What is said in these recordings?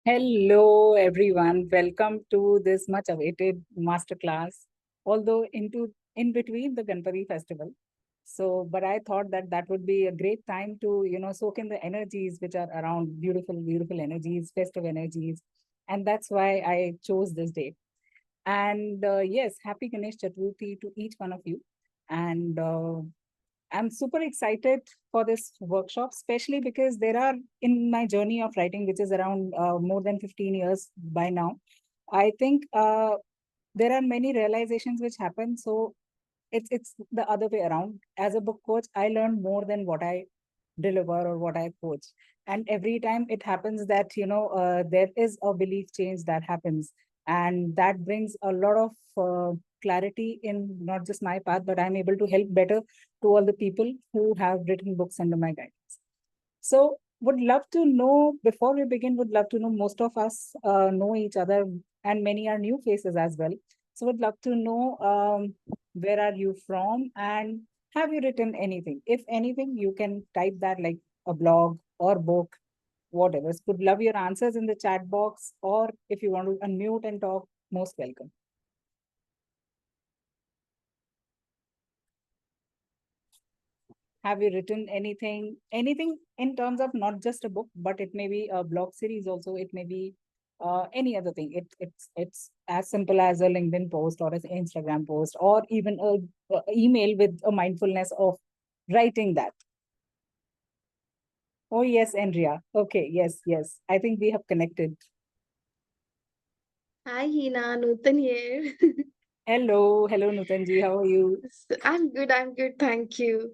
Hello, everyone. Welcome to this much awaited masterclass. Although in between the Ganpati festival, but I thought that that would be a great time to soak in the energies which are around beautiful, beautiful energies, festive energies, and that's why I chose this day. And yes, happy Ganesh Chaturthi to each one of you. And I'm super excited for this workshop, especially because there are in my journey of writing, which is around more than 15 years by now. I think there are many realizations which happen. So it's the other way around. As a book coach, I learn more than what I deliver or what I coach. And every time it happens that, there is a belief change that happens. And that brings a lot of clarity in not just my path, but I'm able to help better to all the people who have written books under my guidance. So would love to know, before we begin, would love to know, most of us know each other and many are new faces as well. So would love to know where are you from and have you written anything? If anything, you can type that like a blog or book, whatever. So would love your answers in the chat box, or if you want to unmute and talk, most welcome. Have you written anything in terms of not just a book, but it may be a blog series also, it may be any other thing. It's as simple as a LinkedIn post or an Instagram post, or even a email with a mindfulness of writing that. Oh yes, Andrea. Okay, yes. I think we have connected. Hi, Heena, Nutan here. Hello, Nutanji. How are you? I'm good, thank you.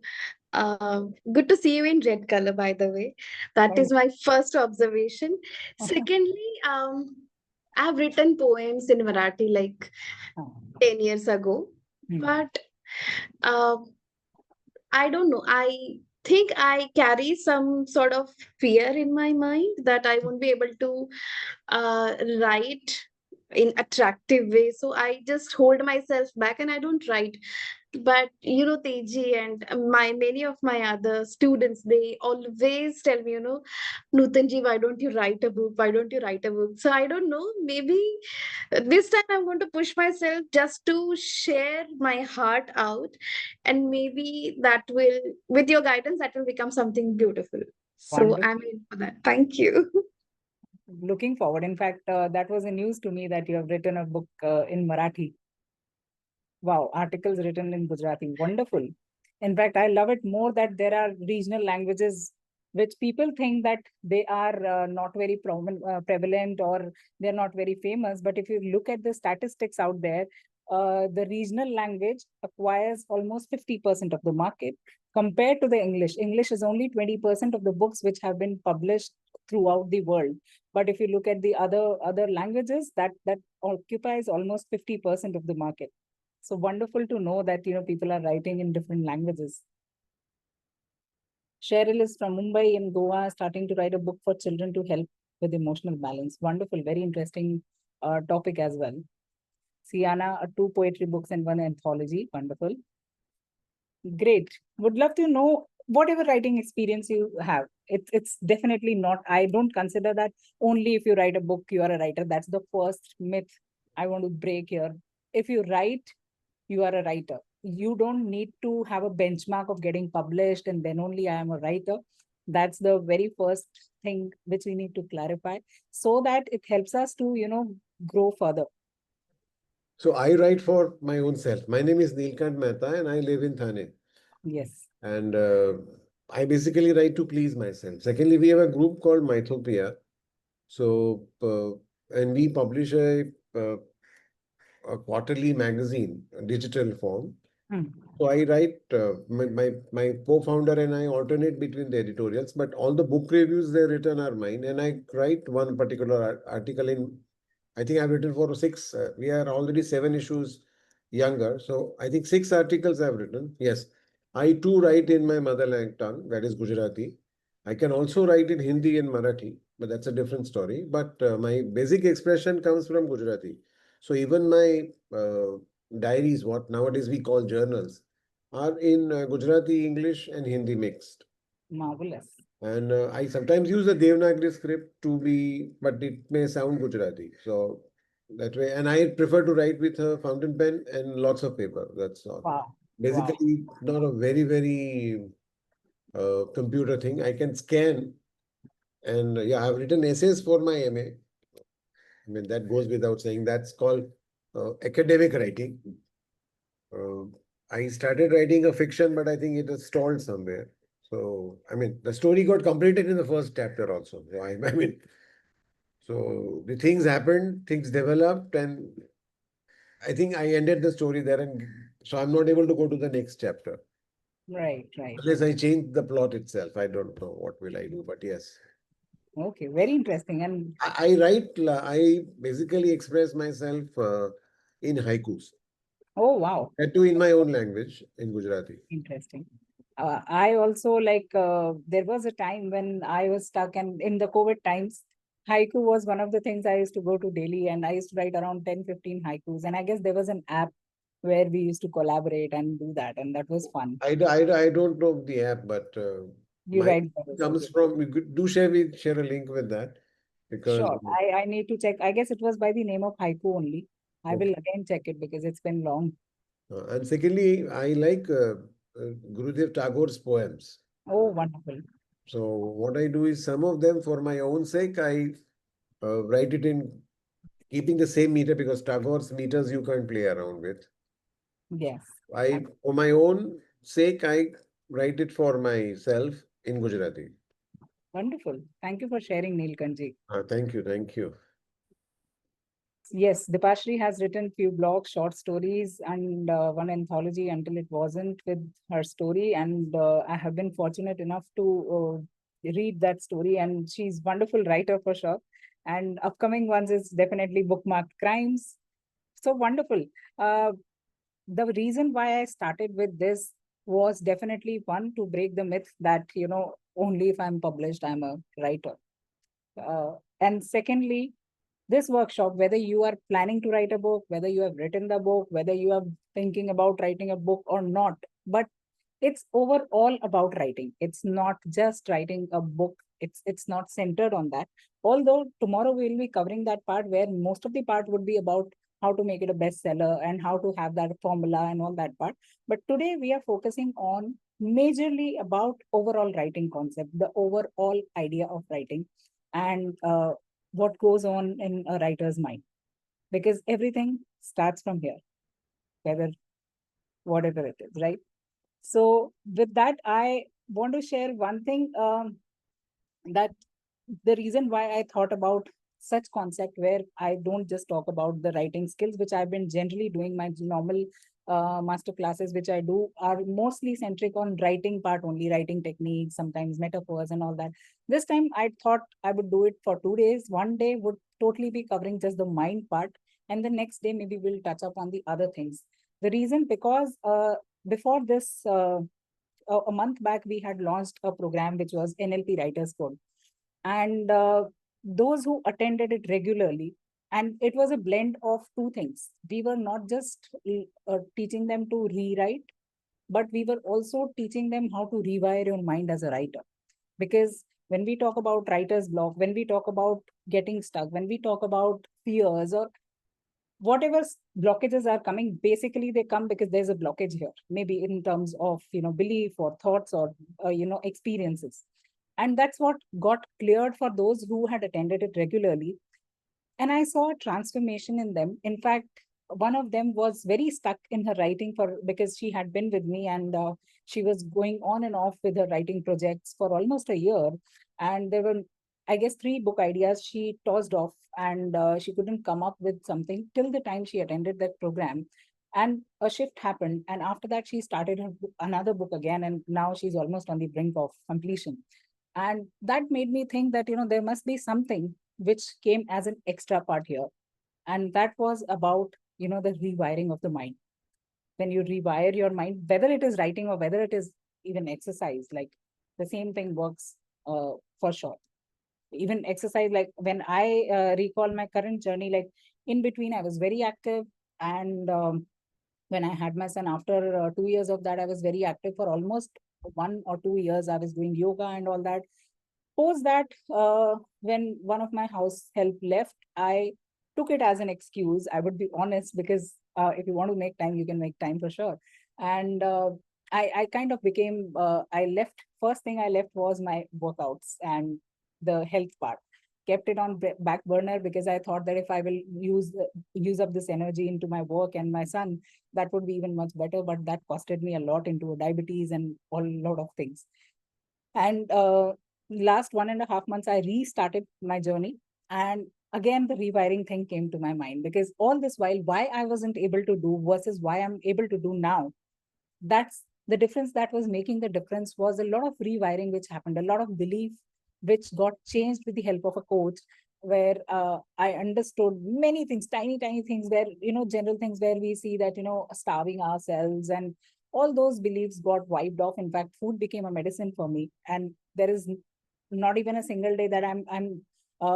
Good to see you in red color, by the way. That Thank is my first observation. Secondly, I've written poems in Marathi like 10 years ago, but uh, I don't know. I think I carry some sort of fear in my mind that I won't be able to write in attractive way, so I just hold myself back and I don't write. But Teji and my many of my other students, they always tell me, Nutanji, why don't you write a book, why don't you write a book? So I don't know, maybe this time I'm going to push myself just to share my heart out, and maybe that will, with your guidance, that will become something beautiful. So Wonderful. I'm in for that. Thank you. Looking forward. In fact, that was a news to me that you have written a book in Marathi. Wow, articles written in Gujarati. Wonderful. In fact, I love it more that there are regional languages which people think that they are not very prevalent, or they're not very famous. But if you look at the statistics out there, the regional language acquires almost 50% of the market compared to the English. English is only 20% of the books which have been published throughout the world. But if you look at the other languages, that occupies almost 50% of the market. So wonderful to know that people are writing in different languages. Cheryl is from Mumbai in Goa, starting to write a book for children to help with emotional balance. Wonderful, very interesting topic as well. Siana, two poetry books and one anthology. Wonderful. Great. Would love to know whatever writing experience you have. It's definitely not, I don't consider that only if you write a book, you are a writer. That's the first myth I want to break here. If you write, you are a writer. You don't need to have a benchmark of getting published and then only I am a writer. That's the very first thing which we need to clarify, so that it helps us to, grow further. So I write for my own self. My name is Neelkant Mehta and I live in Thane. Yes. And I basically write to please myself. Secondly, we have a group called Mythopia. So, and we publish a quarterly magazine, a digital form. So I write, my co-founder and I alternate between the editorials, but all the book reviews they're written are mine. And I write one particular article in, I think I've written for six, we are already 7 issues younger. So I think 6 articles I've written. Yes. I too write in my mother tongue, that is Gujarati. I can also write in Hindi and Marathi, but that's a different story. But my basic expression comes from Gujarati. So even my diaries, what nowadays we call journals, are in Gujarati, English, and Hindi mixed. Marvelous. And I sometimes use the Devanagari script to be, but it may sound Gujarati. So that way, and I prefer to write with a fountain pen and lots of paper. That's all. Wow. Wow. Basically, not a very computer thing. I can scan, and yeah, I've written essays for my MA. I mean, that goes without saying. That's called academic writing. Uh, I started writing a fiction, but I think it has stalled somewhere. So, I mean, the story got completed in the first chapter also. So, I mean, so the things happened, things developed, and I think I ended the story there. And so I'm not able to go to the next chapter. Right, right. Unless I change the plot itself. I don't know what will I do, but yes. Okay, very interesting. And I basically express myself in haikus. oh, wow. That too in my own language, in Gujarati. Interesting. I also there was a time when I was stuck, and in the COVID times, haiku was one of the things I used to go to daily, and I used to write around 10, 15 haikus. And I guess there was an app where we used to collaborate and do that, and that was fun. I don't know the app, but You my write those, comes okay. from. Do share a link with that because Sure. I need to check. I guess it was by the name of haiku only. I will again check it because it's been long. and secondly, I like Gurudev Tagore's poems. Oh, wonderful. So what I do is some of them for my own sake, I write it in keeping the same meter because Tagore's meters you can't play around with. Yes. For my own sake, I write it for myself in Gujarati. Wonderful. Thank you for sharing, Neelkanji. Thank you, thank you. Yes, Dipashri has written few blogs, short stories, and one anthology until it wasn't with her story. And I have been fortunate enough to read that story, and she's wonderful writer for sure. And upcoming ones is definitely Bookmarked Crimes. So wonderful. The reason why I started with this was definitely one to break the myth that, only if I'm published, I'm a writer. And secondly, this workshop, whether you are planning to write a book, whether you have written the book, whether you are thinking about writing a book or not, but it's overall about writing. It's not just writing a book. It's not centered on that. Although tomorrow we will be covering that part where most of the part would be about how to make it a bestseller and how to have that formula and all that part. But today we are focusing on majorly about overall writing concept, the overall idea of writing, and what goes on in a writer's mind, because everything starts from here, whether whatever it is, right? So with that, I want to share one thing, that the reason why I thought about such concept where I don't just talk about the writing skills, which I've been generally doing my normal master classes, which I do are mostly centric on writing part only, writing techniques, sometimes metaphors and all that. This time I thought I would do it for 2 days. One day would totally be covering just the mind part, and the next day maybe we'll touch up on the other things. The reason, because before this, a month back, we had launched a program which was NLP Writers Code. And those who attended it regularly, and it was a blend of two things. We were not just teaching them to rewrite, but we were also teaching them how to rewire your mind as a writer. Because when we talk about writer's block, when we talk about getting stuck, when we talk about fears or whatever blockages are coming, basically they come because there's a blockage here, maybe in terms of belief or thoughts or experiences. And that's what got cleared for those who had attended it regularly. And I saw a transformation in them. In fact, one of them was very stuck in her writing for because she had been with me, and she was going on and off with her writing projects for almost a year. And there were, I guess, 3 book ideas she tossed off, and she couldn't come up with something till the time she attended that program. And a shift happened. And after that, she started her another book again. And now she's almost on the brink of completion. And that made me think that, there must be something which came as an extra part here. And that was about, the rewiring of the mind. When you rewire your mind, whether it is writing or whether it is even exercise, like the same thing works for sure. Even exercise, like when I recall my current journey, like in between, I was very active. And when I had my son, after 2 years of that, I was very active for almost 1 or 2 years. I was doing yoga and all that. post that, when one of my house help left, I took it as an excuse. I would be honest, because if you want to make time, you can make time for sure. And I kind of became, I left, first thing I left was my workouts and the health part. Kept it on back burner because I thought that if I will use up this energy into my work and my son, that would be even much better. But that costed me a lot into diabetes and a lot of things. And last 1.5 months, I restarted my journey. And again, the rewiring thing came to my mind, because all this while, why I wasn't able to do versus why I'm able to do now, that's the difference. That was making the difference was a lot of rewiring which happened, a lot of belief which got changed with the help of a coach, where I understood many things, tiny things, where, general things where we see that, starving ourselves and all those beliefs got wiped off. In fact, food became a medicine for me. And there is not even a single day that I'm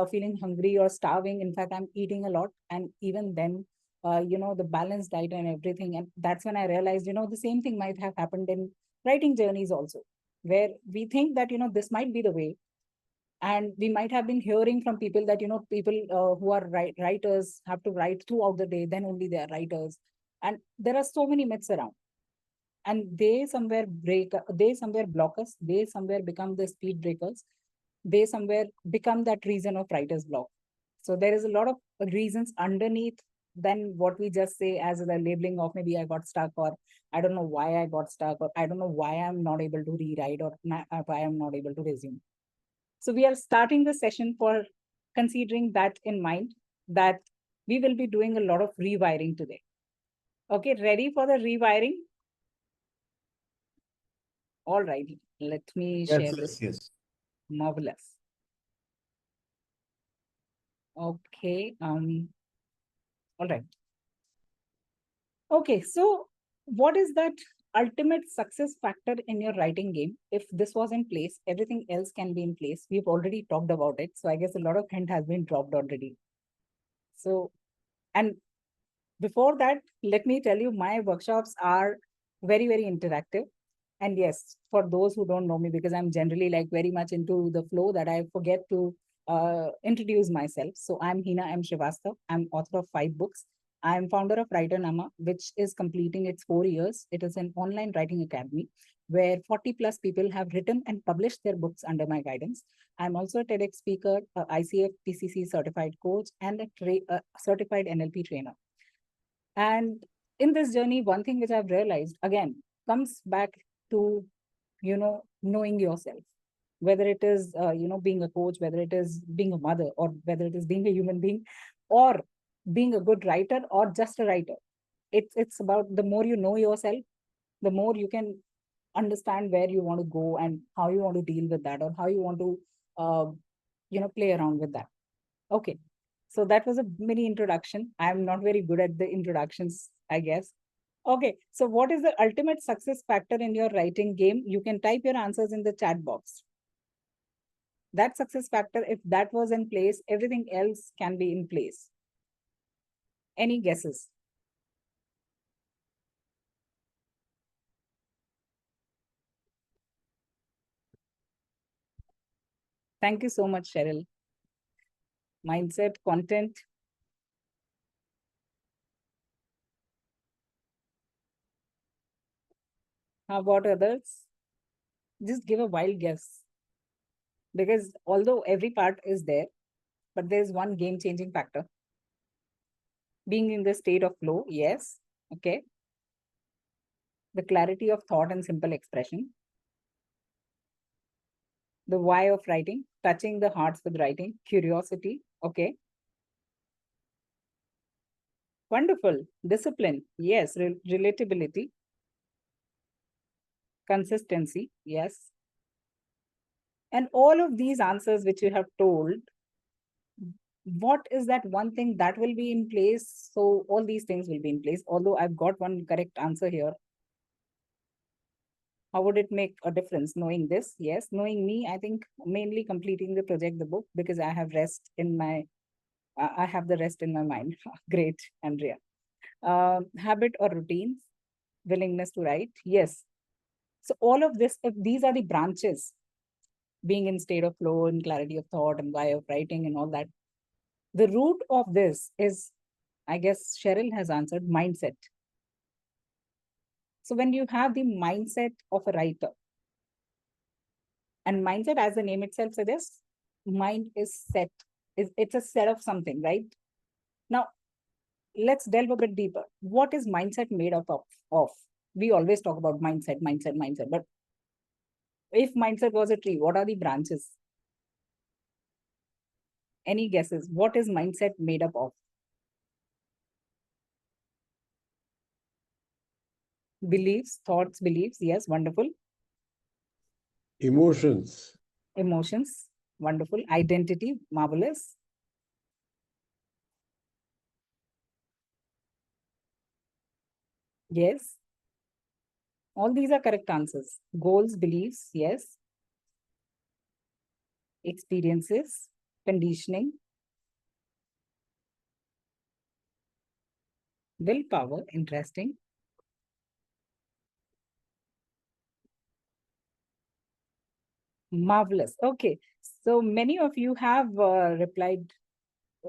feeling hungry or starving. In fact, I'm eating a lot. And even then, the balanced diet and everything. And that's when I realized, the same thing might have happened in writing journeys also, where we think that, this might be the way. And we might have been hearing from people that, people who are writers have to write throughout the day, then only they are writers. And there are so many myths around. And they somewhere block us, they somewhere become the speed breakers, they somewhere become that reason of writer's block. So there is a lot of reasons underneath than what we just say as the labeling of maybe I got stuck, or I don't know why I got stuck, or I don't know why I'm not able to rewrite, or why I'm not able to resume. So we are starting the session for considering that in mind, that we will be doing a lot of rewiring today. Okay, ready for the rewiring? All right, let me share this. Yes. Marvelous. Okay. All right. Okay, so what is that ultimate success factor in your writing game? If this was in place, everything else can be in place. We've already talked about it. So I guess a lot of hint has been dropped already. So, and before that, let me tell you, my workshops are very, very interactive. And yes, for those who don't know me, because I'm generally like very much into the flow that I forget to introduce myself. So I'm Heena, I'm Shrivastava. I'm author of 5 books. I'm founder of Writernaama, which is completing its 4 years. It is an online writing academy where 40 plus people have written and published their books under my guidance. I'm also a TEDx speaker, ICF PCC certified coach, and a certified NLP trainer. And in this journey, one thing which I've realized, again, comes back to, knowing yourself, whether it is, being a coach, whether it is being a mother, or whether it is being a human being, or being a good writer, or just a writer. It's about, the more you know yourself, the more you can understand where you want to go and how you want to deal with that, or how you want to, play around with that. Okay. So that was a mini introduction. I'm not very good at the introductions, I guess. Okay. So what is the ultimate success factor in your writing game? You can type your answers in the chat box. That success factor, if that was in place, everything else can be in place. Any guesses? Thank you so much, Cheryl. Mindset, content. How about others? Just give a wild guess. Because although every part is there, but there's one game-changing factor. Being in the state of flow, yes. Okay. The clarity of thought and simple expression. The why of writing, touching the hearts with writing, curiosity. Okay. Wonderful. Discipline. Yes. Relatability. Consistency. Yes. And all of these answers which you have told, what is that one thing that will be in place? So all these things will be in place. Although I've got one correct answer here. How would it make a difference knowing this? Yes. Knowing me, I think mainly completing the project, the book, because I have rest in my, I have the rest in my mind. Great, Andrea. Habit or routines, willingness to write. Yes. So all of this, if these are the branches, being in state of flow and clarity of thought and way of writing and all that. The root of this is, I guess Cheryl has answered, mindset. So when you have the mindset of a writer, and mindset, as the name itself suggests, mind is set. It's a set of something, right? Now, let's delve a bit deeper. What is mindset made up of? We always talk about mindset, but if mindset was a tree, what are the branches? Any guesses? What is mindset made up of? Beliefs, thoughts, beliefs. Yes, wonderful. Emotions. Emotions, wonderful. Identity, marvelous. Yes. All these are correct answers. Goals, beliefs, yes. Experiences, conditioning, willpower, interesting. Marvelous. Okay. So many of you have replied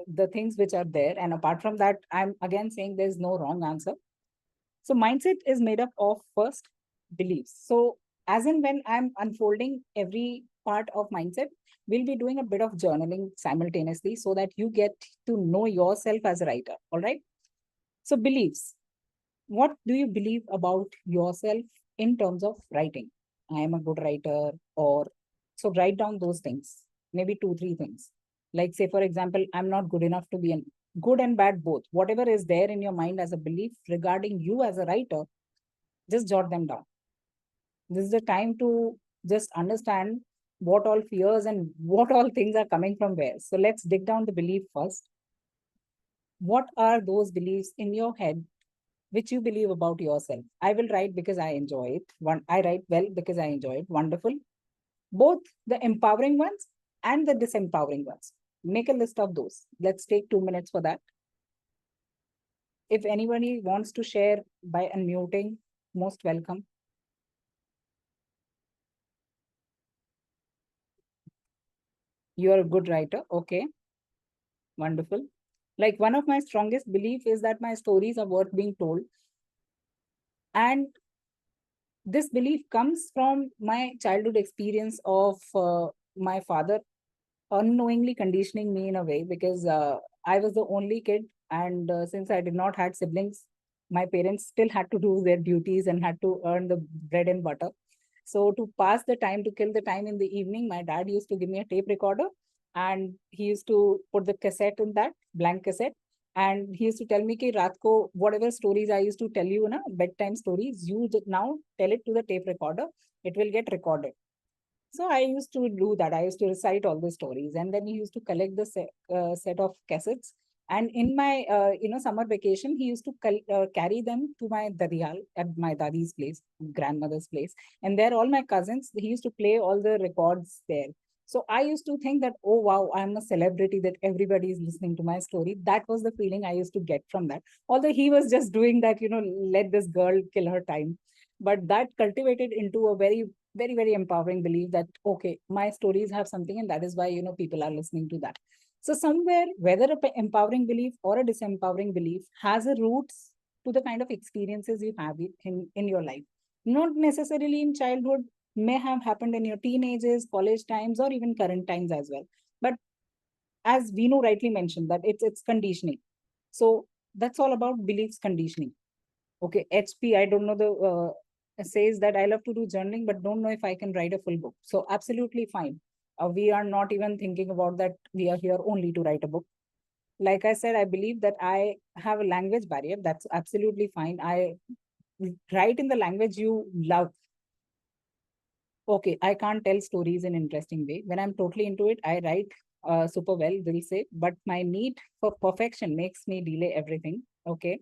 the things which are there. And apart from that, I'm again saying there's no wrong answer. So mindset is made up of first beliefs. So as in when I'm unfolding every part of mindset, we'll be doing a bit of journaling simultaneously so that you get to know yourself as a writer. All right. So beliefs. What do you believe about yourself in terms of writing? I am a good writer, or so write down those things, maybe 2, 3 things. Like, say, for example, I'm not good enough to be an good and bad both. Whatever is there in your mind as a belief regarding you as a writer, just jot them down. This is the time to just understand what all fears and what all things are coming from where. So let's dig down the belief first. What are those beliefs in your head which you believe about yourself? I will write because I enjoy it. I write well because I enjoy it. Wonderful. Both the empowering ones and the disempowering ones. Make a list of those. Let's take 2 minutes for that. If anybody wants to share by unmuting, most welcome. You are a good writer. Okay. Wonderful. Like, one of my strongest beliefs is that my stories are worth being told. And this belief comes from my childhood experience of my father unknowingly conditioning me in a way, because I was the only kid, and since I did not had siblings, my parents still had to do their duties and had to earn the bread and butter. So to pass the time, to kill the time in the evening, my dad used to give me a tape recorder, and he used to put the cassette in that, blank cassette, and he used to tell me, ki, raat ko, whatever stories I used to tell you, na, bedtime stories, you now tell it to the tape recorder, it will get recorded. So I used to do that. I used to recite all the stories, and then he used to collect the set of cassettes. And in my summer vacation, he used to carry them to my dadiyal at my dadi's place, grandmother's place, and there all my cousins. He used to play all the records there. So I used to think that, oh wow, I'm a celebrity, that everybody is listening to my story. That was the feeling I used to get from that. Although he was just doing that, let this girl kill her time. But that cultivated into a very, very, very empowering belief that, okay, my stories have something, and that is why, people are listening to that. So somewhere, whether an empowering belief or a disempowering belief has a roots to the kind of experiences you have in your life. Not necessarily in childhood, may have happened in your teenagers, college times, or even current times as well. But as Vinu rightly mentioned, that it's conditioning. So that's all about beliefs conditioning. Okay, HP, I don't know says that I love to do journaling, but don't know if I can write a full book. So absolutely fine. We are not even thinking about that. We are here only to write a book. Like I said, I believe that I have a language barrier. That's absolutely fine. I write in the language you love. Okay, I can't tell stories in interesting way. When I'm totally into it, I write super well, they'll say, but my need for perfection makes me delay everything. Okay.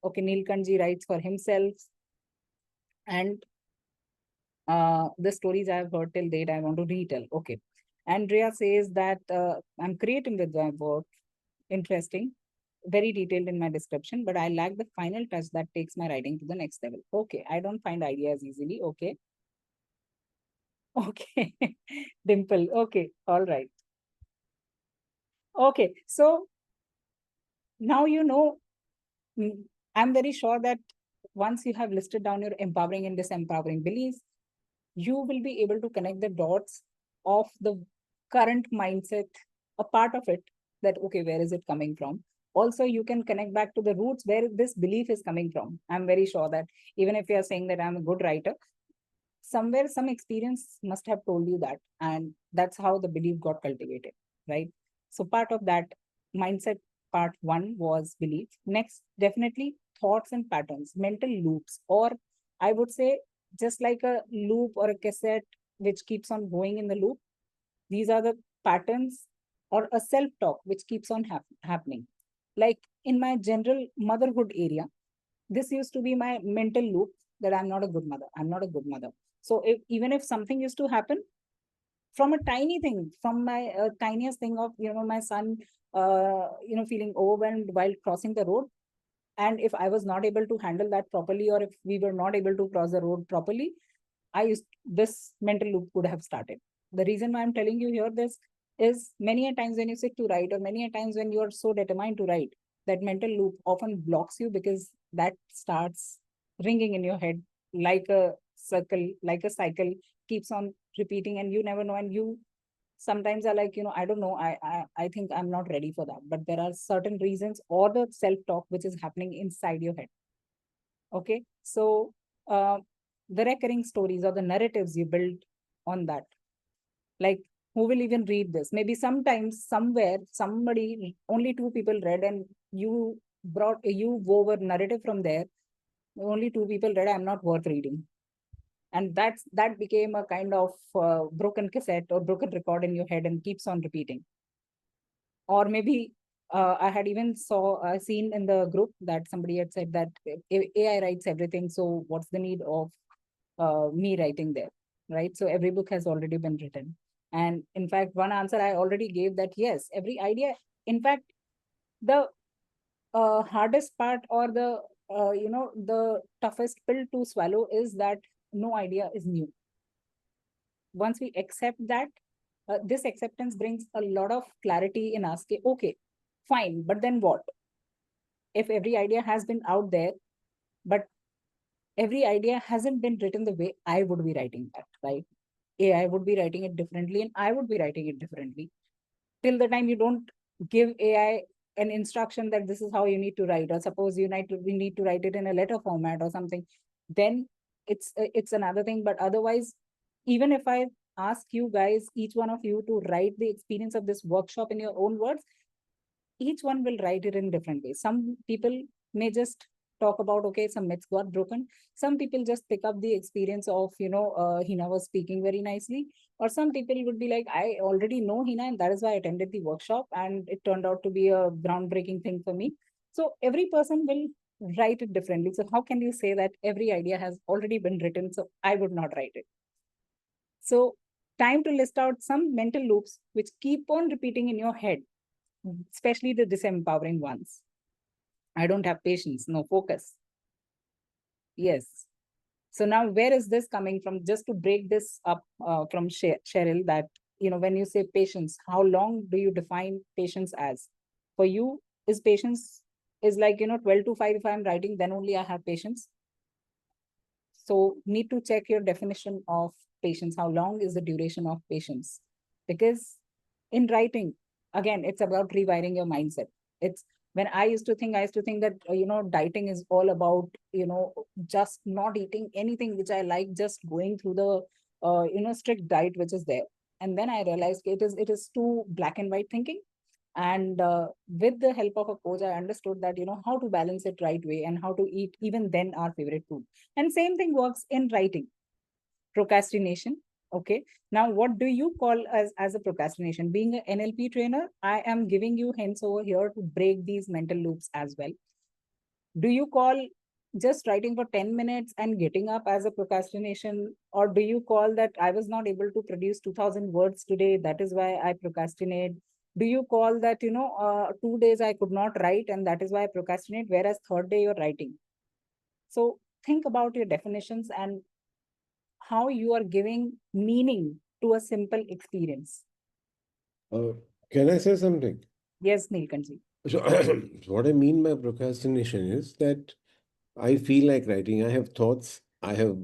Okay, Neelkanji writes for himself. And the stories I've heard till date, I want to retell. Okay. Andrea says that I'm creating with my work. Interesting. Very detailed in my description, but I lack the final touch that takes my writing to the next level. Okay. I don't find ideas easily. Okay. Okay. Dimple. Okay. All right. Okay. So now you know, I'm very sure that once you have listed down your empowering and disempowering beliefs, you will be able to connect the dots of the current mindset, a part of it, that, okay, where is it coming from? Also, you can connect back to the roots where this belief is coming from. I'm very sure that even if you are saying that I'm a good writer, somewhere some experience must have told you that, and that's how the belief got cultivated, right? So part of that mindset, part one, was belief. Next, definitely thoughts and patterns, mental loops, or I would say just like a loop or a cassette which keeps on going in the loop. These are the patterns, or a self-talk which keeps on happening. Like in my general motherhood area, this used to be my mental loop, that I'm not a good mother. I'm not a good mother. So even if something used to happen, from a tiny thing, from my tiniest thing of, my son, feeling overwhelmed while crossing the road. And if I was not able to handle that properly, or if we were not able to cross the road properly, this mental loop would have started. The reason why I'm telling you here this is, many a times when you sit to write, or many a times when you are so determined to write, that mental loop often blocks you, because that starts ringing in your head like a circle, like a cycle, keeps on repeating, and you never know. And you sometimes are like, I don't know, I think I'm not ready for that. But there are certain reasons, or the self-talk which is happening inside your head. Okay, so uh, the recurring stories or the narratives you build on that, like, who will even read this? Maybe sometimes somewhere somebody, only two people read, and you wove a narrative from there. Only two people read, I'm not worth reading. And that became a kind of broken cassette or broken record in your head, and keeps on repeating. Or maybe I had even seen in the group that somebody had said that AI writes everything, so what's the need of me writing there, right? So every book has already been written. And in fact, one answer I already gave, that yes, every idea, in fact, the hardest part, or the toughest pill to swallow, is that no idea is new. Once we accept that, this acceptance brings a lot of clarity in us. Okay, fine, but then what? If every idea has been out there, but every idea hasn't been written the way I would be writing that, right? AI would be writing it differently, and I would be writing it differently. Till the time you don't give AI an instruction that this is how you need to write, or suppose we need to write it in a letter format or something, then it's another thing. But otherwise, even if I ask you guys, each one of you, to write the experience of this workshop in your own words, each one will write it in different ways. Some people may just talk about, okay, some myths got broken. Some people just pick up the experience of, Heena was speaking very nicely. Or some people would be like, I already know Heena, and that is why I attended the workshop, and it turned out to be a groundbreaking thing for me. So every person will write it differently. So how can you say that every idea has already been written, so I would not write it? So time to list out some mental loops which keep on repeating in your head, especially the disempowering ones. I don't have patience, no focus. Yes. So now where is this coming from? Just to break this up from Cheryl, that, when you say patience, how long do you define patience as? For you, is patience is like, 12 to 5, if I'm writing, then only I have patience. So need to check your definition of patience. How long is the duration of patience? Because in writing, again, it's about rewiring your mindset. It's when I used to think that, dieting is all about, just not eating anything which I like, just going through the, strict diet which is there. And then I realized it is too black and white thinking. And with the help of a coach, I understood that, how to balance it right way, and how to eat even then our favorite food. And same thing works in writing. Procrastination. Okay. Now, what do you call as a procrastination? Being an NLP trainer, I am giving you hints over here to break these mental loops as well. Do you call just writing for 10 minutes and getting up as a procrastination? Or do you call that I was not able to produce 2000 words today, that is why I procrastinate? Do you call that, 2 days I could not write, and that is why I procrastinate, whereas third day you're writing? So think about your definitions, and how you are giving meaning to a simple experience. Can I say something? Yes, Neelkanji. So, what I mean by procrastination is that I feel like writing. I have thoughts, I have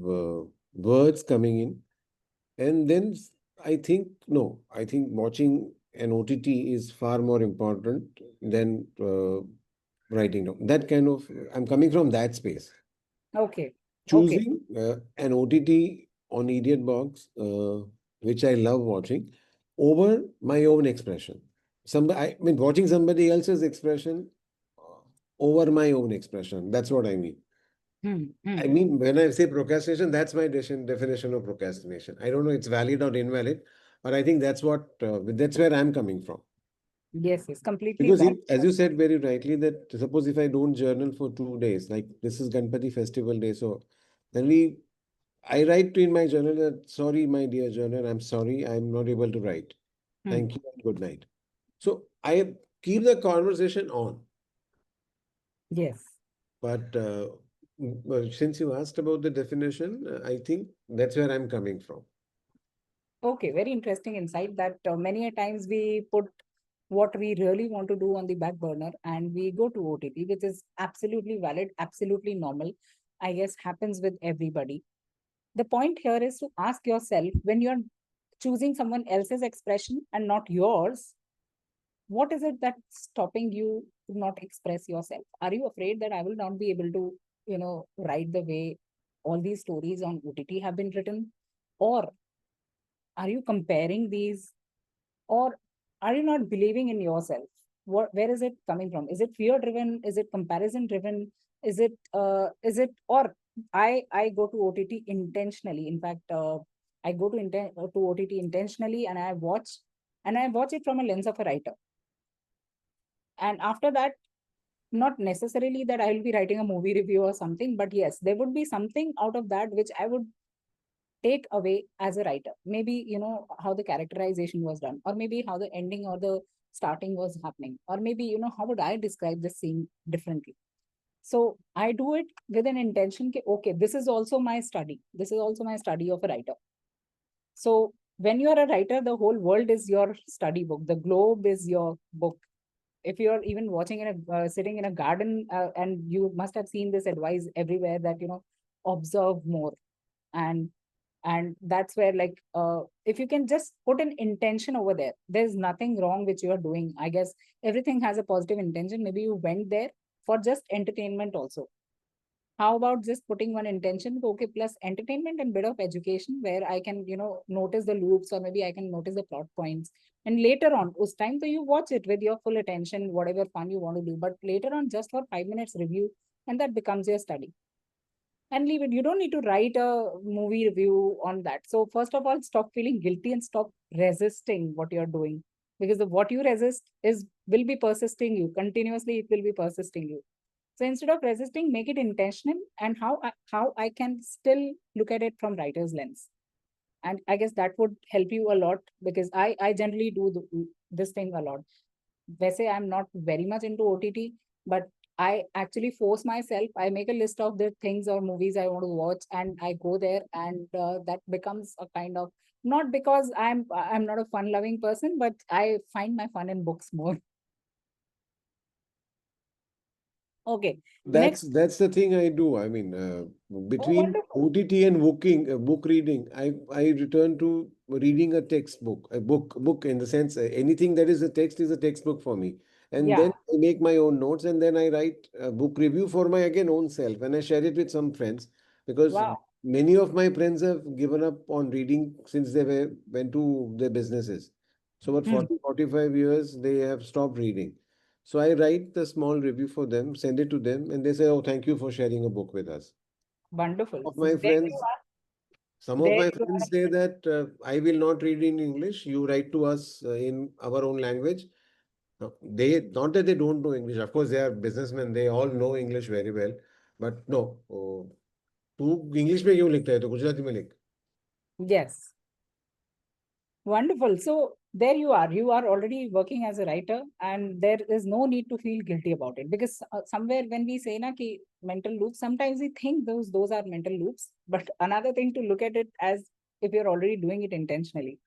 words coming in, and then I think, no, I think watching an OTT is far more important than writing down. That kind of, I'm coming from that space. Okay. Okay. Choosing an OTT on Idiot Box, which I love watching, over my own expression. I mean, watching somebody else's expression over my own expression. That's what I mean. I mean, when I say procrastination, that's my definition of procrastination. I don't know it's valid or invalid, but I think that's that's where I'm coming from. Yes, it's completely Because valid. as you said very rightly, that suppose if I don't journal for 2 days, like this is Ganpati festival day, so then I write in my journal that, sorry, my dear journal, I'm sorry, I'm not able to write. Thank you and good night. So I keep the conversation on. Yes. But since you asked about the definition, I think that's where I'm coming from. Okay, very interesting insight that many a times we put what we really want to do on the back burner and we go to OTT, which is absolutely valid, absolutely normal. I guess happens with everybody. The point here is to ask yourself when you're choosing someone else's expression and not yours, what is it that's stopping you to not express yourself? Are you afraid that I will not be able to, write the way all these stories on OTT have been written? Or are you comparing these? Or are you not believing in yourself? Where is it coming from? Is it fear driven? Is it comparison driven? Or I go to OTT intentionally. In fact, I go to OTT intentionally and I watch it from a lens of a writer. And after that, not necessarily that I will be writing a movie review or something, but yes, there would be something out of that which I would take away as a writer. Maybe, how the characterization was done, or maybe how the ending or the starting was happening, or maybe, how would I describe the scene differently. So I do it with an intention, okay, this is also my study. This is also my study of a writer. So when you're a writer, the whole world is your study book. The globe is your book. If you're even watching sitting in a garden, and you must have seen this advice everywhere that, observe more. And that's where, like, if you can just put an intention over there, there's nothing wrong with you are doing. I guess everything has a positive intention. Maybe you went there for just entertainment also. How about just putting one intention, okay, plus entertainment and bit of education, where I can, notice the loops, or maybe I can notice the plot points. And later on, us time, so you watch it with your full attention, whatever fun you want to do. But later on, just for 5 minutes review, and that becomes your study. And leave it. You don't need to write a movie review on that. So first of all, stop feeling guilty and stop resisting what you're doing. Because what you resist will be persisting you. Continuously, it will be persisting you. So instead of resisting, make it intentional, and how I can still look at it from writer's lens. And I guess that would help you a lot, because I generally do this thing a lot. Wese I'm not very much into OTT, but I actually force myself. I make a list of the things or movies I want to watch, and I go there, and that becomes a kind of, not because I'm not a fun loving person, but I find my fun in books more. Okay. That's Next. that's the thing I do. I mean, between OTT and book reading, I return to reading a textbook, a book in the sense, anything that is a text is a textbook for me. And Yeah. then I make my own notes, and then I write a book review for my again own self, and I share it with some friends, because Wow. many of my friends have given up on reading since they went to their businesses. So about 40-45 years they have stopped reading. So I write the small review for them, send it to them, and they say, "Oh, thank you for sharing a book with us." Wonderful. Of my There you friends, are. some of There my you friends say that I will not read in English. You write to us in our own language. They not that they don't know English. Of course, they are businessmen. They all know English very well. But no, तू English में क्यों लिखता है तो गुजराती में लिख. are. Yes. Wonderful. So there you are. You are already working as a writer, and there is no need to feel guilty about it, because somewhere when we say na ki mental loops, sometimes we think those are mental loops. But another thing to look at it as if you're already doing it intentionally.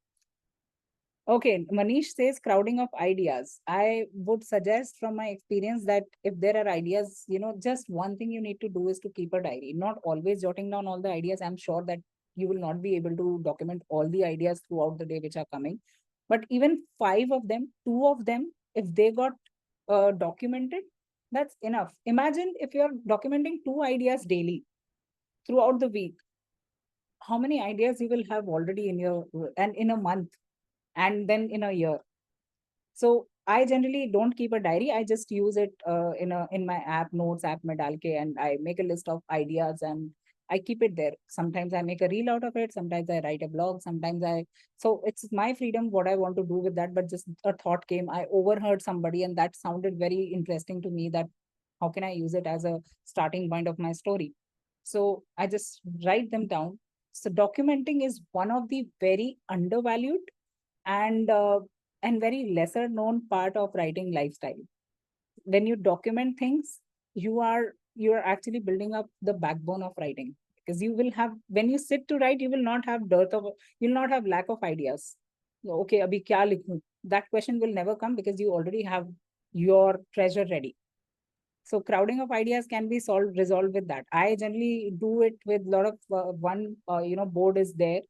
Okay, Manish says crowding of ideas. I would suggest from my experience that if there are ideas, just one thing you need to do is to keep a diary, not always jotting down all the ideas. I'm sure that you will not be able to document all the ideas throughout the day which are coming. But even 5 of them, 2 of them, if they got documented, that's enough. Imagine if you're documenting 2 ideas daily throughout the week, how many ideas you will have already in your, and in a month, and then in a year. So I generally don't keep a diary. I just use it in my app, notes app mein dal ke, and I make a list of ideas and I keep it there. Sometimes I make a reel out of it. Sometimes I write a blog. So it's my freedom what I want to do with that. But just a thought came. I overheard somebody and that sounded very interesting to me, that how can I use it as a starting point of my story? So I just write them down. So documenting is one of the very undervalued and very lesser known part of writing lifestyle. When you document things, you are actually building up the backbone of writing, because you will have, when you sit to write, you will not have you'll not have lack of ideas. Okay, abhi kya likhu? That question will never come, because you already have your treasure ready. So crowding of ideas can be resolved with that. I generally do it with a lot of one board is there,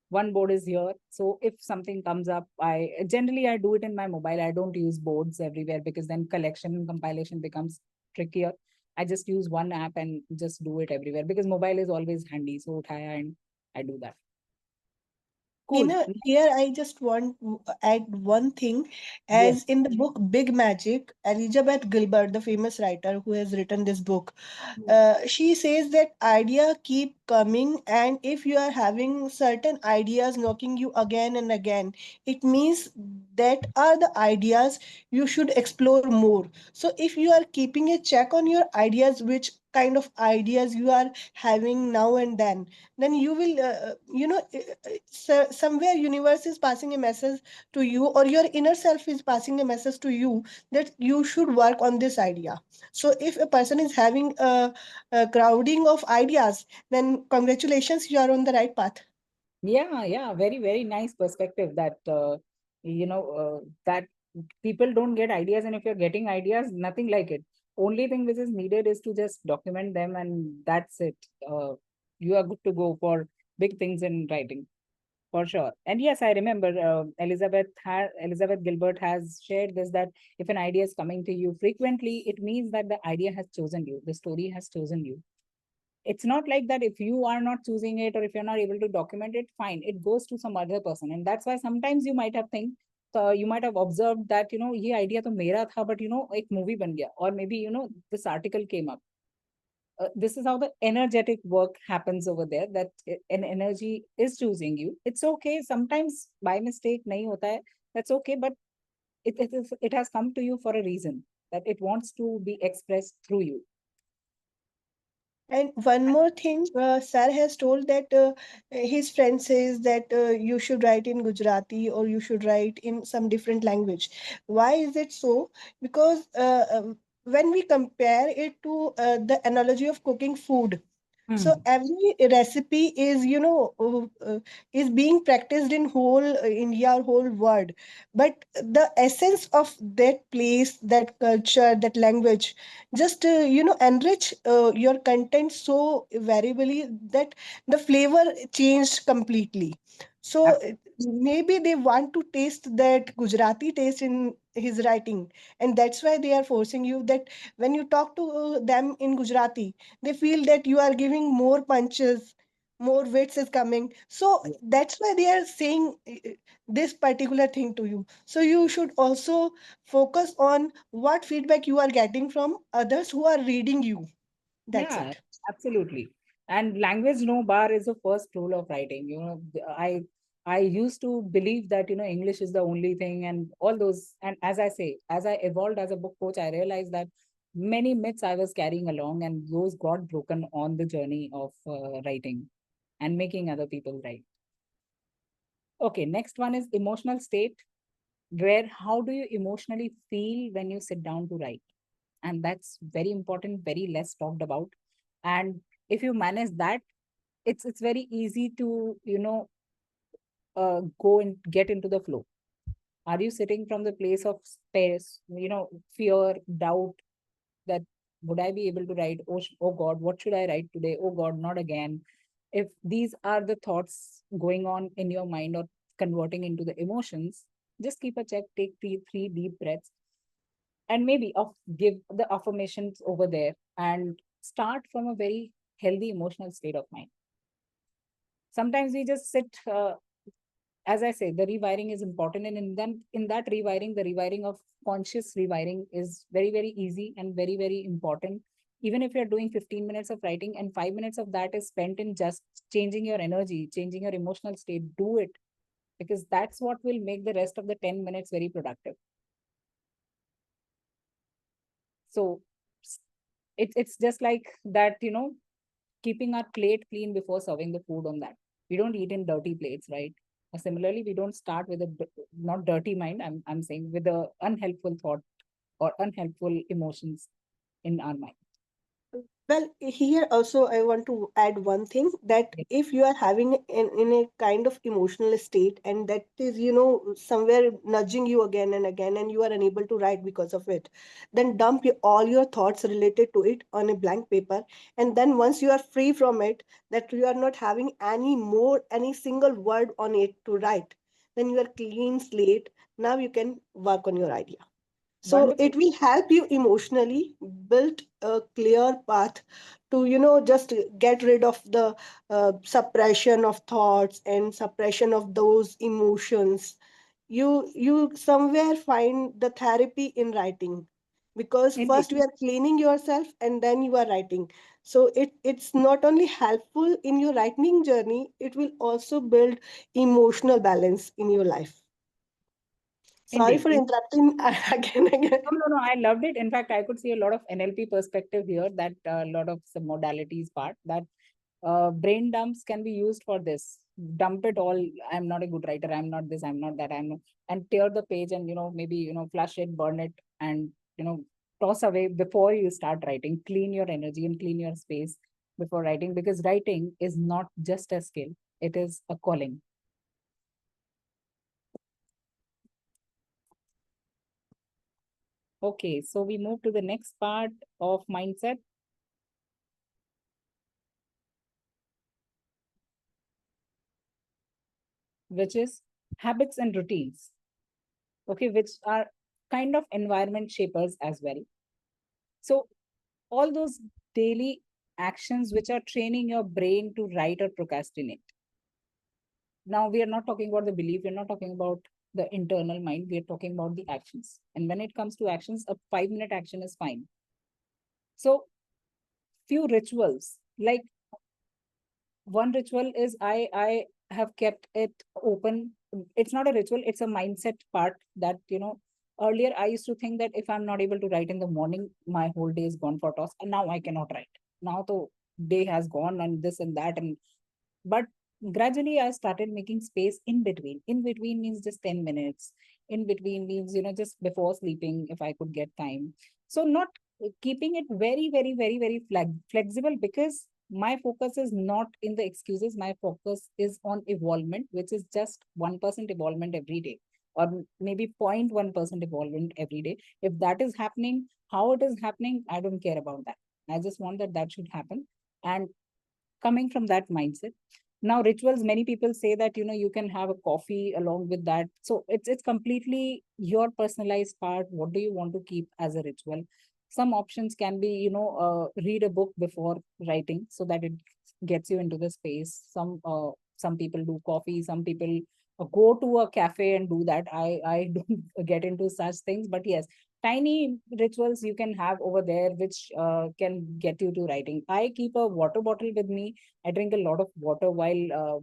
one board is here. So if something comes up, I do it in my mobile. I don't use boards everywhere, because then collection and compilation becomes trickier. I just use one app and just do it everywhere, because mobile is always handy. So uthaya and I do that. Cool. Here I just want to add one thing. Yes. As in the book Big Magic, Elizabeth Gilbert, the famous writer who has written this book, she says that idea keep coming, and if you are having certain ideas knocking you again and again, it means that are the ideas you should explore more. So if you are keeping a check on your ideas, which kind of ideas you are having now and then you will so somewhere universe is passing a message to you, or your inner self is passing a message to you that you should work on this idea. So if a person is having a crowding of ideas, then congratulations, you are on the right path. Yeah, very, very nice perspective that, that people don't get ideas. And if you're getting ideas, nothing like it. Only thing which is needed is to just document them, and that's it. You are good to go for big things in writing, for sure. And yes, I remember Elizabeth Gilbert has shared this, that if an idea is coming to you frequently, it means that the idea has chosen you, the story has chosen you. It's not like that if you are not choosing it, or if you're not able to document it, fine, it goes to some other person. And that's why sometimes you might have observed that ye idea to mera tha, but ek movie ban gaya, or maybe this article came up. This is how the energetic work happens over there, that an energy is choosing you. It's okay, sometimes by mistake nahi hota hai, that's okay, but it has come to you for a reason, that it wants to be expressed through you. And one more thing, Sir has told that his friend says that you should write in Gujarati or you should write in some different language. Why is it so? Because when we compare it to the analogy of cooking food, so every recipe is is being practiced in whole India or whole world, but the essence of that place, that culture, that language just enrich your content so variably that the flavor changed completely. So maybe they want to taste that Gujarati taste in his writing, and that's why they are forcing you that when you talk to them in Gujarati, they feel that you are giving more punches, more weights is coming. So that's why they are saying this particular thing to you. So you should also focus on what feedback you are getting from others who are reading you. That's Yeah, it. absolutely. And language no bar is the first rule of writing. I used to believe that, English is the only thing and all those. And as I say, as I evolved as a book coach, I realized that many myths I was carrying along, and those got broken on the journey of writing and making other people write. Okay, next one is emotional state, where how do you emotionally feel when you sit down to write? And that's very important, very less talked about. And if you manage that, it's very easy to, go and get into the flow. Are you sitting from the place of space, fear, doubt, that would I be able to write? Oh God, what should I write today? Oh God, not again. If these are the thoughts going on in your mind or converting into the emotions, just keep a check, take three deep breaths, and maybe give the affirmations over there and start from a very healthy emotional state of mind. Sometimes we just sit, as I say, the rewiring is important. And in that rewiring, the rewiring of conscious rewiring is very, very easy and very, very important. Even if you're doing 15 minutes of writing and 5 minutes of that is spent in just changing your energy, changing your emotional state, do it, because that's what will make the rest of the 10 minutes very productive. So it's just like that, keeping our plate clean before serving the food on that. We don't eat in dirty plates, right? Similarly, we don't start with a not dirty mind. I'm saying with a unhelpful thought or unhelpful emotions in our mind. Well, here also I want to add one thing, that Yes. if you are having in a kind of emotional state, and that is, somewhere nudging you again and again, and you are unable to write because of it, then dump all your thoughts related to it on a blank paper. And then once you are free from it, that you are not having any single word on it to write, then you are clean slate. Now you can work on your idea. So Wonderful. it will help you emotionally build a clear path to, just get rid of the suppression of thoughts and suppression of those emotions. You somewhere find the therapy in writing, because Indeed. first you are cleaning yourself and then you are writing. So it's not only helpful in your writing journey, it will also build emotional balance in your life. Sorry Indeed. for interrupting again. No, no, no. I loved it. In fact, I could see a lot of NLP perspective here, that a lot of some modalities part, that brain dumps can be used for this. Dump it all. I'm not a good writer. I'm not this. I'm not that. I'm not, and tear the page and, maybe, flush it, burn it, and, toss away before you start writing. Clean your energy and clean your space before writing, because writing is not just a skill. It is a calling. Okay, so we move to the next part of mindset, which is habits and routines. Okay, which are kind of environment shapers as well. So all those daily actions which are training your brain to write or procrastinate. Now we are not talking about the belief, we're not talking about the internal mind, we are talking about the actions. And when it comes to actions, a 5-minute action is fine. So few rituals, like one ritual is I have kept it open. It's not a ritual, it's a mindset part, that, earlier I used to think that if I'm not able to write in the morning, my whole day is gone for toss, and now I cannot write. Now the day has gone and this and that, and but gradually I started making space in between. In between means just 10 minutes. In between means, just before sleeping, if I could get time. So not keeping it very, very, very, very flexible, because my focus is not in the excuses. My focus is on evolvement, which is just 1% evolvement every day, or maybe 0.1% evolvement every day. If that is happening, how it is happening, I don't care about that. I just want that should happen. And coming from that mindset, now rituals, many people say that, you can have a coffee along with that. So it's completely your personalized part. What do you want to keep as a ritual? Some options can be, read a book before writing, so that it gets you into the space. Some people do coffee, some people go to a cafe and do that. I don't get into such things, but yes, tiny rituals you can have over there, which can get you to writing. I keep a water bottle with me. I drink a lot of water while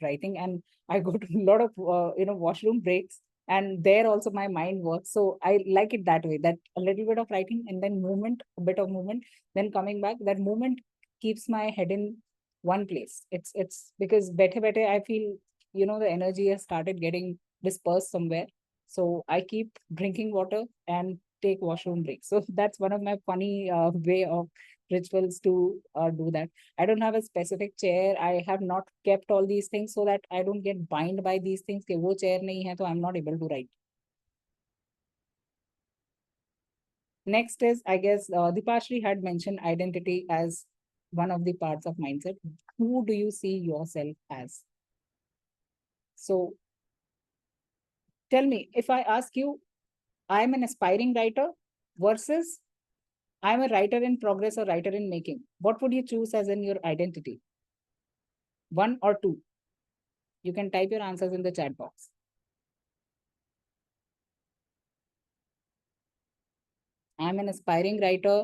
writing, and I go to a lot of washroom breaks, and there also my mind works. So I like it that way, that a little bit of writing and then movement, a bit of movement, then coming back. That movement keeps my head in one place. It's because better I feel the energy has started getting dispersed somewhere. So I keep drinking water and take washroom breaks. So that's one of my funny way of rituals to do that. I don't have a specific chair. I have not kept all these things so that I don't get bind by these things. कि वो chair नहीं है, तो I'm not able to write. Next is, I guess, Dipashri had mentioned identity as one of the parts of mindset. Who do you see yourself as? So tell me, if I ask you, I'm an aspiring writer versus I'm a writer in progress or writer in making, what would you choose as in your identity? One or two? You can type your answers in the chat box. I'm an aspiring writer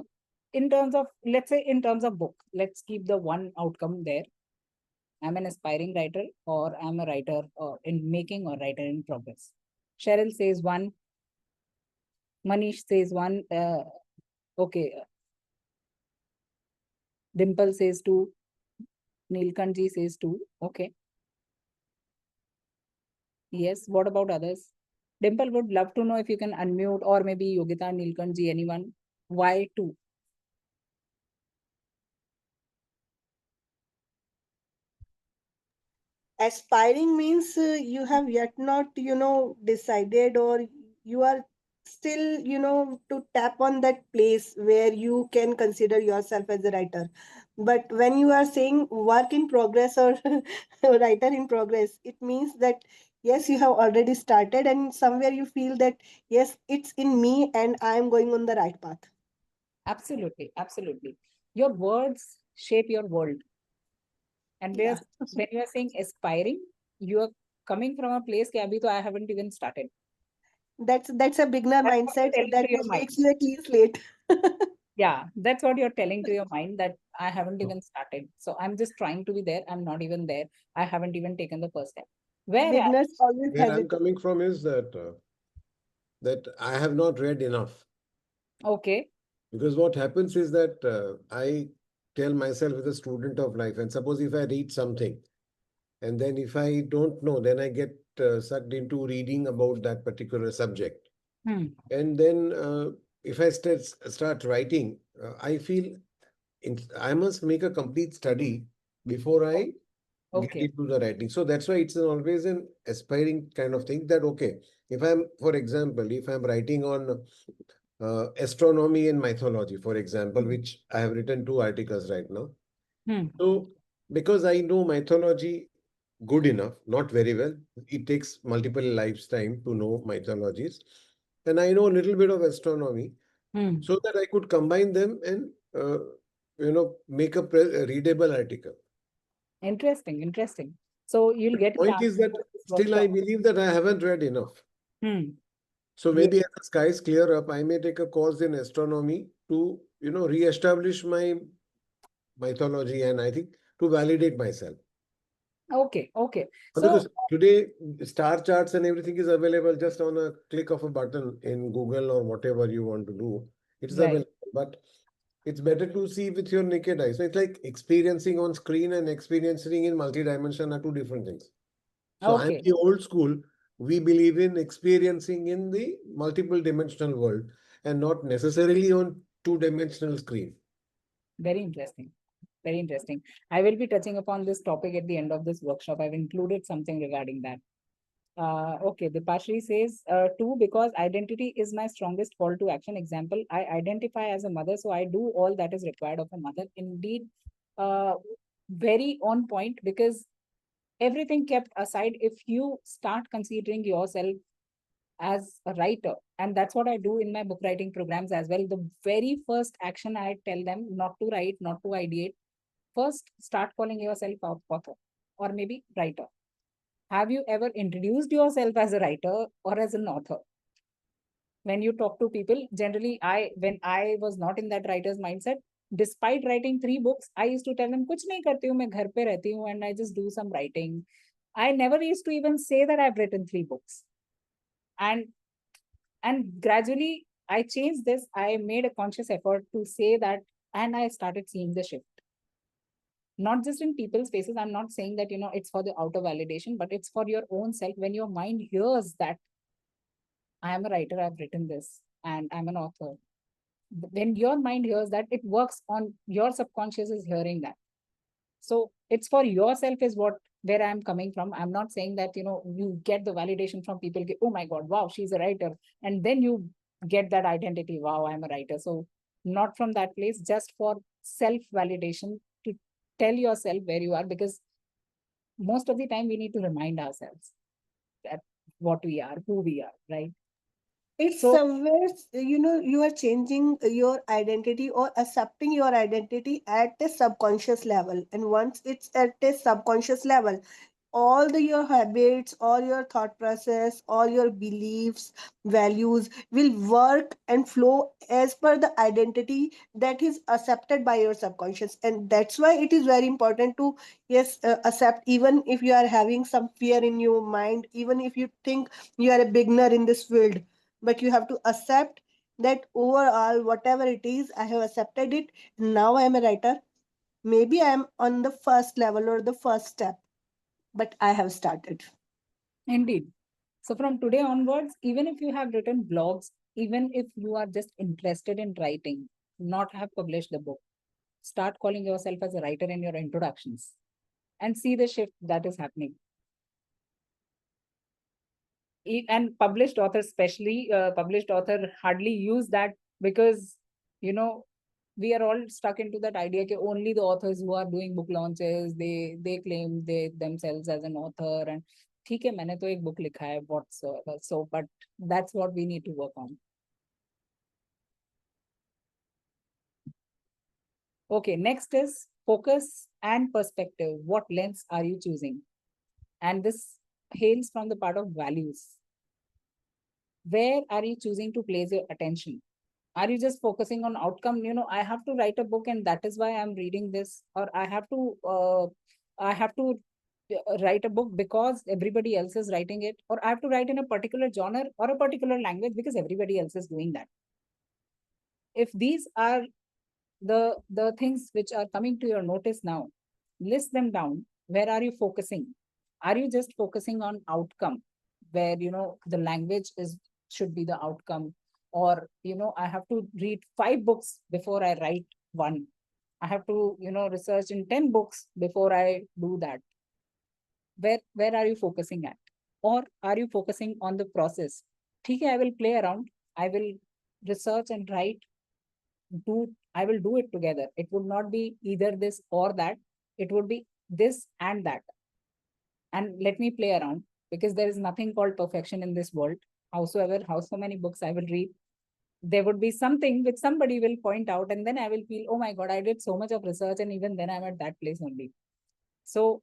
in terms of, let's say, in terms of book. Let's keep the one outcome there. I'm an aspiring writer, or I'm a writer in making or writer in progress. Cheryl says one. Manish says one. Okay. Dimple says two. Neelkanji says two. Okay. Yes. What about others? Dimple would love to know if you can unmute, or maybe Yogita, Neelkanji, anyone. Why two? Aspiring means you have yet not, decided, or you are still, to tap on that place where you can consider yourself as a writer. But when you are saying work in progress or writer in progress, it means that yes, you have already started, and somewhere you feel that yes, it's in me and I am going on the right path. Absolutely. Absolutely. Your words shape your world. And Yeah. when you are saying aspiring, you are coming from a place that I haven't even started. That's a beginner That's what you're mindset telling that to your mind. makes you a clean slate. Yeah, that's what you're telling to your mind, that I haven't even started. So I'm just trying to be there. I'm not even there. I haven't even taken the first step. Whereas, Beginners always Where I'm hesitate. coming from is that I have not read enough. okay, Because what happens is that I tell myself as a student of life, and suppose if I read something, and then if I don't know, then I get sucked into reading about that particular subject. And then if I start writing, I feel I must make a complete study before I get okay, into the writing. So that's why it's always an aspiring kind of thing that, okay, if I'm, for example, if I'm writing on astronomy and mythology, for example, which I have written 2 articles right now. So because I know mythology good enough, not very well, it takes multiple lifetime to know mythologies, and I know a little bit of astronomy, so that I could combine them and make a readable article. Interesting, interesting. So you'll get the Point is answer that for this still I workshop. believe that I haven't read enough. So Yeah. maybe as the skies clear up, I may take a course in astronomy to, re-establish my mythology, and I think to validate myself. Okay, okay. So Because today star charts and everything is available just on a click of a button in Google or whatever you want to do. It's right, available, but it's better to see with your naked eye. So it's like experiencing on screen and experiencing in multi-dimension are two different things. So I'm okay, the old school. We believe in experiencing in the multiple dimensional world and not necessarily on two-dimensional screen. very interesting. Very interesting. I will be touching upon this topic at the end of this workshop. I've included something regarding that. Okay, Dipashri says, two, because identity is my strongest call to action. Example, I identify as a mother, so I do all that is required of a mother. Indeed, very on point, because everything kept aside, if you start considering yourself as a writer, and that's what I do in my book writing programs as well. The very first action I tell them, not to write, not to ideate. First, start calling yourself an author or maybe writer. Have you ever introduced yourself as a writer or as an author? When you talk to people, generally, when I was not in that writer's mindset, despite writing 3 books, I used to tell them, "Kuch nahi karti hu, main ghar pe rehti hu, and I just do some writing." I never used to even say that I've written 3 books. And gradually, I changed this. I made a conscious effort to say that, and I started seeing the shift. not just in people's faces. I'm not saying that, it's for the outer validation, but it's for your own self. When your mind hears that I am a writer, I've written this, and I'm an author. When your mind hears that, it works on your subconscious is hearing that. So it's for yourself is what where I'm coming from. I'm not saying that, you get the validation from people, oh my God, wow, she's a writer. And then you get that identity, wow, I'm a writer. So not from that place, just for self-validation to tell yourself where you are, because most of the time we need to remind ourselves that what we are, who we are, right? It's So somewhere, you are changing your identity or accepting your identity at a subconscious level. And once it's at a subconscious level, all your habits, all your thought process, all your beliefs, values will work and flow as per the identity that is accepted by your subconscious. And that's why it is very important to, yes, accept, even if you are having some fear in your mind, even if you think you are a beginner in this field, but you have to accept that overall, whatever it is, I have accepted it. Now I am a writer. Maybe I am on the first level or the first step, but I have started. indeed. So from today onwards, even if you have written blogs, even if you are just interested in writing, not have published the book, start calling yourself as a writer in your introductions and see the shift that is happening. And published author, especially published author, hardly use that because, we are all stuck into that idea that only the authors who are doing book launches, they claim they themselves as an author. And ठीक है, मैंने तो एक book लिखा है, whatsoever. So, but that's what we need to work on. Okay, next is focus and perspective. What lens are you choosing? And this hails from the part of values. Where are you choosing to place your attention? Are you just focusing on outcome? I have to write a book and that is why I'm reading this, or I have to write a book because everybody else is writing it, or I have to write in a particular genre or a particular language because everybody else is doing that. If these are the things which are coming to your notice now, list them down. Where are you focusing? Are you just focusing on outcome, where the language should be the outcome, or I have to read 5 books before I write one. I have to research in 10 books before I do that. Where are you focusing at? Or are you focusing on the process? Okay, I will play around, I will research and write, I will do it together. It would not be either this or that. It would be this and that. And let me play around, because there is nothing called perfection in this world. How so many books I will read, there would be something which somebody will point out, and then I will feel, oh my God, I did so much of research, and even then I'm at that place only. So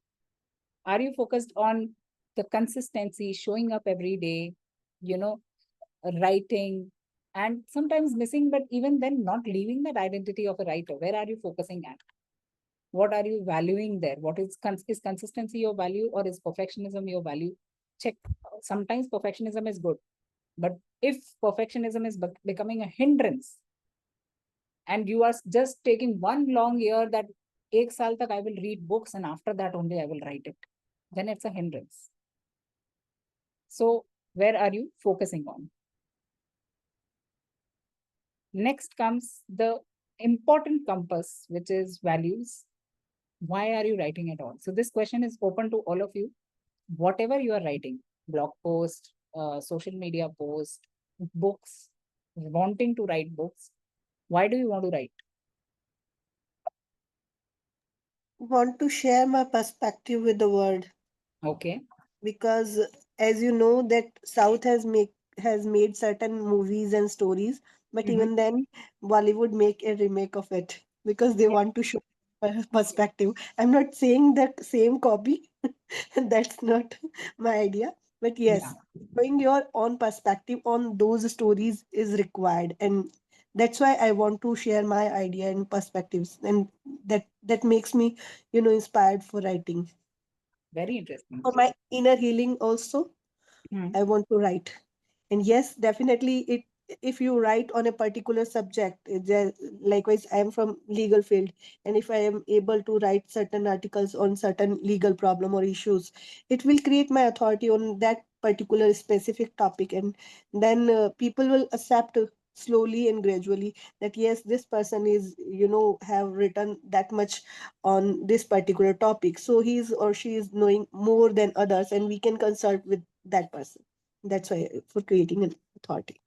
are you focused on the consistency, showing up every day, writing, and sometimes missing, but even then not leaving that identity of a writer? Where are you focusing at? What are you valuing there? What is consistency your value, or is perfectionism your value? Check. Sometimes perfectionism is good, but if perfectionism is becoming a hindrance, and you are just taking one long year that 1 saal tak I will read books and after that only I will write it, then it's a hindrance. So where are you focusing on? Next comes the important compass, which is values. Why are you writing at all? So this question is open to all of you. Whatever you are writing, blog post, social media post, books, wanting to write books, why do you want to write? Want to share my perspective with the world. Okay. Because as you know that South has made certain movies and stories, but even then Bollywood make a remake of it because they want to show perspective. I'm not saying that same copy. That's not my idea. But yes, showing your own perspective on those stories is required. And that's why I want to share my idea and perspectives. And that makes me, inspired for writing. Very interesting. For my inner healing also, I want to write. And yes, definitely if you write on a particular subject, likewise I am from legal field, and if I am able to write certain articles on certain legal problem or issues, it will create my authority on that particular specific topic. And then people will accept slowly and gradually that yes, this person is, have written that much on this particular topic, so he is or she is knowing more than others, and we can consult with that person. That's why, for creating an authority.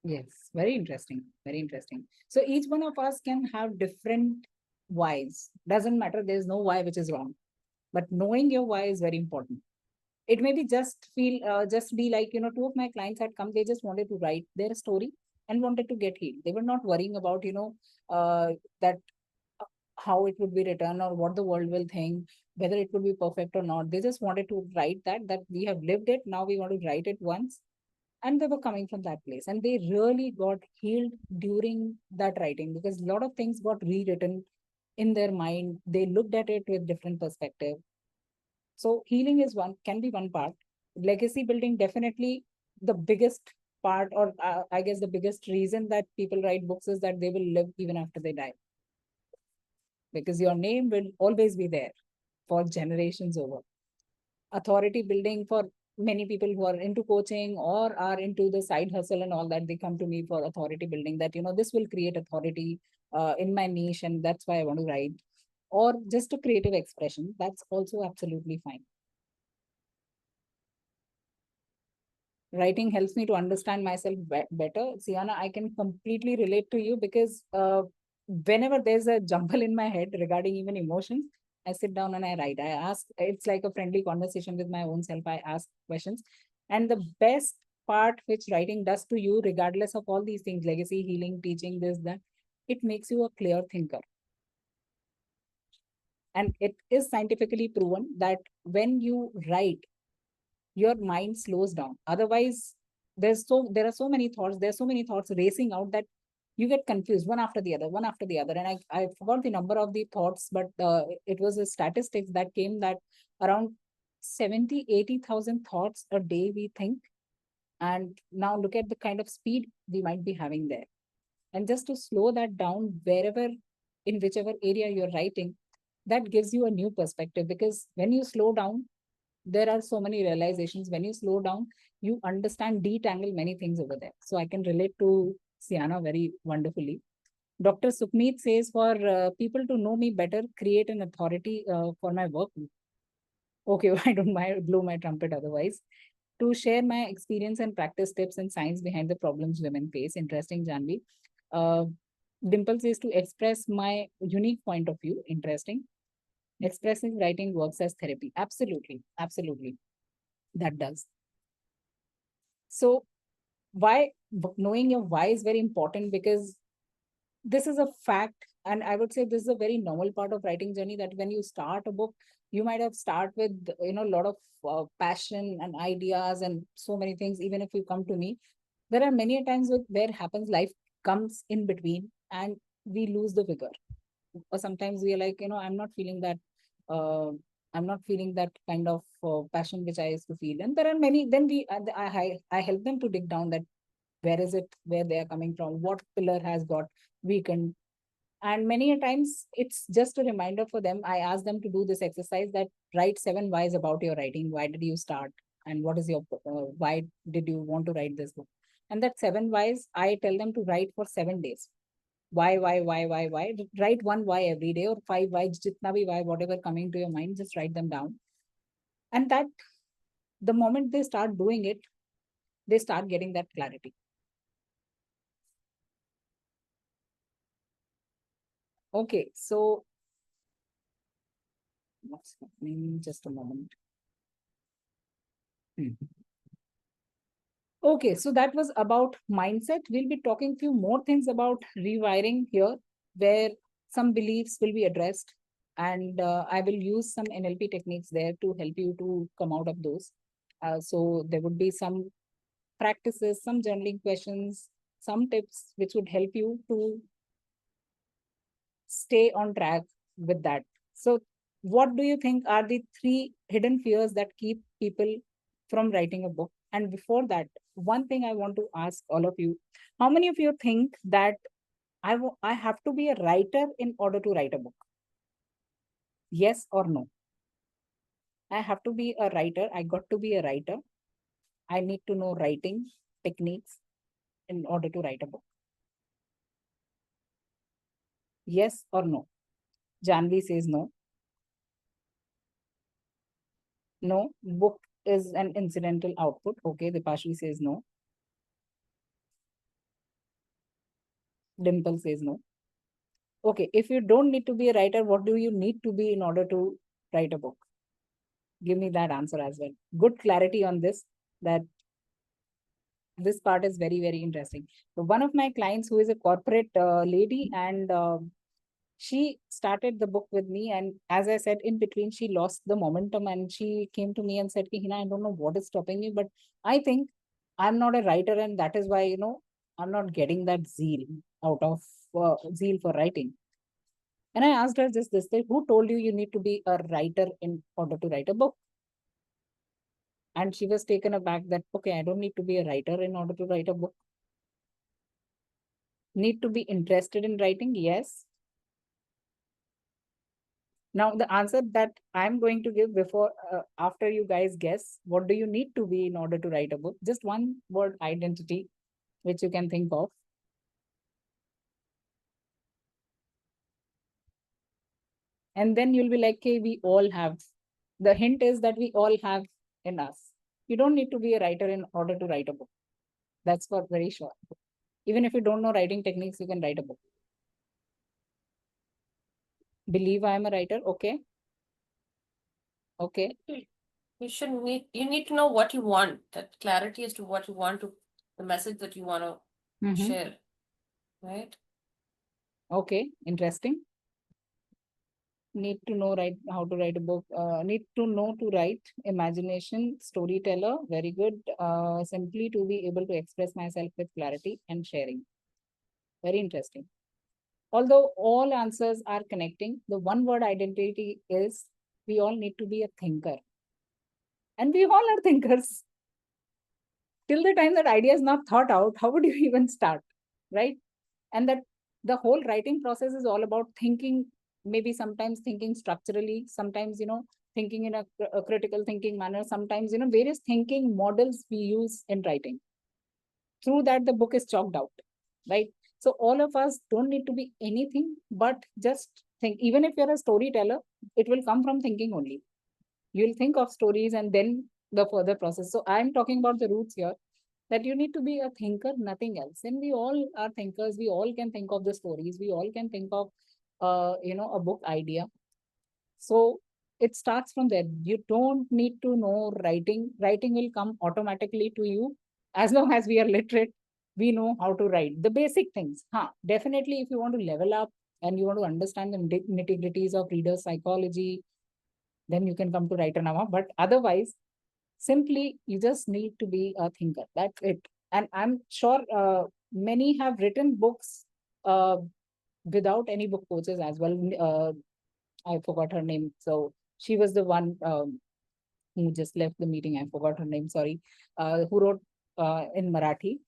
Yes, very interesting. Very interesting. So each one of us can have different whys. Doesn't matter. There's no why which is wrong. But knowing your why is very important. It may be just be like, two of my clients had come, they just wanted to write their story and wanted to get healed. They were not worrying about, that how it would be written or what the world will think, whether it would be perfect or not. They just wanted to write that we have lived it. Now we want to write it once. And they were coming from that place, and they really got healed during that writing, because a lot of things got rewritten in their mind. They looked at it with different perspective. So healing can be one part. Legacy building, definitely the biggest part, or I guess the biggest reason that people write books is that they will live even after they die, because your name will always be there for generations over. Authority building, for many people who are into coaching or are into the side hustle and all that, they come to me for authority building, that this will create authority in my niche, and that's why I want to write. Or just a creative expression, that's also absolutely fine. Writing helps me to understand myself better. Sienna, I can completely relate to you, because whenever there's a jumble in my head regarding even emotions, I sit down and I write. I ask, it's like a friendly conversation with my own self. I ask questions. And the best part which writing does to you, regardless of all these things, legacy, healing, teaching, this, that, it makes you a clear thinker. And it is scientifically proven that when you write, your mind slows down. Otherwise, there are so many thoughts racing out, that you get confused, one after the other. And I forgot the number of the thoughts, but it was a statistics that came that around 70,000-80,000 thoughts a day we think. And now look at the kind of speed we might be having there. And just to slow that down, in whichever area you're writing, that gives you a new perspective. Because when you slow down, there are so many realizations. When you slow down, you understand, detangle many things over there. So I can relate to Sienna very wonderfully. Dr. Sukhmeet says, for people to know me better, create an authority for my work. Okay, I don't blow my trumpet otherwise. To share my experience and practice tips and science behind the problems women face. Interesting, Janvi. Uh, Dimple says, to express my unique point of view. Interesting. Expressive writing works as therapy. Absolutely. Absolutely. That does. So knowing your why is very important, because this is a fact. And I would say this is a very normal part of writing journey, that when you start a book, you might have start with, a lot of passion and ideas and so many things. Even if you come to me, there are many times where happens, life comes in between and we lose the vigor. Or sometimes we are like, I'm not feeling that, uh, I'm not feeling that kind of passion which I used to feel. And there are many, then I help them to dig down that where is it, where they are coming from, what pillar has got weakened. And many a times it's just a reminder for them. I ask them to do this exercise, that write 7 whys about your writing. Why did you start? And what is your, why did you want to write this book? And that 7 whys, I tell them to write for 7 days. Why? Write 1 why every day, or 5 why, jitna bhi why, whatever coming to your mind, just write them down. And that the moment they start doing it, they start getting that clarity. Okay, so what's happening? Just a moment. Okay, so that was about mindset. We'll be talking few more things about rewiring here, where some beliefs will be addressed, and I will use some NLP techniques there to help you to come out of those. So there would be some practices, some journaling questions, some tips which would help you to stay on track with that. So what do you think are the 3 hidden fears that keep people from writing a book? And before that, one thing I want to ask all of you, how many of you think that I have to be a writer in order to write a book? Yes or no? I have to be a writer. I got to be a writer. I need to know writing techniques in order to write a book. Yes or no? Janvi says no. No, book is an incidental output. Okay, Dipashri says no. Dimple says no. Okay, if you don't need to be a writer, what do you need to be in order to write a book? Give me that answer as well. Good clarity on this, that this part is very, very interesting. So one of my clients who is a corporate lady, and she started the book with me. And as I said, in between, she lost the momentum and she came to me and said, Heena, I don't know what is stopping me, but I think I'm not a writer. And that is why, I'm not getting that zeal out of zeal for writing. And I asked her just this, who told you need to be a writer in order to write a book? And she was taken aback that, okay, I don't need to be a writer in order to write a book. Need to be interested in writing? Yes. Now, the answer that I'm going to give before, after you guys guess, what do you need to be in order to write a book? Just one word, identity, which you can think of. And then you'll be like, okay, we all have. The hint is that we all have in us. You don't need to be a writer in order to write a book. That's for very sure. Even if you don't know writing techniques, you can write a book. Believe I am a writer. Okay. Okay. You need to know what you want, that clarity as to what you want to, the message that you want to share, right? Okay, interesting. Need to know how to write a book. Need to know to write. Imagination, storyteller, very good. Simply to be able to express myself with clarity and sharing. Very interesting. Although all answers are connecting, the one word identity is we all need to be a thinker. And we all are thinkers. Till the time that idea is not thought out, how would you even start, right? And that the whole writing process is all about thinking, maybe sometimes thinking structurally, sometimes, thinking in a critical thinking manner, sometimes, various thinking models we use in writing. Through that, the book is chalked out, right? So all of us don't need to be anything, but just think. Even if you're a storyteller, it will come from thinking only. You'll think of stories and then the further process. So I'm talking about the roots here, that you need to be a thinker, nothing else. And we all are thinkers. We all can think of the stories. We all can think of, a book idea. So it starts from there. You don't need to know writing. Writing will come automatically to you. As long as we are literate, we know how to write. The basic things. Definitely, if you want to level up and you want to understand the nitty-gritties of reader psychology, then you can come to Writernaama. But otherwise, simply, you just need to be a thinker. That's it. And I'm sure many have written books without any book coaches as well. I forgot her name. So she was the one who just left the meeting. I forgot her name, sorry. Who wrote in Marathi.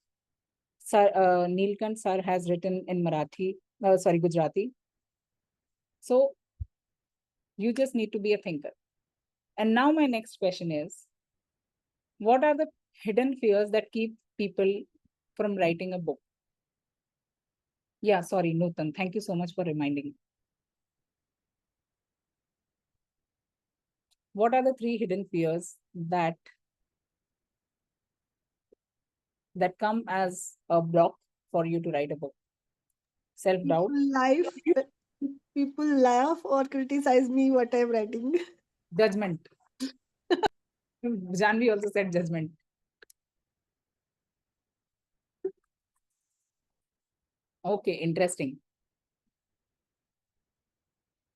Sir, Neelkant sir has written in Marathi, Gujarati. So you just need to be a thinker. And now my next question is, what are the hidden fears that keep people from writing a book? Yeah, sorry, Nutan. Thank you so much for reminding me. What are the 3 hidden fears that come as a block for you to write a book? Self-doubt? People laugh or criticize me what I'm writing. Judgment. Janvi also said judgment. Okay, interesting.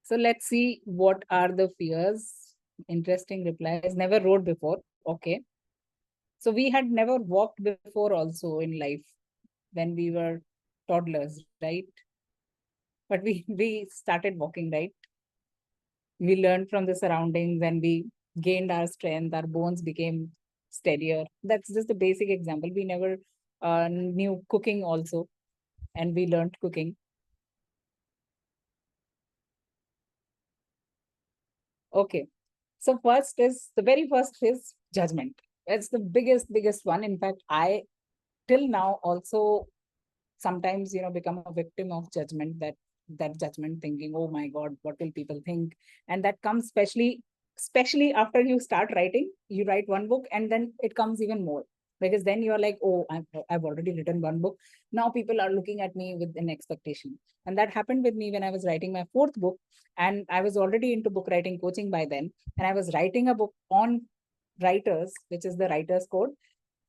So let's see what are the fears. Interesting replies. Never wrote before. Okay. So we had never walked before also in life when we were toddlers, right? But we started walking, right? We learned from the surroundings and we gained our strength. Our bones became steadier. That's just a basic example. We never knew cooking also, and we learned cooking. Okay. So the very first is judgment. It's the biggest one. In fact, I till now also sometimes, become a victim of judgment, that judgment thinking, oh my God, what will people think? And that comes especially after you start writing. You write one book and then it comes even more, because then you're like, oh, I've already written one book. Now people are looking at me with an expectation. And that happened with me when I was writing my fourth book, and I was already into book writing coaching by then. And I was writing a book on writers, which is the writer's code.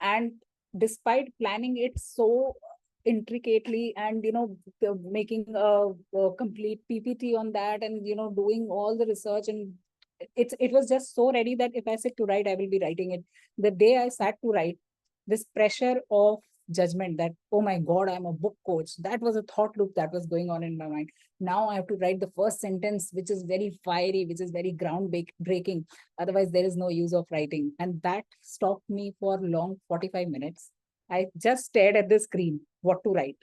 And despite planning it so intricately and making a complete PPT on that, and doing all the research, and it was just so ready that if I sit to write, I will be writing it. The day I sat to write, this pressure of judgment that, oh my God, I'm a book coach, that was a thought loop that was going on in my mind. Now I have to write the first sentence, which is very fiery, which is very groundbreaking. Otherwise, there is no use of writing. And that stopped me for long 45 minutes. I just stared at the screen, what to write.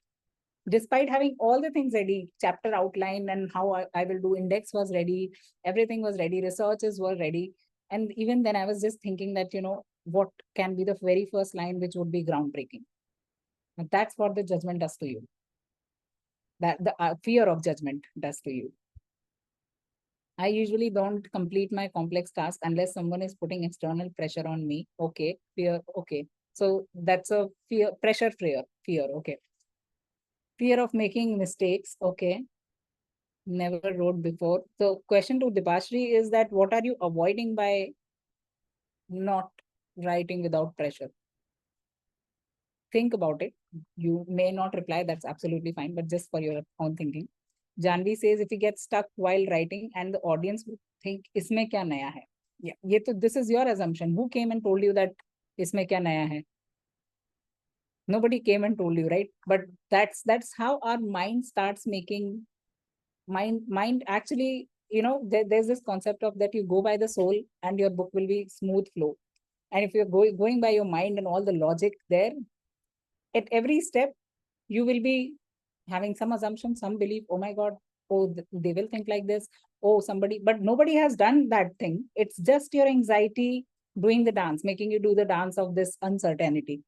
Despite having all the things ready, chapter outline and how I will do index was ready, everything was ready, researches were ready. And even then I was just thinking that, what can be the very first line which would be groundbreaking. And that's what the judgment does to you. That the fear of judgment does to you. I usually don't complete my complex task unless someone is putting external pressure on me. Okay, fear, okay. So that's a fear, pressure, fear, okay. Fear of making mistakes, okay. Never wrote before. So question to Debashri is that what are you avoiding by not writing without pressure? Think about it. You may not reply, that's absolutely fine, but just for your own thinking. Janvi says if you get stuck while writing and the audience would think, isme kya naya hai? Yeah, this is your assumption. Who came and told you that isme kya naya hai? Nobody came and told you, right? But that's how our mind starts making mind actually, there's this concept of that you go by the soul and your book will be smooth flow. And if you're going by your mind and all the logic there, at every step, you will be having some assumption, some belief, oh my God, oh, they will think like this, oh, somebody, but nobody has done that thing. It's just your anxiety doing the dance, making you do the dance of this uncertainty.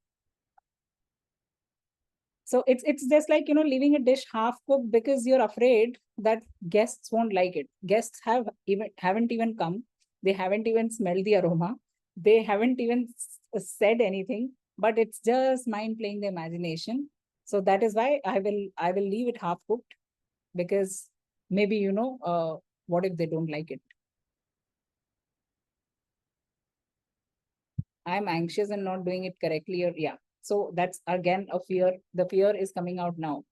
So it's just like, leaving a dish half cooked because you're afraid that guests won't like it. Guests haven't even come. They haven't even smelled the aroma. They haven't even said anything, but it's just mind playing the imagination. So that is why I will leave it half cooked, because maybe, what if they don't like it? I'm anxious and not doing it correctly, or yeah. So that's again a fear. The fear is coming out now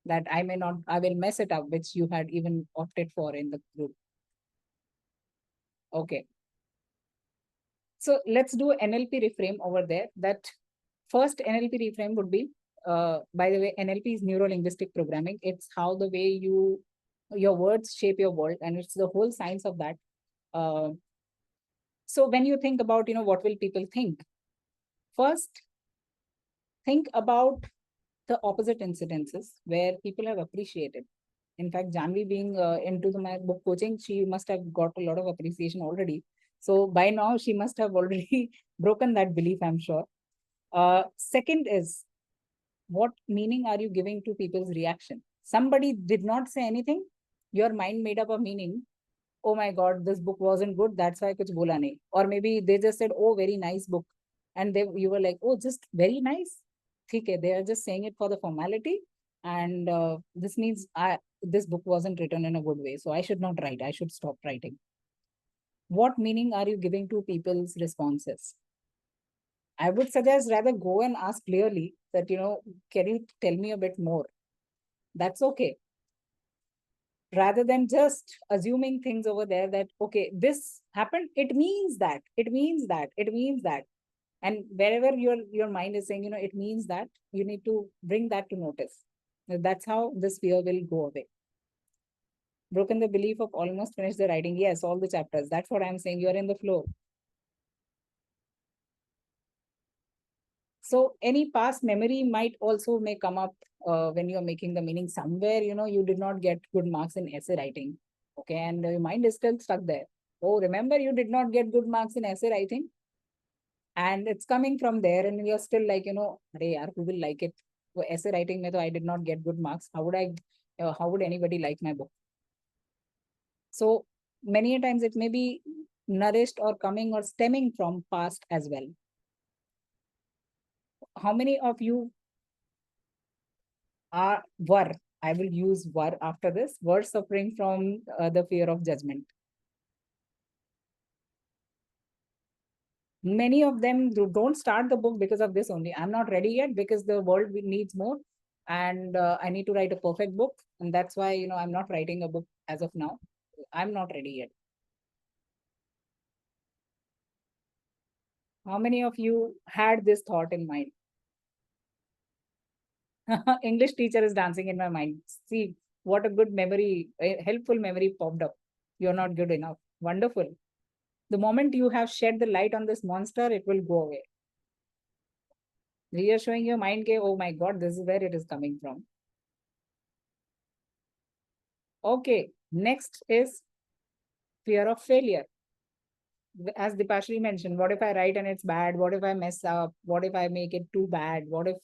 that I will mess it up, which you had even opted for in the group. Okay. So let's do NLP reframe over there. That first NLP reframe would be, by the way, NLP is neuro-linguistic programming. It's how the way your words shape your world, and it's the whole science of that. So when you think about, what will people think? First, think about the opposite incidences where people have appreciated. In fact, Janvi being into my book coaching, she must have got a lot of appreciation already. So by now, she must have already broken that belief, I'm sure. Second is, what meaning are you giving to people's reaction? Somebody did not say anything. Your mind made up a meaning. Oh my God, this book wasn't good. That's why kuch bola nahi. Or maybe they just said, oh, very nice book. And you were like, oh, just very nice. Okay, they are just saying it for the formality. And this means this book wasn't written in a good way. So I should not write. I should stop writing. What meaning are you giving to people's responses? I would suggest rather go and ask clearly that, can you tell me a bit more? That's okay. Rather than just assuming things over there that, okay, this happened, it means that, it means that, it means that. And wherever your mind is saying, it means that, you need to bring that to notice. That's how this fear will go away. Broken the belief of almost finished the writing. Yes, all the chapters. That's what I'm saying. You're in the flow. So any past memory might also may come up when you're making the meaning somewhere, you did not get good marks in essay writing. Okay, and your mind is still stuck there. Oh, remember you did not get good marks in essay writing? And it's coming from there, and you're still like, Arey yaar, who will like it? Essay writing, I did not get good marks. How would anybody like my book? So many times it may be nourished or coming or stemming from past as well. How many of you were, I will use were after this, were suffering from the fear of judgment? Many of them don't start the book because of this only. I'm not ready yet because the world needs more, and I need to write a perfect book. And that's why, I'm not writing a book as of now. I'm not ready yet. How many of you had this thought in mind? English teacher is dancing in my mind. See, what a good memory, a helpful memory popped up. You're not good enough. Wonderful. The moment you have shed the light on this monster, it will go away. You're showing your mind, oh my God, this is where it is coming from. Okay, next is fear of failure. As Dipashri mentioned, what if I write and it's bad? What if I mess up? What if I make it too bad? What if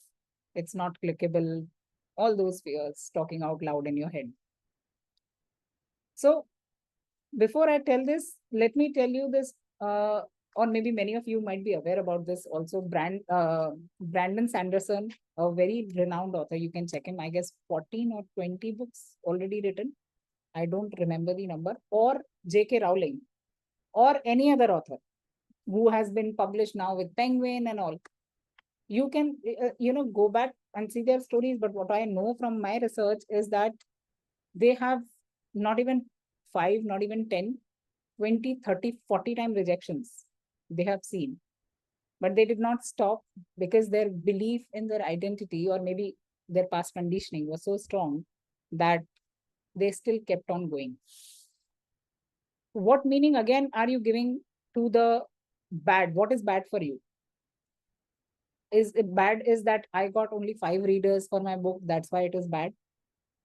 it's not clickable? All those fears talking out loud in your head. So before I tell this, let me tell you this, or maybe many of you might be aware about this also. Brandon Sanderson, a very renowned author, you can check him, I guess 14 or 20 books already written. I don't remember the number. Or J.K. Rowling, or any other author who has been published now with Penguin and all. You can, go back and see their stories. But what I know from my research is that they have not even 5, not even 10, 20, 30, 40 time rejections they have seen. But they did not stop because their belief in their identity, or maybe their past conditioning, was so strong that they still kept on going. What meaning again are you giving to the bad? What is bad for you? Is it bad is that I got only 5 readers for my book, that's why it is bad?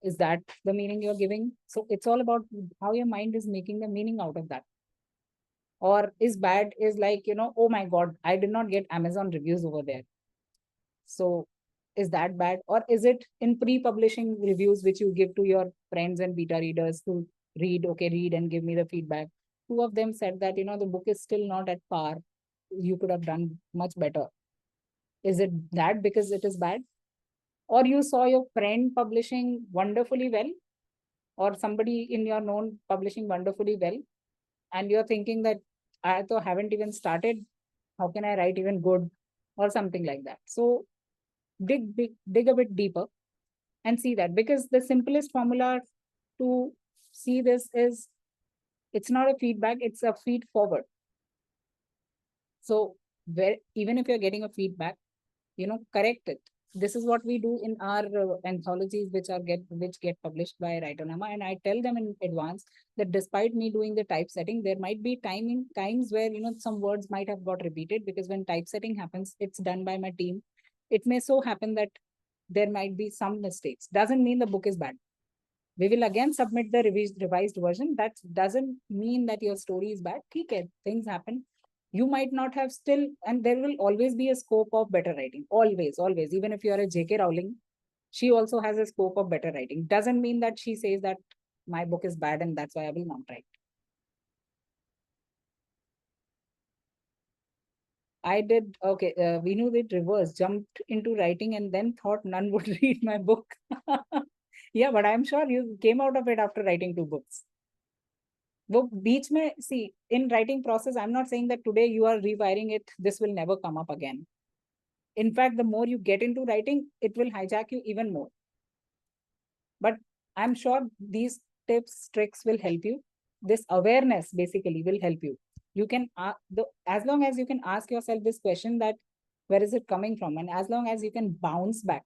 Is that the meaning you're giving? So it's all about how your mind is making the meaning out of that. Or is bad is like, oh my God, I did not get Amazon reviews over there. So is that bad? Or is it in pre-publishing reviews, which you give to your friends and beta readers to read and give me the feedback? 2 of them said that, the book is still not at par. You could have done much better. Is it that because it is bad? Or you saw your friend publishing wonderfully well, or somebody in your known publishing wonderfully well, and you're thinking that I haven't even started, how can I write even good, or something like that. So dig a bit deeper and see that, because the simplest formula to see this is, it's not a feedback, it's a feed forward. So even if you're getting a feedback, correct it. This is what we do in our anthologies, which get published by Writernaama. And I tell them in advance that despite me doing the typesetting, there might be times where, some words might have got repeated, because when typesetting happens, it's done by my team. It may so happen that there might be some mistakes. Doesn't mean the book is bad. We will again submit the revised version. That doesn't mean that your story is bad. Okay, things happen. You might not have still, and there will always be a scope of better writing. Always. Even if you are a J.K. Rowling, she also has a scope of better writing. Doesn't mean that she says that my book is bad and that's why I will not write. I did, we knew it reverse, jumped into writing and then thought none would read my book. Yeah, but I'm sure you came out of it after writing 2 books. वो बीच में, see, in writing process, I'm not saying that today you are rewiring it, this will never come up again. In fact, the more you get into writing, it will hijack you even more. But I'm sure these tips, tricks will help you. This awareness basically will help you. You can, as long as you can ask yourself this question, that where is it coming from? And as long as you can bounce back,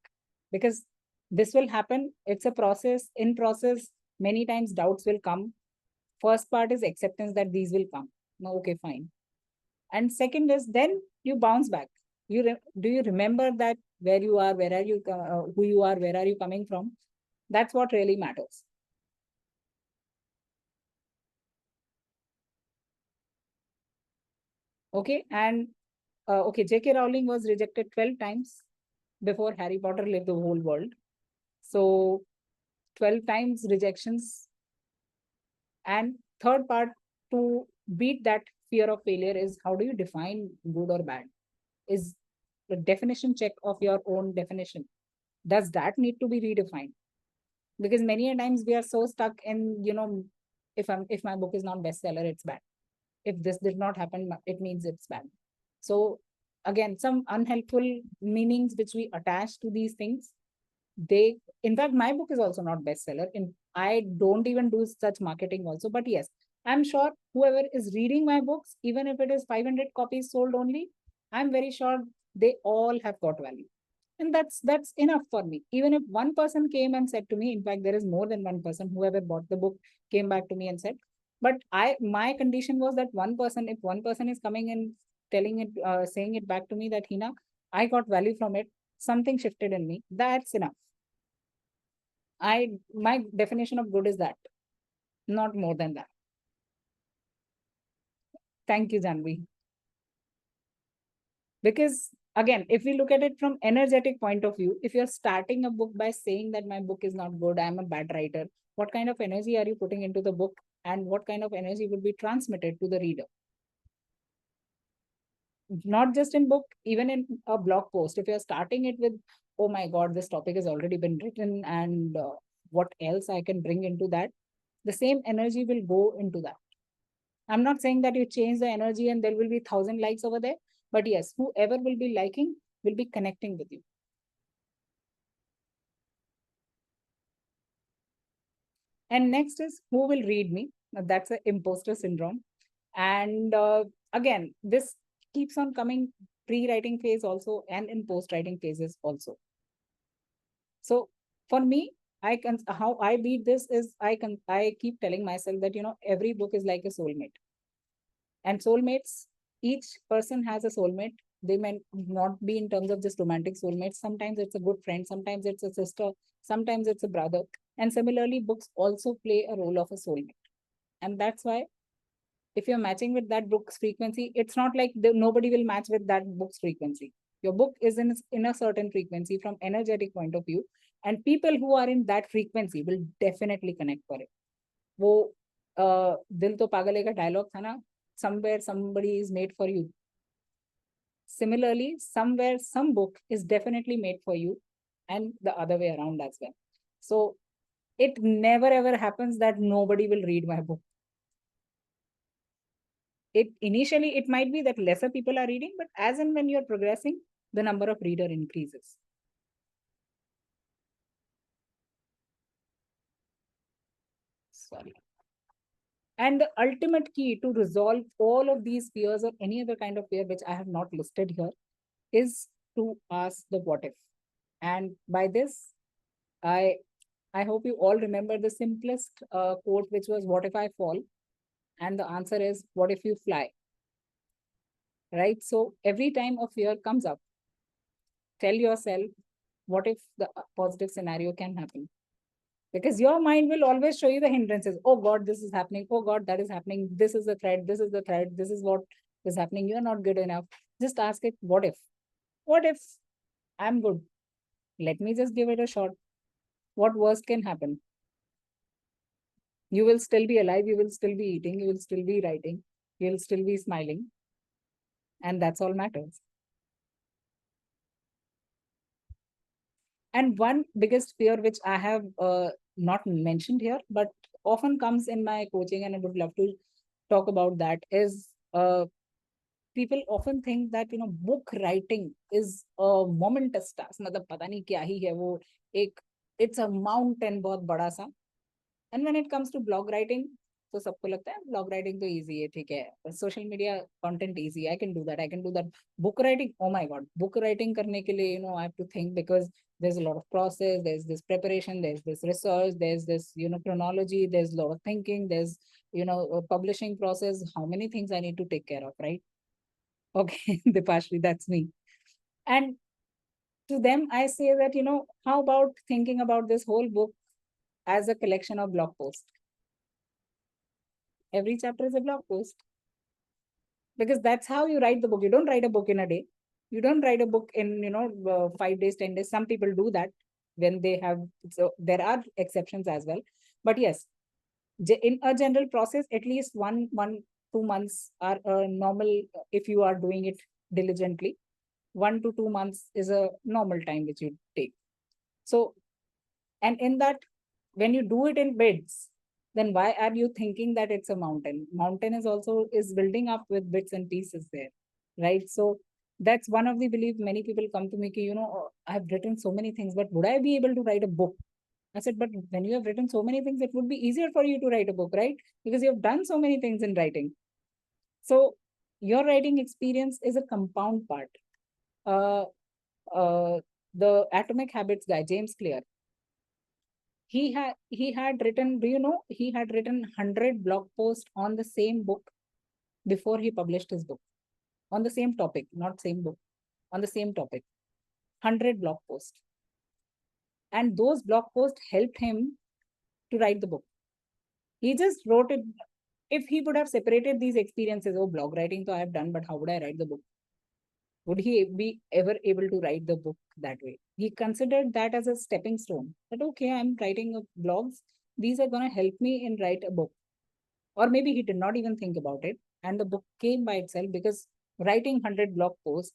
because this will happen. It's a process. In process, many times doubts will come. First part is acceptance that these will come. No, okay, fine. And second is then you bounce back. do you remember that where you are, where are you, who you are, where are you coming from? That's what really matters. Okay, and okay, J.K. Rowling was rejected 12 times before Harry Potter lived the whole world. So 12 times rejections. And third part, to beat that fear of failure, is how do you define good or bad? Is the definition check of your own definition. Does that need to be redefined? Because many a times we are so stuck in, if my book is not bestseller, it's bad. If this did not happen, it means it's bad. So again, some unhelpful meanings which we attach to these things. In fact, my book is also not bestseller. I don't even do such marketing also, but yes, I'm sure whoever is reading my books, even if it is 500 copies sold only, I'm very sure they all have got value. And that's enough for me. Even if one person came and said to me, in fact, there is more than one person, whoever bought the book came back to me and said, but my condition was that if one person is coming and telling it, saying it back to me that, Heena, I got value from it, something shifted in me, that's enough. My definition of good is that, not more than that. Thank you, Janvi. Because again, if we look at it from energetic point of view, if you're starting a book by saying that my book is not good, I'm a bad writer, what kind of energy are you putting into the book, and what kind of energy would be transmitted to the reader? Not just in book, even in a blog post, if you're starting it with, oh my god, this topic has already been written, and what else I can bring into that, the same energy will go into that. I'm not saying that you change the energy and there will be 1,000 likes over there, but yes, whoever will be liking will be connecting with you. And next is, who will read me? Now, that's an imposter syndrome. And again, this keeps on coming pre-writing phase also and in post-writing phases also. So for me, how I beat this is I keep telling myself that, every book is like a soulmate. And soulmates, each person has a soulmate. They may not be in terms of just romantic soulmates. Sometimes it's a good friend, sometimes it's a sister, sometimes it's a brother. And similarly, books also play a role of a soulmate. And that's why if you're matching with that book's frequency, it's not like nobody will match with that book's frequency. Your book is in a certain frequency from energetic point of view, and people who are in that frequency will definitely connect for it. वो दिल तो पागल है का dialogue था ना, somewhere somebody is made for you. Similarly, somewhere some book is definitely made for you, and the other way around as well. So it never ever happens that nobody will read my book. Initially it might be that lesser people are reading, but as and when you're progressing, the number of reader increases. Sorry. And the ultimate key to resolve all of these fears or any other kind of fear which I have not listed here is to ask the what if. And by this, I hope you all remember the simplest quote, which was, what if I fall? And the answer is, what if you fly? Right? So every time a fear comes up, tell yourself, what if the positive scenario can happen? Because your mind will always show you the hindrances. Oh God, this is happening. Oh God, that is happening. This is the threat. This is the threat. This is what is happening. You're not good enough. Just ask it, what if? What if I'm good? Let me just give it a shot. What worst can happen? You will still be alive. You will still be eating. You will still be writing. You will still be smiling. And that's all matters. And one biggest fear which I have not mentioned here, but often comes in my coaching, and I would love to talk about that, is people often think that, book writing is a momentous task. मतलब पता नहीं क्या ही है वो, it's a mountain बहुत बड़ा सा. And when it comes to blog writing, तो सबको लगता है blog writing तो easy है, ठीक है. Social media content easy, I can do that. Book writing, oh my God, book writing करने के लिए, I have to think, because there's a lot of process, there's this preparation, there's this research, there's this, chronology, there's a lot of thinking, there's, a publishing process, how many things I need to take care of, right? Okay, Dipashri, that's me. And to them, I say that, how about thinking about this whole book as a collection of blog posts? Every chapter is a blog post. Because that's how you write the book. You don't write a book in a day. You don't write a book in, 5 days, 10 days. Some people do that when they have, so there are exceptions as well. But yes, in a general process, at least 2 months are normal if you are doing it diligently. 1 to 2 months is a normal time which you take. So, and in that, when you do it in bits, then why are you thinking that it's a mountain? Mountain is building up with bits and pieces there, right? So that's one of the belief many people come to me, I've written so many things, but would I be able to write a book? I said, but when you have written so many things, it would be easier for you to write a book, right? Because you have done so many things in writing. So your writing experience is a compound part. The Atomic Habits guy, James Clear, he had written, he had written 100 blog posts on the same book before he published his book, on the same topic, not same book, on the same topic, 100 blog posts. And those blog posts helped him to write the book. He just wrote it. If he would have separated these experiences, blog writing so I have done, but how would I write the book? Would he be ever able to write the book that way? He considered that as a stepping stone. That, okay, I'm writing blogs. These are going to help me in write a book. Or maybe he did not even think about it. And the book came by itself, because writing 100 blog posts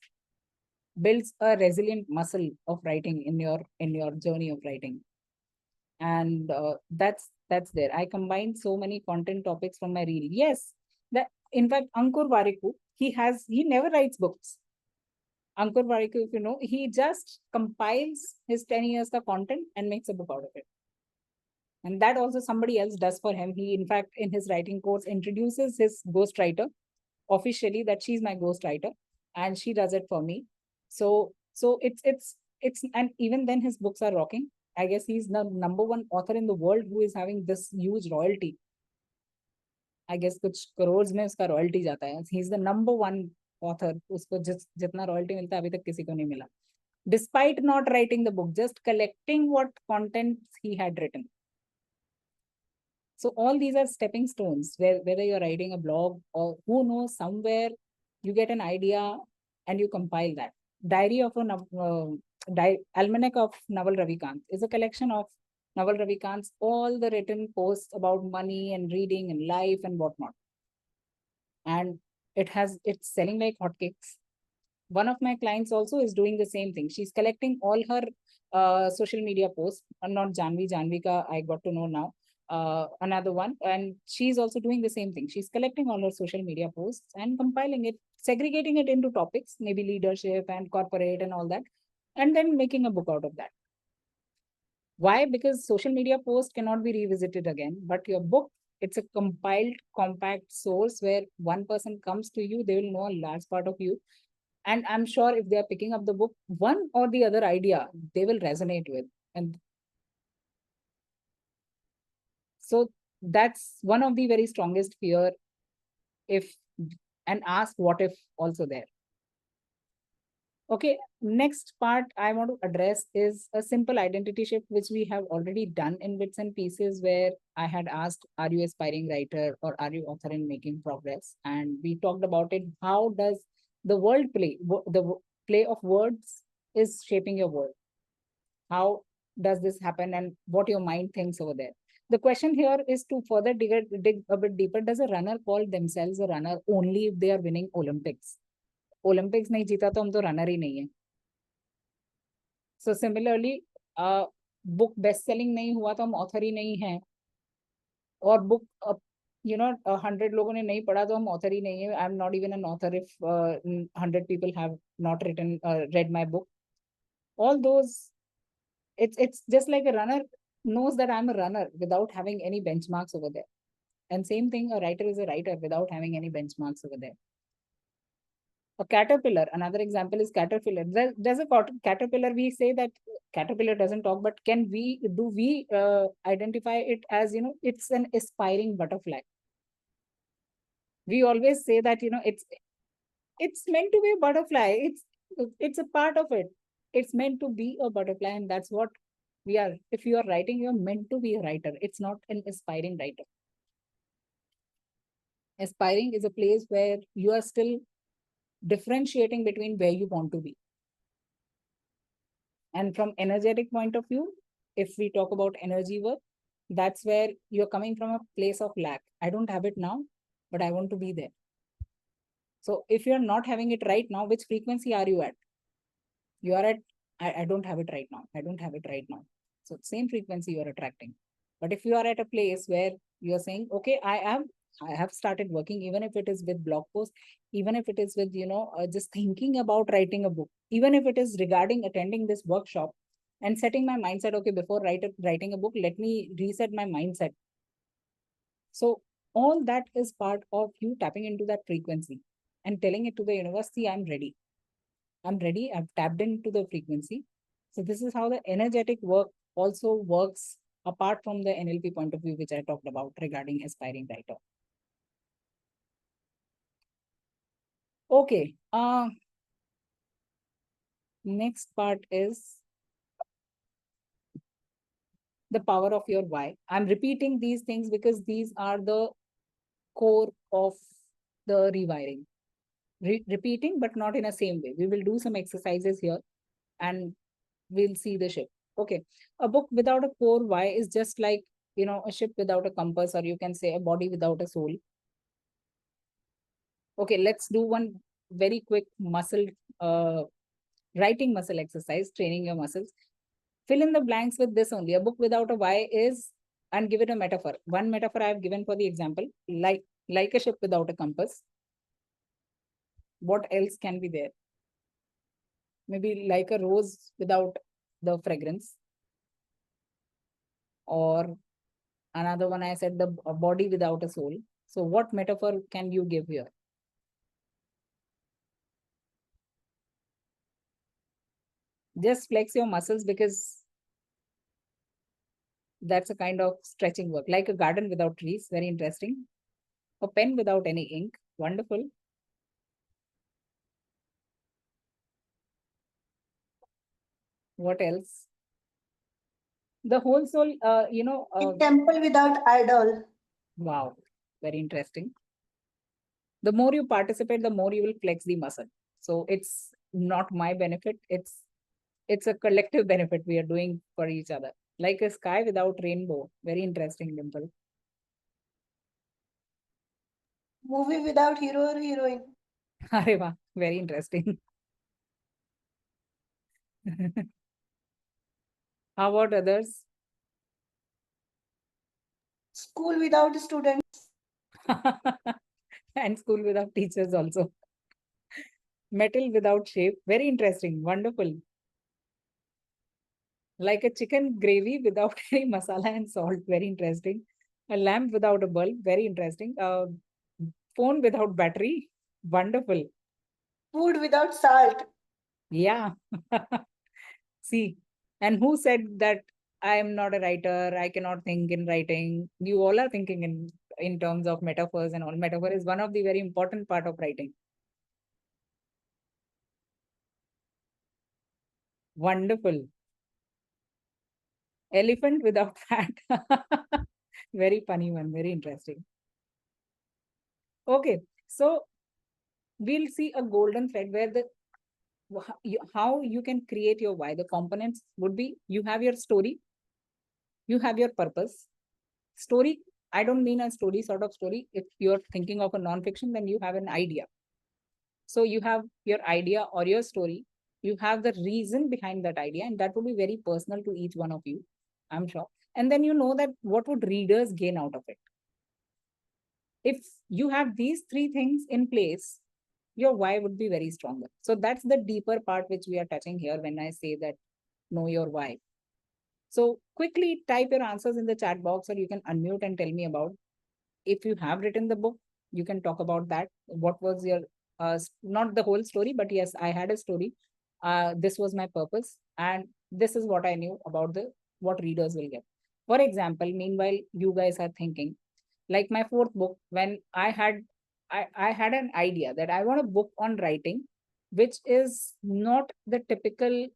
builds a resilient muscle of writing in your journey of writing. And that's there. I combined so many content topics from my reel. Yes, that in fact, Ankur Warikoo, he never writes books. Ankur Warikoo, if you know, he just compiles his 10 years of content and makes a book out of it. And that also somebody else does for him. He, in fact, in his writing course, introduces his ghostwriter officially, that she's my ghostwriter, and she does it for me. So it's and even then his books are rocking. I guess he's the #1 author in the world who is having this huge royalty. I guess कुछ crores में उसका royalty जाता है. He's the #1 author. उसको जितना royalty मिलता है अभी तक किसी को नहीं मिला. Despite not writing the book, just collecting what content he had written. So all these are stepping stones, whether you're writing a blog or who knows, somewhere you get an idea and you compile that. Almanac of Naval Ravikant is a collection of Naval Ravikant's all the written posts about money and reading and life and whatnot. And it's selling like hotcakes. One of my clients also is doing the same thing. She's collecting all her social media posts, not Janvi ka I got to know now. Another one, and she's also doing the same thing. She's collecting all her social media posts and compiling it, segregating it into topics, maybe leadership and corporate and all that, and then making a book out of that. Why? Because social media posts cannot be revisited again, but your book, it's a compiled, compact source where one person comes to you, they will know a large part of you. And I'm sure if they are picking up the book, one or the other idea, they will resonate with. And so that's one of the very strongest fear, and ask what if also there. Okay, next part I want to address is a simple identity shift, which we have already done in bits and pieces, where I had asked, are you aspiring writer or are you author in making progress? And we talked about it. How does the word play, the play of words is shaping your world? How does this happen and what your mind thinks over there? The question here is to further dig a bit deeper. Does a runner call themselves a runner only if they are winning Olympics? Olympics नहीं जीता तो हम तो runner ही नहीं है. So similarly, book best selling नहीं हुआ तो हम author ही नहीं हैं. और book 100 लोगों ने नहीं पढ़ा तो हम author ही नहीं है. I'm not even an author if 100 people have not read my book. All those, it's just like a runner knows that I'm a runner without having any benchmarks over there. And same thing, a writer is a writer without having any benchmarks over there. A caterpillar, another example is caterpillar. There's a caterpillar, we say that caterpillar doesn't talk, but do we identify it as, it's an aspiring butterfly? We always say that, it's meant to be a butterfly. It's a part of it. It's meant to be a butterfly, and that's what we are. If you are writing, you're meant to be a writer. It's not an aspiring writer. Aspiring is a place where you are still differentiating between where you want to be. And from energetic point of view, if we talk about energy work, that's where you're coming from a place of lack. I don't have it now, but I want to be there. So if you're not having it right now, which frequency are you at? You are at, I don't have it right now. I don't have it right now. So same frequency you are attracting. But if you are at a place where you're saying, okay, I have started working, even if it is with blog posts, even if it is with, just thinking about writing a book, even if it is regarding attending this workshop and setting my mindset, okay, before writing a book, let me reset my mindset. So all that is part of you tapping into that frequency and telling it to the universe, see, I'm ready. I'm ready. I've tapped into the frequency. So this is how the energetic work also works apart from the NLP point of view, which I talked about regarding aspiring writer. Okay. Next part is the power of your why. I'm repeating these things because these are the core of the rewiring. Repeating, but not in a same way. We will do some exercises here and we'll see the shift. Okay. A book without a core why is just like, a ship without a compass, or you can say a body without a soul. Okay, let's do one very quick writing muscle exercise, training your muscles. Fill in the blanks with this only. A book without a why is, and give it a metaphor. One metaphor I have given for the example, like a ship without a compass. What else can be there? Maybe like a rose without the fragrance. Or another one I said, a body without a soul. So what metaphor can you give here? Just flex your muscles, because that's a kind of stretching work. Like a garden without trees, very interesting. A pen without any ink, wonderful. What else? The whole soul, A temple without idol. Wow, very interesting. The more you participate, the more you will flex the muscle. So it's not my benefit. It's a collective benefit we are doing for each other. Like a sky without rainbow. Very interesting, Dimple. Movie without hero or heroine. Areva, very interesting. How about others? School without students. And school without teachers also. Metal without shape. Very interesting. Wonderful. Like a chicken gravy without any masala and salt. Very interesting. A lamp without a bulb. Very interesting. Phone without battery. Wonderful. Food without salt. Yeah. See, and who said that I am not a writer? I cannot think in writing. You all are thinking in terms of metaphors and all. Metaphor is one of the very important part of writing. Wonderful. Elephant without fat. Very funny one. Very interesting. Okay, so we'll see a golden thread where how you can create your why. The components would be, you have your story, you have your purpose. Story, I don't mean a story sort of story. If you're thinking of a non-fiction, then you have an idea. So you have your idea or your story, you have the reason behind that idea, and that would be very personal to each one of you, I'm sure. And then you know that what would readers gain out of it. If you have these three things in place, your why would be very stronger. So that's the deeper part which we are touching here when I say that know your why. So quickly type your answers in the chat box, or you can unmute and tell me about. If you have written the book, you can talk about that. What was your, not the whole story, but yes, I had a story. This was my purpose, and this is what I knew about what readers will get. For example, meanwhile, you guys are thinking, like my fourth book, when I had an idea that I want a book on writing which is not the typical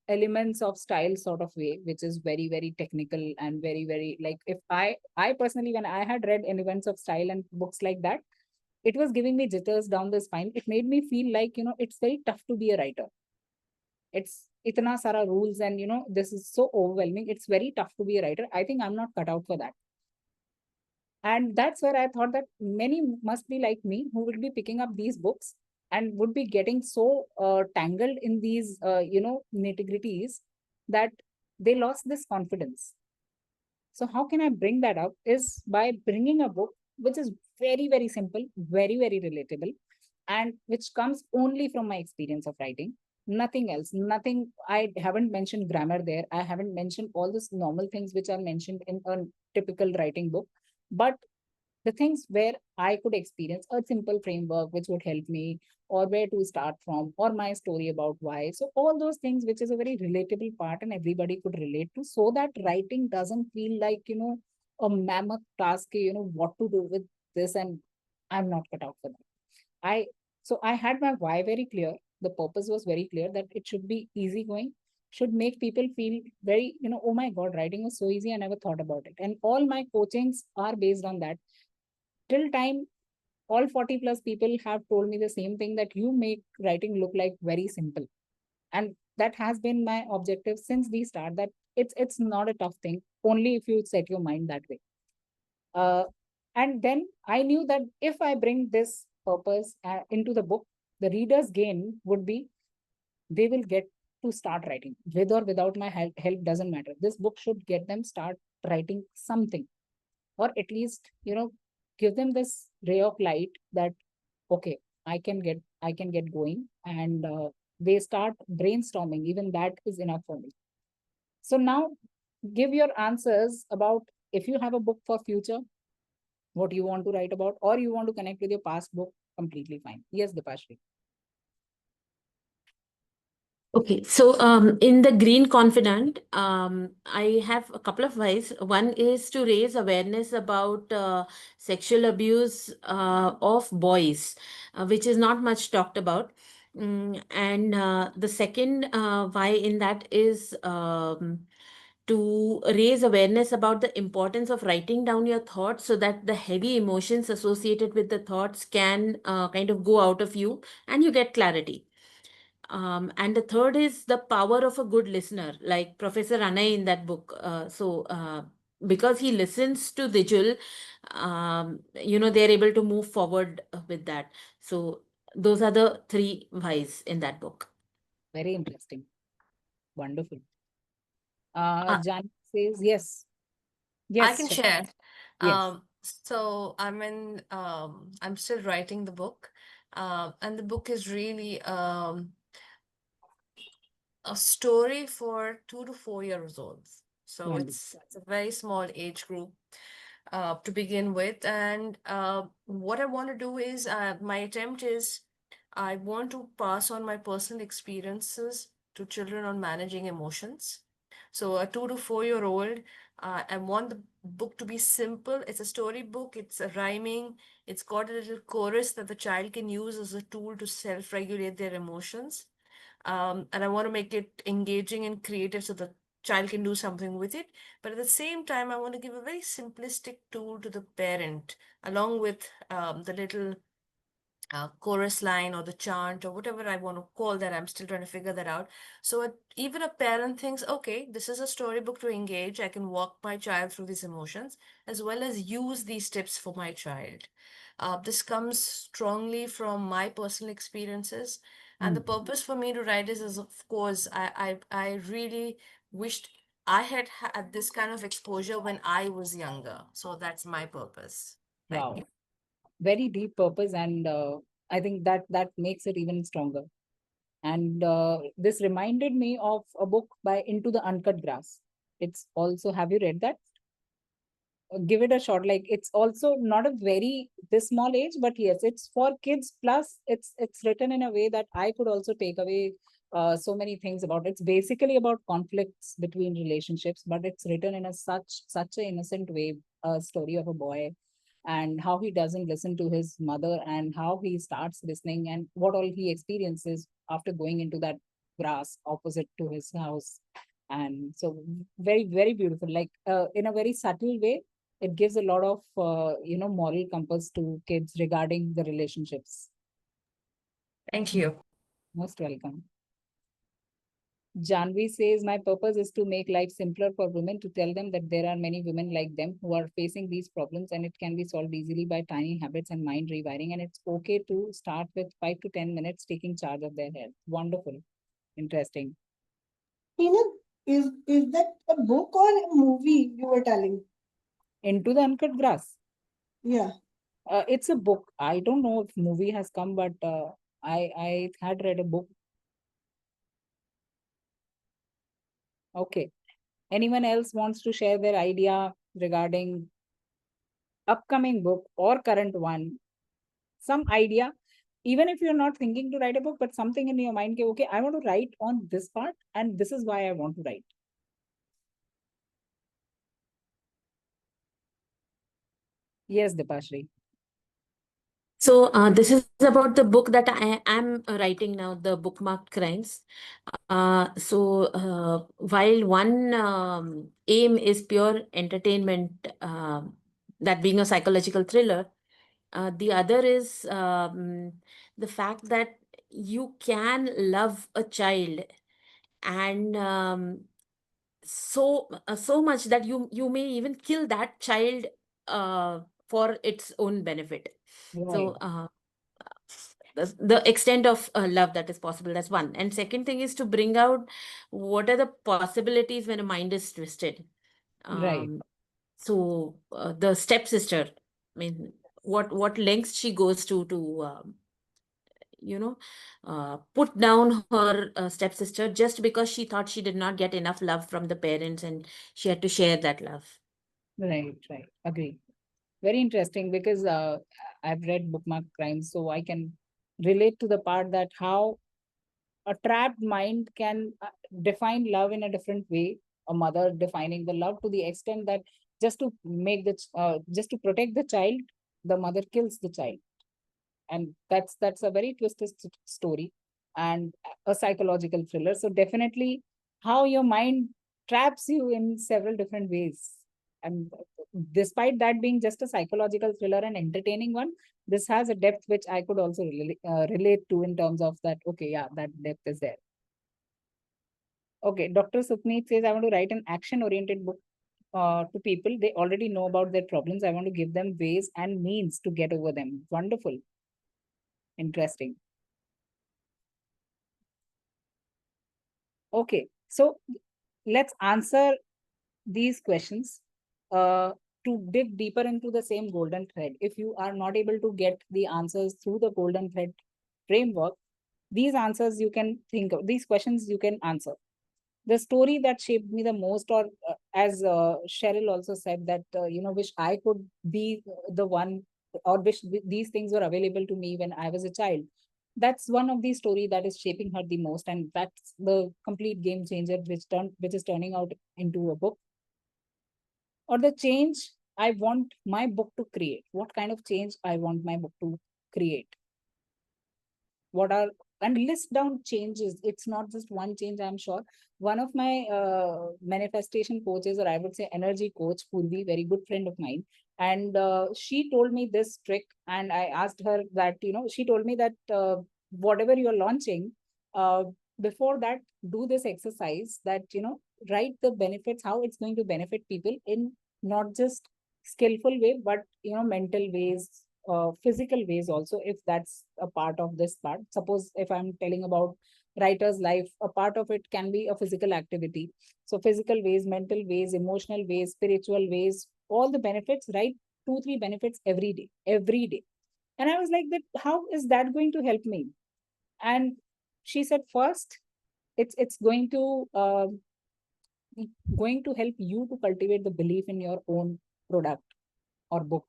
elements of style sort of way, which is very, very technical and very, very like, if I personally, when I had read Elements of Style and books like that, it was giving me jitters down the spine. It made me feel like, it's very tough to be a writer. It's itna sara rules and, this is so overwhelming. It's very tough to be a writer. I think I'm not cut out for that. And that's where I thought that many must be like me who would be picking up these books and would be getting so tangled in these, nitty-gritties that they lost this confidence. So how can I bring that up is by bringing a book which is very, very simple, very, very relatable, and which comes only from my experience of writing. Nothing else, nothing. I haven't mentioned grammar there. I haven't mentioned all these normal things which are mentioned in a typical writing book. But the things where I could experience a simple framework which would help me, or where to start from, or my story about why. So all those things, which is a very relatable part and everybody could relate to, so that writing doesn't feel like, a mammoth task, what to do with this, and I'm not cut out for that. So I had my why very clear. The purpose was very clear that it should be easygoing, should make people feel very, oh my God, writing was so easy. I never thought about it. And all my coachings are based on that. Till time, all 40 plus people have told me the same thing, that you make writing look like very simple. And that has been my objective since the start, that it's not a tough thing, only if you set your mind that way. And then I knew that if I bring this purpose into the book, the reader's gain would be they will get to start writing. With or without my help doesn't matter. This book should get them start writing something, or at least, give them this ray of light that, okay, I can get going, and they start brainstorming. Even that is enough for me. So now give your answers about, if you have a book for future, what you want to write about, or you want to connect with your past book, completely fine. Yes, Dipashri. Okay, so in the Green Confidant, I have a couple of ways. One is to raise awareness about sexual abuse of boys, which is not much talked about. And the second why in that is to raise awareness about the importance of writing down your thoughts, so that the heavy emotions associated with the thoughts can kind of go out of you and you get clarity. And the third is the power of a good listener, like Professor Anay in that book. Because he listens to Dijul, they're able to move forward with that. So those are the three whys in that book. Very interesting. Wonderful. Uh, Jan says yes. I can share. Yes. So I'm still writing the book, and the book is really a story for 2 to 4 years old. So Wonderful. it's a very small age group to begin with. And what I want to do is, my attempt is, I want to pass on my personal experiences to children on managing emotions. So a 2 to 4-year-old, I want the book to be simple. It's a story book. It's a rhyming. It's got a little chorus that the child can use as a tool to self-regulate their emotions. And I want to make it engaging and creative so the child can do something with it. But at the same time, I want to give a very simplistic tool to the parent, along with the little chorus line or the chant or whatever I want to call that. I'm still trying to figure that out. So even a parent thinks, okay, this is a storybook to engage. I can walk my child through these emotions as well as use these tips for my child. This comes strongly from my personal experiences. And the purpose for me to write is of course, I really wished I had had this kind of exposure when I was younger. So that's my purpose. Thank Wow. you. Very deep purpose, and I think that makes it even stronger. And this reminded me of a book by Into the Uncut Grass. It's also, have you read that? Give it a shot. Like, it's also not a very this small age, but yes, it's for kids. Plus, it's written in a way that I could also take away so many things about it. It's basically about conflicts between relationships, but it's written in a such an innocent way. A story of a boy, and how he doesn't listen to his mother and how he starts listening and what all he experiences after going into that grass opposite to his house. And so very, very beautiful, like in a very subtle way, it gives a lot of, moral compass to kids regarding the relationships. Thank you. Most welcome. Janvi says, my purpose is to make life simpler for women, to tell them that there are many women like them who are facing these problems and it can be solved easily by tiny habits and mind rewiring. And it's okay to start with 5 to 10 minutes taking charge of their health. Wonderful. Interesting. Heena, is that a book or a movie you were telling? Into the Uncut Grass. Yeah. It's a book. I don't know if movie has come, but I had read a book. Okay. Anyone else wants to share their idea regarding upcoming book or current one? Some idea, even if you're not thinking to write a book, but something in your mind, okay, I want to write on this part and this is why I want to write. Yes, Dipashri. So this is about the book that I am writing now, the Bookmarked Crimes. While one aim is pure entertainment, that being a psychological thriller, the other is the fact that you can love a child and so much that you may even kill that child for its own benefit. Right. So the extent of love that is possible, that's one. And second thing is to bring out what are the possibilities when a mind is twisted. Right. So the stepsister, I mean, what lengths she goes to put down her stepsister just because she thought she did not get enough love from the parents and she had to share that love. Right. Agree. Very interesting, because I've read Bookmark Crimes, so I can relate to the part that how a trapped mind can define love in a different way. A mother defining the love to the extent that just to make just to protect the child, the mother kills the child. And that's a very twisted story and a psychological thriller. So definitely how your mind traps you in several different ways. And despite that being just a psychological thriller and entertaining one, this has a depth which I could also relate to in terms of that, okay, yeah, that depth is there. Okay, Dr. Sukneet says, I want to write an action-oriented book to people. They already know about their problems. I want to give them ways and means to get over them. Wonderful. Interesting. Okay, so let's answer these questions to dig deeper into the same golden thread. If you are not able to get the answers through the golden thread framework, these answers you can think of, these questions you can answer. The story that shaped me the most, or as Cheryl also said, that, wish I could be the one, or wish these things were available to me when I was a child. That's one of the story that is shaping her the most. And that's the complete game changer, which is turning out into a book. Or the change I want my book to create. What kind of change I want my book to create? What are, and list down changes. It's not just one change, I'm sure. One of my manifestation coaches, or I would say energy coach, Purvi, very good friend of mine, and she told me this trick, and I asked her that, she told me that whatever you're launching, before that, do this exercise that, write the benefits, how it's going to benefit people in not just skillful way, but, mental ways, physical ways also, if that's a part of this part. Suppose if I'm telling about writer's life, a part of it can be a physical activity. So physical ways, mental ways, emotional ways, spiritual ways, all the benefits, right? 2-3 benefits every day. And I was like, that how is that going to help me? And she said, first, it's going to help you to cultivate the belief in your own product or book.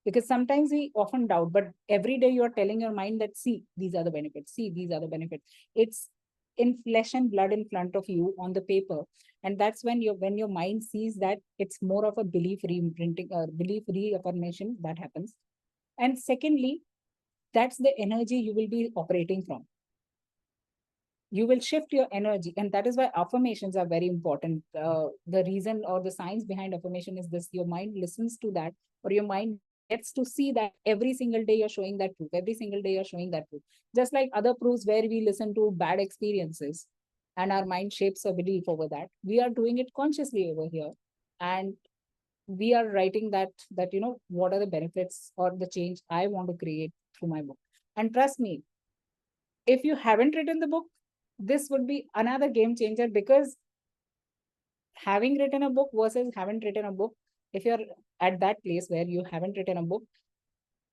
Because sometimes we often doubt, but every day you're telling your mind that, see, these are the benefits, see, these are the benefits. It's in flesh and blood in front of you on the paper. And that's when your mind sees that it's more of a belief reimprinting or belief reaffirmation that happens. And secondly, that's the energy you will be operating from. You will shift your energy, and that is why affirmations are very important. The reason or the science behind affirmation is this: your mind listens to that, or your mind gets to see that every single day you're showing that proof, every single day you're showing that proof. Just like other proofs where we listen to bad experiences and our mind shapes a belief over that, we are doing it consciously over here. And we are writing that what are the benefits or the change I want to create through my book. And trust me, if you haven't written the book, this would be another game changer, because having written a book versus haven't written a book, if you're at that place where you haven't written a book,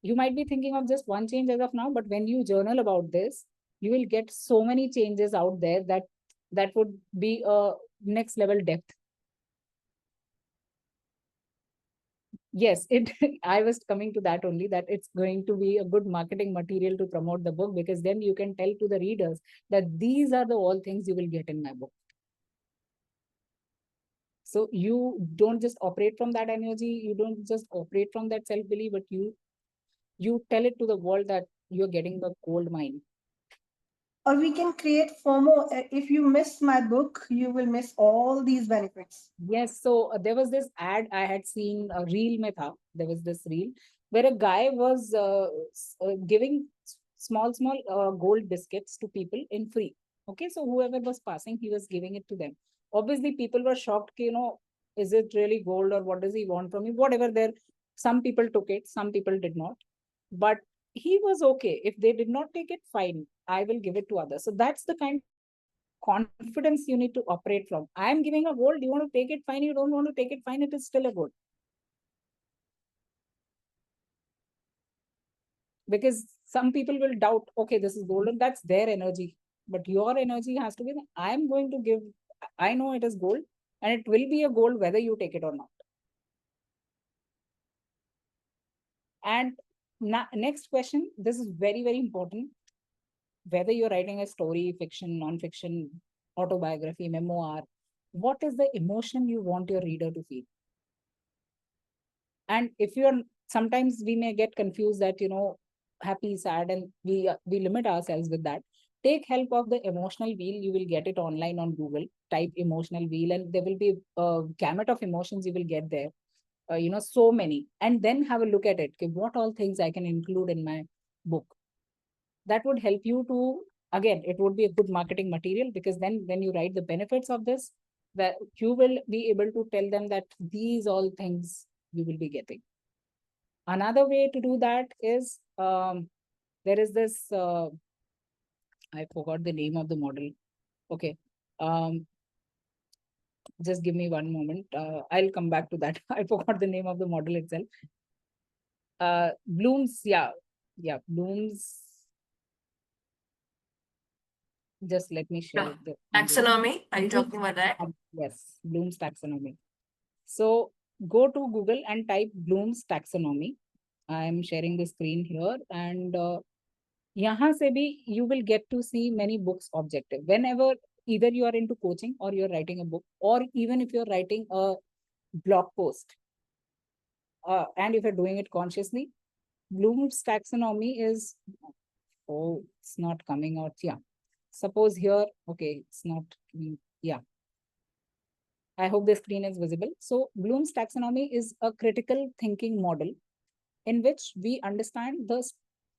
you might be thinking of just one change as of now, but when you journal about this, you will get so many changes out there that would be a next level depth. Yes, I was coming to that only, that it's going to be a good marketing material to promote the book, because then you can tell to the readers that these are the all things you will get in my book. So you don't just operate from that energy, you don't just operate from that self-belief, but you tell it to the world that you're getting the gold mine. Or we can create FOMO. If you miss my book, you will miss all these benefits. Yes, so there was this ad I had seen, a reel mein tha. There was this reel where a guy was giving small gold biscuits to people in free. Okay, so whoever was passing, he was giving it to them. Obviously, people were shocked, is it really gold, or what does he want from me? Whatever there, some people took it, some people did not. But he was okay. If they did not take it, fine, I will give it to others. So that's the kind confidence you need to operate from. I am giving a gold, you want to take it, fine. You don't want to take it, fine. It is still a gold. Because some people will doubt, okay, this is golden, that's their energy. But your energy has to be, I am going to give, I know it is gold, and it will be a gold whether you take it or not. And next question, this is very, very important. Whether you're writing a story, fiction, non-fiction, autobiography, memoir, what is the emotion you want your reader to feel? And if you're, sometimes we may get confused that, happy, sad, and we limit ourselves with that. Take help of the emotional wheel. You will get it online on Google. Type emotional wheel, and there will be a gamut of emotions you will get there. So many. And then have a look at it. Okay, what all things I can include in my book? That would help you to, again, it would be a good marketing material, because then when you write the benefits of this, that you will be able to tell them that these all things you will be getting. Another way to do that is, there is this, I forgot the name of the model. Okay. Just give me one moment. I'll come back to that. I forgot the name of the model itself. Bloom's, yeah, Bloom's. Just let me share the taxonomy. Are you talking about that? Yes, Bloom's taxonomy. So go to Google and type Bloom's taxonomy. I am sharing the screen here, and yahan se bhi you will get to see many books objective. Whenever either you are into coaching or you're writing a book, or even if you're writing a blog post, and if you're doing it consciously, Bloom's taxonomy is, oh, it's not coming out. Yeah. Suppose here, okay, it's not, yeah. I hope the screen is visible. So Bloom's taxonomy is a critical thinking model in which we understand the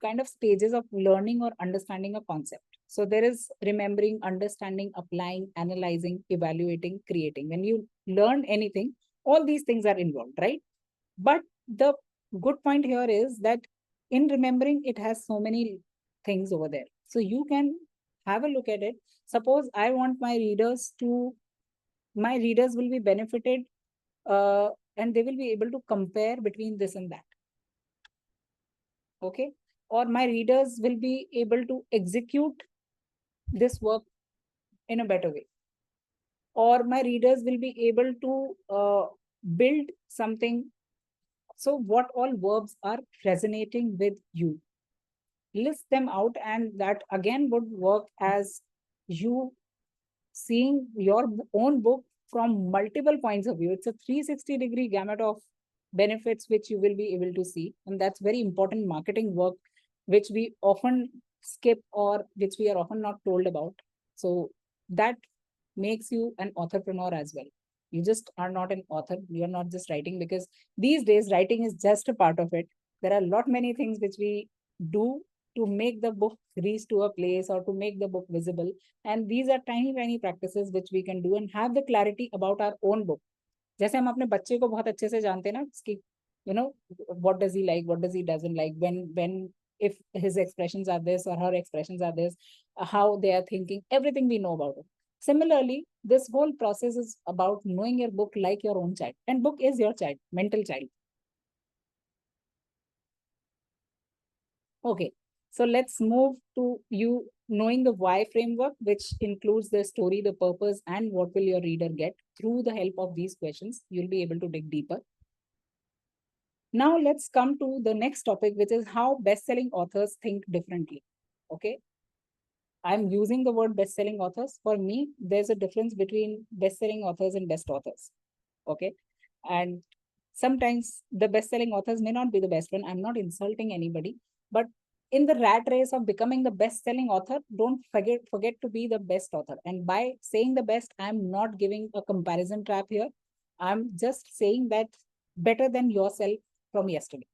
kind of stages of learning or understanding a concept. So there is remembering, understanding, applying, analyzing, evaluating, creating. When you learn anything, all these things are involved, right? But the good point here is that in remembering, it has so many things over there. So you can have a look at it. Suppose I want my readers will be benefited, and they will be able to compare between this and that. Okay. Or my readers will be able to execute this work in a better way. Or my readers will be able to build something. So what all verbs are resonating with you? List them out, and that again would work as you seeing your own book from multiple points of view. It's a 360-degree gamut of benefits which you will be able to see. And that's very important marketing work, which we often skip or which we are often not told about. So that makes you an entrepreneur as well. You just are not an author. You're not just writing, because these days writing is just a part of it. There are a lot many things which we do to make the book reach to a place or to make the book visible. And these are tiny practices which we can do and have the clarity about our own book. जैसे हम अपने बच्चे को बहुत अच्छे से जानते हैं ना, कि you know what does he like, what does he doesn't like, when if his expressions are this or her expressions are this, how they are thinking, everything we know about it. Similarly, this whole process is about knowing your book like your own child, and book is your child, mental child. Okay, so let's move to you knowing the why framework, which includes the story, the purpose, and what will your reader get. Through the help of these questions, you'll be able to dig deeper. Now let's come to the next topic, which is how best-selling authors think differently. Okay, I'm using the word best-selling authors. For me, there's a difference between best-selling authors and best authors. Okay, and sometimes the best-selling authors may not be the best one. I'm not insulting anybody, but in the rat race of becoming the best-selling author, don't forget to be the best author. And by saying the best, I'm not giving a comparison trap here. I'm just saying that better than yourself from yesterday.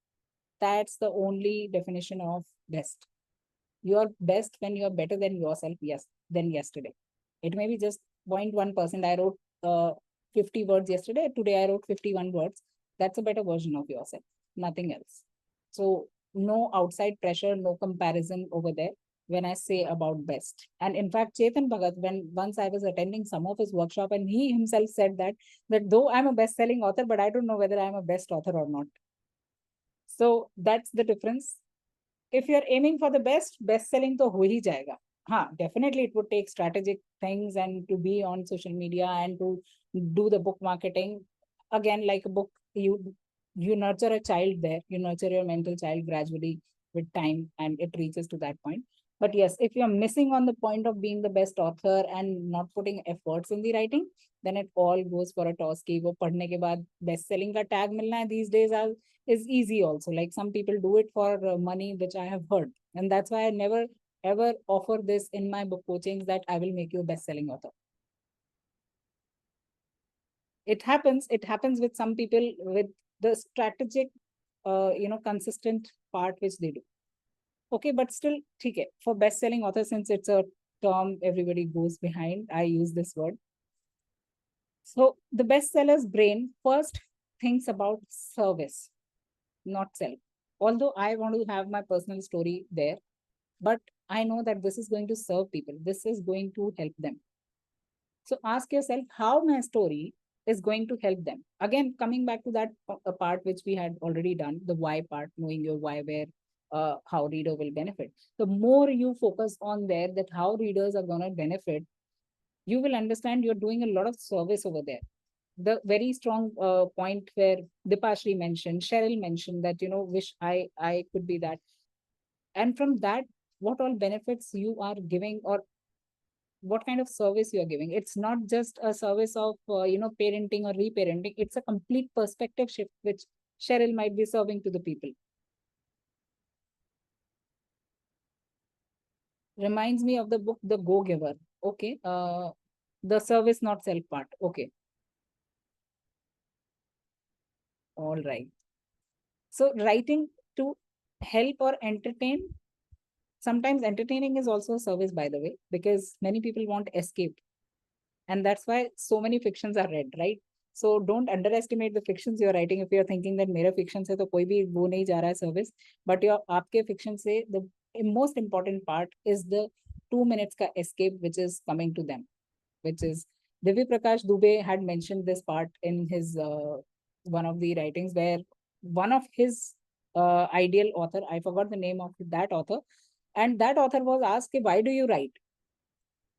That's the only definition of best. You're best when you're better than yourself, yes, than yesterday. It may be just 0.1%. I wrote 50 words yesterday. Today I wrote 51 words. That's a better version of yourself, nothing else. So no outside pressure, no comparison over there when I say about best. And in fact, Chetan Bhagat, when once I was attending some of his workshop, and he himself said that though I'm a best-selling author, but I don't know whether I'm a best author or not. So that's the difference. If you're aiming for the best selling, to ho hi jayega. Definitely it would take strategic things and to be on social media and to do the book marketing. Again, like a book, you nurture a child there, you nurture your mental child gradually with time, and it reaches to that point. But yes, if you're missing on the point of being the best author and not putting efforts in the writing, then it all goes for a toss. Ki wo padhne ke baad best selling ka tag milna hai these days is easy also. Like some people do it for money, which I have heard. And that's why I never ever offer this in my book coachings, that I will make you a best-selling author. It happens with some people with the strategic, consistent part which they do. Okay, but still, okay, for best-selling author, since it's a term everybody goes behind, I use this word. So the bestseller's brain first thinks about service, not self. Although I want to have my personal story there, but I know that this is going to serve people. This is going to help them. So ask yourself how my story is going to help them. Again, coming back to that part which we had already done, the why part, knowing your why, where, how reader will benefit. The more you focus on there, that how readers are going to benefit, you will understand you're doing a lot of service over there. The very strong point where Dipashri mentioned, Cheryl mentioned that, wish I could be that. And from that, what all benefits you are giving, or what kind of service you are giving. It's not just a service of, parenting or reparenting. It's a complete perspective shift, which Cheryl might be serving to the people. Reminds me of the book, The Go-Giver. Okay. The service, not self part. Okay. All right. So writing to help or entertain. Sometimes entertaining is also a service, by the way, because many people want escape. And that's why so many fictions are read, right? So don't underestimate the fictions you're writing. If you're thinking that mera fiction se to koi bhi wo nahi ja raha hai service, but your aapke fiction se the most important part is the 2 minutes ka escape, which is coming to them, which is Divya Prakash Dubey had mentioned this part in his one of the writings, where one of his ideal author, I forgot the name of that author, and that author was asked, why do you write?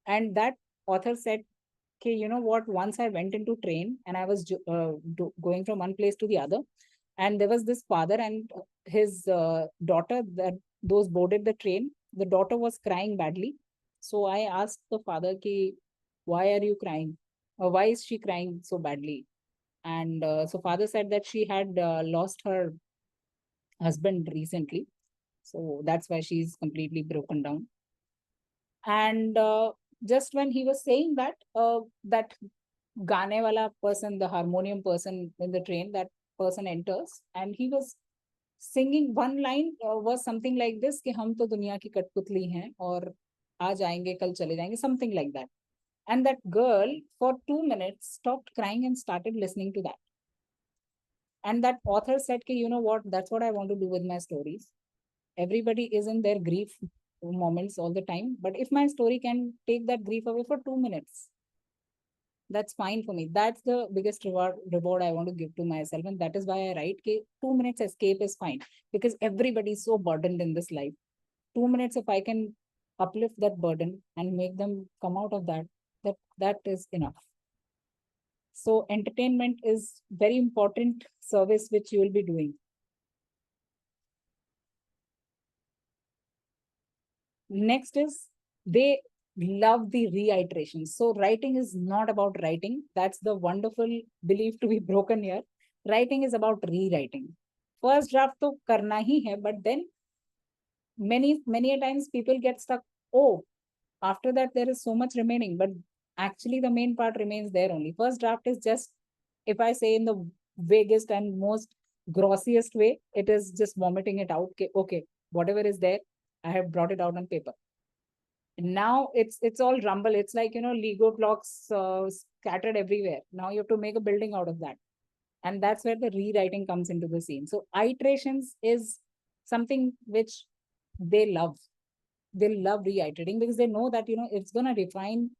And that author said, okay, you know what, once I went into train and I was going from one place to the other, and there was this father and his daughter, that those boarded the train. The daughter was crying badly. So I asked the father, ki, why are you crying? Or why is she crying so badly? And so father said that she had lost her husband recently. So that's why she's completely broken down. And just when he was saying that, that gaane wala person, the harmonium person in the train, that person enters and he was singing one line, was something like this कि हम तो दुनिया की कठपुतली हैं और आज आएंगे कल चले जाएंगे, something like that. And that girl for 2 minutes stopped crying and started listening to that. And that author said कि you know what, that's what I want to do with my stories. Everybody is in their grief moments all the time, but if my story can take that grief away for 2 minutes, that's fine for me. That's the biggest reward I want to give to myself. And that is why I write 2 minutes escape is fine, because everybody is so burdened in this life. 2 minutes, if I can uplift that burden and make them come out of that, that is enough. So entertainment is very important service which you will be doing. Next is they love the reiteration. So writing is not about writing. That's the wonderful belief to be broken here. Writing is about rewriting. First draft to karna hi hai, but then many a times people get stuck. Oh, after that there is so much remaining, but actually the main part remains there only. First draft is just, if I say in the vaguest and most grossiest way, it is just vomiting it out. Okay, whatever is there, I have brought it out on paper. Now it's all rumble. It's like, Lego blocks scattered everywhere. Now you have to make a building out of that. And that's where the rewriting comes into the scene. So iterations is something which they love. They love reiterating because they know that, it's going to refine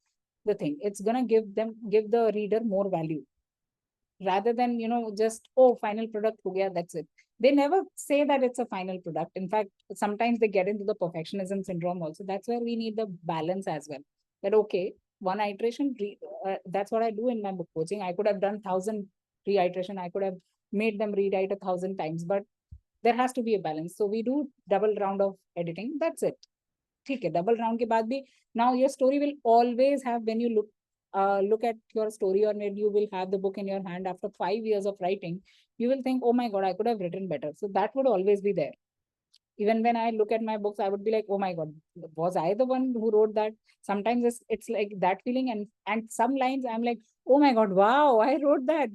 the thing. It's going to give the reader more value rather than, just, oh, final product ho gaya, that's it. They never say that it's a final product. In fact, sometimes they get into the perfectionism syndrome also. That's where we need the balance as well. That, okay, one iteration, that's what I do in my book coaching. I could have done 1,000 reiteration. I could have made them rewrite 1,000 times, but there has to be a balance. So we do double round of editing. That's it. Okay, double round ke baad bhi, now your story will always have, when you look at your story, or maybe you will have the book in your hand after 5 years of writing, you will think, oh my God, I could have written better. So that would always be there. Even when I look at my books, I would be like, oh my God, was I the one who wrote that? Sometimes it's like that feeling. And some lines I'm like, oh my God, wow, I wrote that.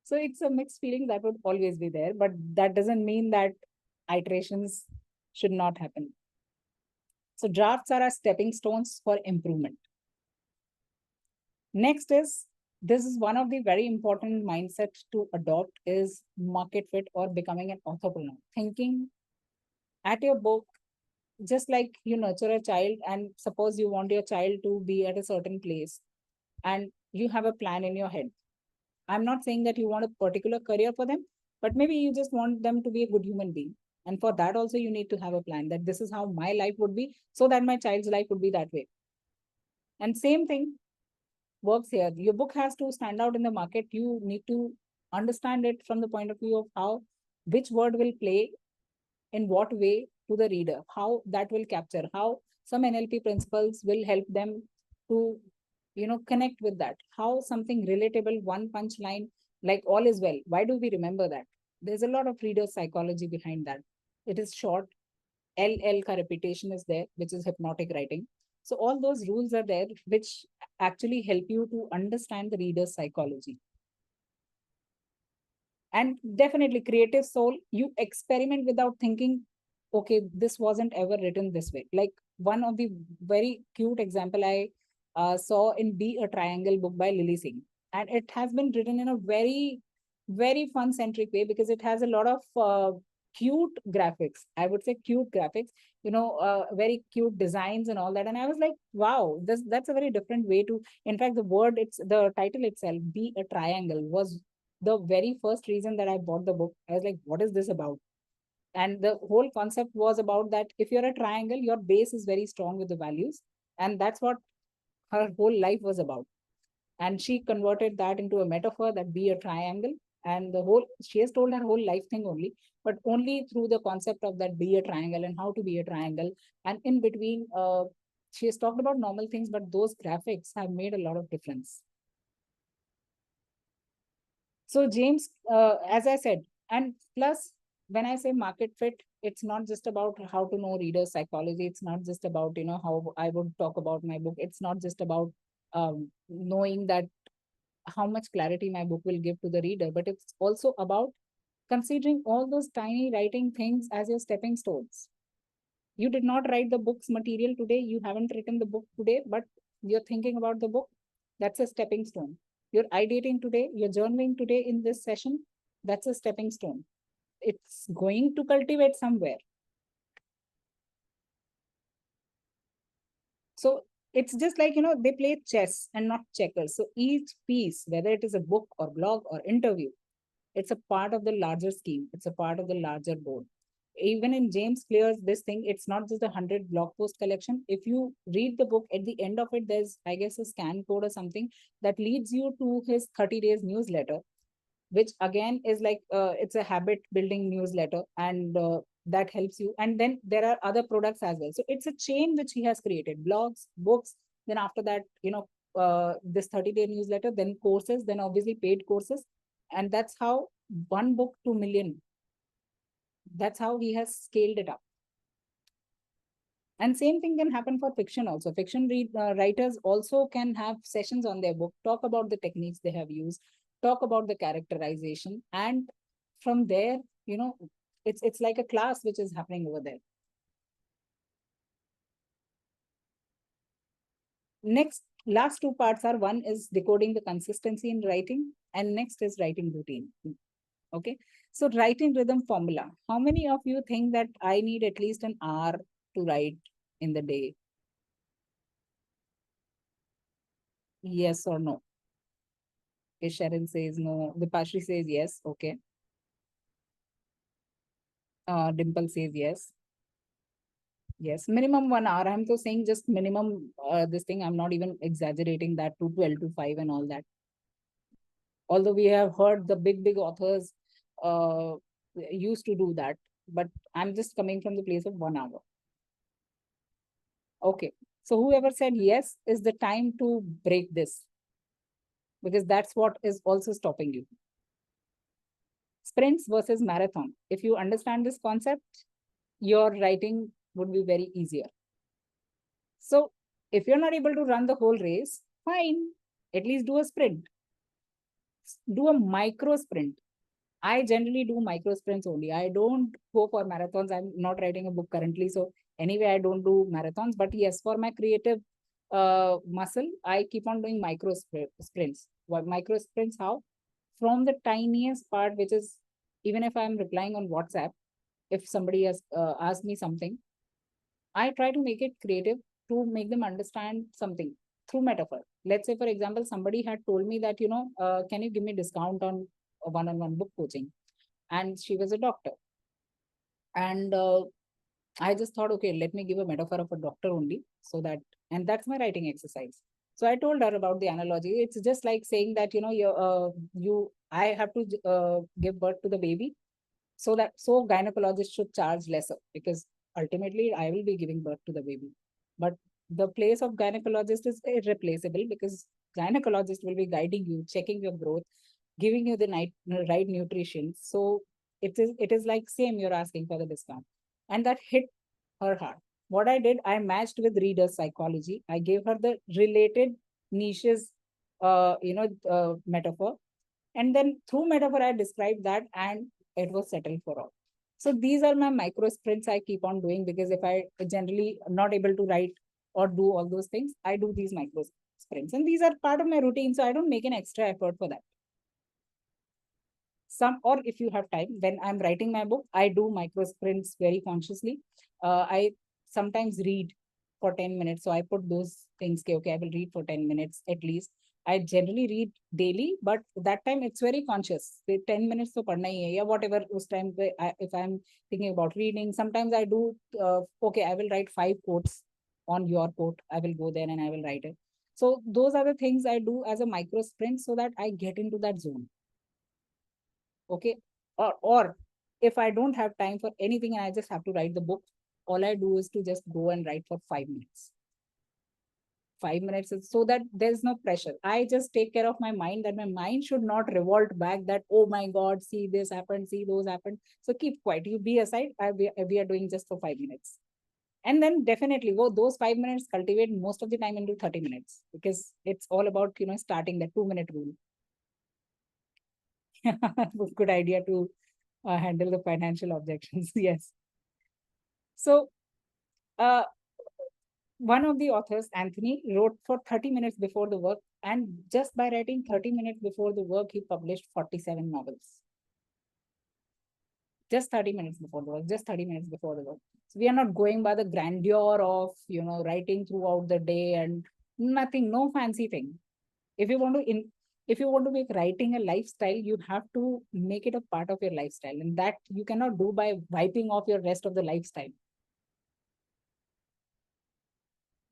So it's a mixed feeling that would always be there. But that doesn't mean that iterations should not happen. So drafts are our stepping stones for improvement. Next is, this is one of the very important mindsets to adopt, is market fit or becoming an entrepreneur. Thinking at your book, just like you nurture a child, and suppose you want your child to be at a certain place and you have a plan in your head. I'm not saying that you want a particular career for them, but maybe you just want them to be a good human being. And for that also, you need to have a plan that this is how my life would be, so that my child's life would be that way. And same thing works here. Your book has to stand out in the market. You need to understand it from the point of view of how, which word will play in what way to the reader, how that will capture, how some NLP principles will help them to, connect with that, how something relatable, one punch line, like all is well. Why do we remember that? There's a lot of reader psychology behind that. It is short. LL ka repetition is there, which is hypnotic writing. So all those rules are there, which actually help you to understand the reader's psychology. And definitely creative soul, you experiment without thinking, okay, this wasn't ever written this way. Like one of the very cute example I saw in Be a Triangle book by Lily Singh. And it has been written in a very, very fun centric way, because it has a lot of cute graphics. I would say cute graphics, very cute designs and all that. And I was like, wow, that's a very different way to, in fact, the title itself, Be a Triangle, was the very first reason that I bought the book. I was like, what is this about? And the whole concept was about that if you're a triangle, your base is very strong with the values. And that's what her whole life was about. And she converted that into a metaphor, that be a triangle. And she has told her whole life thing only, but only through the concept of that be a triangle and how to be a triangle. And in between, She has talked about normal things, but those graphics have made a lot of difference. So James, as I said, and plus when I say market fit, it's not just about how to know reader psychology. It's not just about, how I would talk about my book. It's not just about knowing that how much clarity my book will give to the reader, but it's also about considering all those tiny writing things as your stepping stones. You did not write the book's material today. You haven't written the book today, but you're thinking about the book. That's a stepping stone. You're ideating today, you're journaling today in this session. That's a stepping stone. It's going to cultivate somewhere. So it's just like, they play chess and not checkers. So each piece, whether it is a book or blog or interview, it's a part of the larger scheme. It's a part of the larger board. Even in James Clear's this thing, it's not just a 100 blog post collection. If you read the book, at the end of it, there's, I guess, a scan code or something that leads you to his 30 days newsletter, which again is like, it's a habit building newsletter, and that helps you. And then there are other products as well. So it's a chain which he has created: blogs, books, then after that, this 30-day newsletter, then courses, then obviously paid courses. And that's how one book to million. That's how he has scaled it up. And same thing can happen for fiction also. Fiction writers also can have sessions on their book, talk about the techniques they have used, talk about the characterization. And from there, it's like a class which is happening over there. Next, last two parts are, one is decoding the consistency in writing, and next is writing routine. Okay. So writing rhythm formula. How many of you think that I need at least an hour to write in the day? Yes or no? Okay, Sharon says no. Vipashri says yes. Okay. Dimple says yes. Yes, minimum 1 hour. I'm so saying just minimum this thing. I'm not even exaggerating that to 12 to 5 and all that. Although we have heard the big authors used to do that, but I'm just coming from the place of 1 hour. Okay. So whoever said yes is the time to break this, because that's what is also stopping you. Sprints versus marathon. If you understand this concept, your writing would be very easier. So if you're not able to run the whole race, fine, at least do a sprint. Do a micro sprint. I generally do micro sprints only. I don't go for marathons. I'm not writing a book currently. So anyway, I don't do marathons. But yes, for my creative muscle, I keep on doing micro sprints. What micro sprints? How? From the tiniest part, which is, even if I'm replying on WhatsApp, if somebody has asked me something, I try to make it creative to make them understand something through metaphor. Let's say, for example, somebody had told me that, can you give me discount on a one-on-one book coaching? And she was a doctor. And I just thought, okay, let me give a metaphor of a doctor only, so that, and that's my writing exercise. So I told her about the analogy. It's just like saying that, I have to give birth to the baby, so gynecologist should charge lesser, because ultimately I will be giving birth to the baby. But the place of gynecologist is irreplaceable, because gynecologist will be guiding you, checking your growth, giving you the right nutrition. So it is like same, you're asking for the discount. And that hit her heart. What I did, I matched with reader psychology. I gave her the related niches, metaphor. And then through metaphor, I described that, and it was settled for all. So these are my micro sprints I keep on doing, because if I generally not able to write or do all those things, I do these micro sprints. And these are part of my routine. So I don't make an extra effort for that. Or if you have time, when I'm writing my book, I do micro sprints very consciously. I sometimes read for 10 minutes. So I put those things, okay, I will read for 10 minutes at least. I generally read daily, but that time it's very conscious. 10 minutes to padna hai, yeah, whatever us time, if I'm thinking about reading, sometimes I do, okay, I will write 5 quotes on your quote. I will go there and I will write it. So those are the things I do as a micro sprint, so that I get into that zone. Okay. Or if I don't have time for anything and I just have to write the book, all I do is to just go and write for 5 minutes. 5 minutes so that there's no pressure. I just take care of my mind, that my mind should not revolt back that, oh my God, see this happened, see those happened. So keep quiet, you be aside, we are doing just for 5 minutes. And then definitely those 5 minutes cultivate most of the time into 30 minutes, because it's all about, starting the 2-minute rule. Good idea to handle the financial objections. Yes. So one of the authors, Anthony, wrote for 30 minutes before the work, and just by writing 30 minutes before the work, he published 47 novels. Just 30 minutes before the work, just 30 minutes before the work. So we are not going by the grandeur of, writing throughout the day and nothing, no fancy thing. If you want to make writing a lifestyle, you have to make it a part of your lifestyle, and that you cannot do by wiping off your rest of the lifestyle.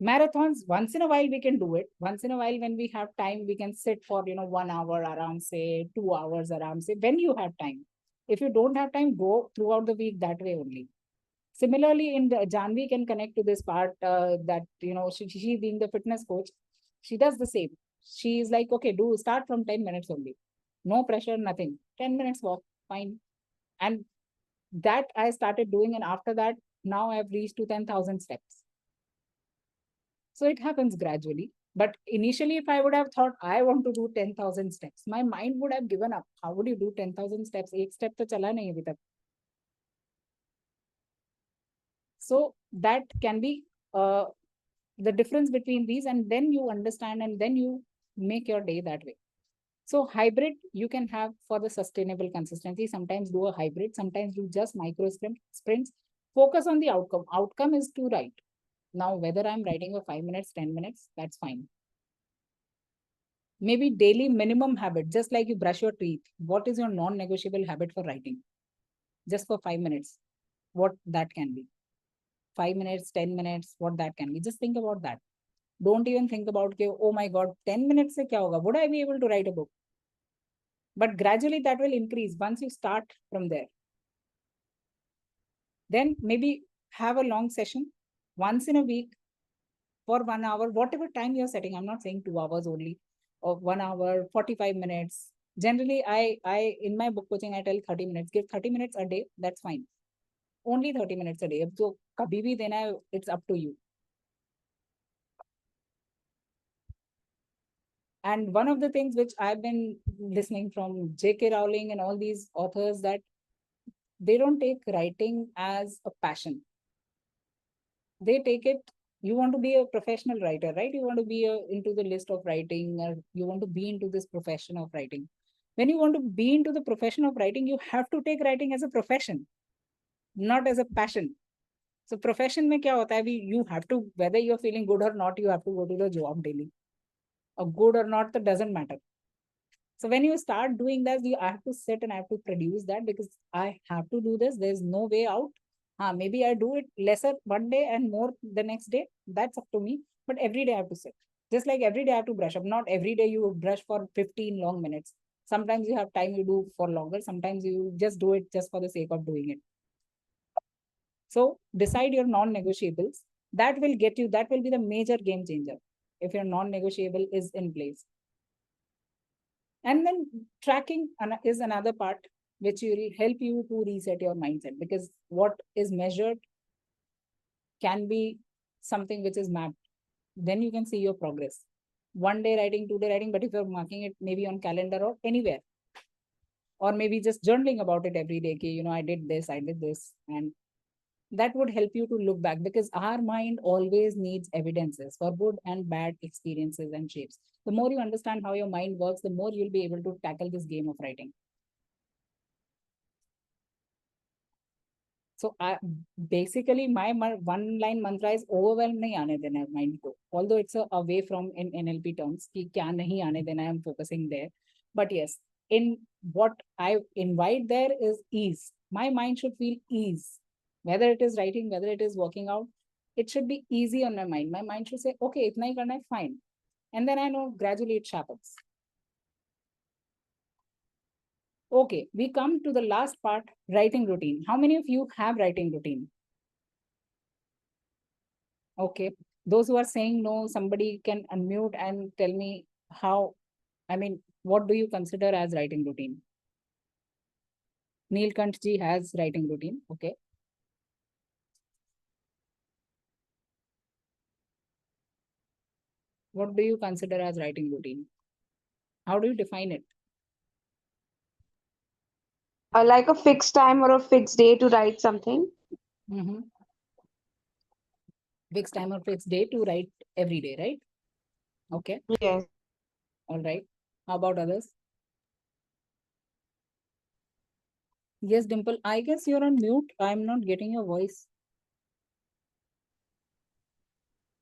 Marathons, once in a while we can do it. Once in a while, when we have time, we can sit for 1 hour around, say 2 hours around, say when you have time. If you don't have time, go throughout the week that way only. Similarly, in the Janvi can connect to this part that she being the fitness coach, she does the same. She is like, okay, start from 10 minutes only. No pressure, nothing. 10 minutes walk, fine. And that I started doing, and after that, now I've reached to 10,000 steps. So it happens gradually. But initially, if I would have thought I want to do 10,000 steps, my mind would have given up. How would you do 10,000 steps? Ek step to chala nahi abhi tak. So that can be the difference between these, and then you understand, and then you make your day that way. So hybrid you can have for the sustainable consistency. Sometimes do a hybrid, sometimes do just micro sprints. Focus on the outcome. Outcome is to write. Now, whether I'm writing for 5 minutes, 10 minutes, that's fine. Maybe daily minimum habit, just like you brush your teeth. What is your non-negotiable habit for writing? Just for 5 minutes, what that can be. 5 minutes, 10 minutes, what that can be. Just think about that. Don't even think about, oh my God, 10 minutes se kya hoga? Would I be able to write a book? But gradually that will increase once you start from there. Then maybe have a long session once in a week for 1 hour, whatever time you're setting. I'm not saying 2 hours only, or 1 hour, 45 minutes. Generally, I in my book coaching, I tell 30 minutes. Give 30 minutes a day, that's fine. Only 30 minutes a day. So kabhi bhi dena hai, it's up to you. And one of the things which I've been listening from J.K. Rowling and all these authors, that they don't take writing as a passion. They take it, you want to be a professional writer, right? You want to be into the list of writing, or you want to be into this profession of writing. When you want to be into the profession of writing, you have to take writing as a profession, not as a passion. So profession mein kya hota hai? You have to, whether you're feeling good or not, you have to go to the job daily. Or good or not, that doesn't matter. So when you start doing that, you have to sit and I have to produce that, because I have to do this. There's no way out. Maybe I do it lesser one day and more the next day. That's up to me. But every day I have to sit. Just like every day I have to brush up. Not every day you brush for 15 long minutes. Sometimes you have time, you do for longer. Sometimes you just do it just for the sake of doing it. So decide your non-negotiables. That will get you, that will be the major game changer if your non-negotiable is in place. And then tracking is another part which will help you to reset your mindset, because what is measured can be something which is mapped. Then you can see your progress. 1 day writing, 2 day writing, but if you're marking it maybe on calendar or anywhere, or maybe just journaling about it every day, I did this, and that would help you to look back, because our mind always needs evidences for good and bad experiences and shapes. The more you understand how your mind works, the more you'll be able to tackle this game of writing. So basically my one-line mantra is overwhelm nahi aane dena mind ko. Although it's away from in NLP terms, ki kya nahi aane dena, I'm focusing there. But yes, in what I invite there is ease. My mind should feel ease. Whether it is writing, whether it is working out, it should be easy on my mind. My mind should say, okay, itna hi karna hai, fine. And then I know gradually it sharpens. Okay, we come to the last part, writing routine. How many of you have writing routine? Okay, Those who are saying no, somebody can unmute and tell me how, I mean, what do you consider as writing routine? Neelkant ji has writing routine. Okay. What do you consider as writing routine? How do you define it? Like a fixed time or a fixed day to write something. Mm-hmm. Fixed time or fixed day to write every day, right? Okay. Yes. All right. How about others? Yes, Dimple, I guess you're on mute. I'm not getting your voice.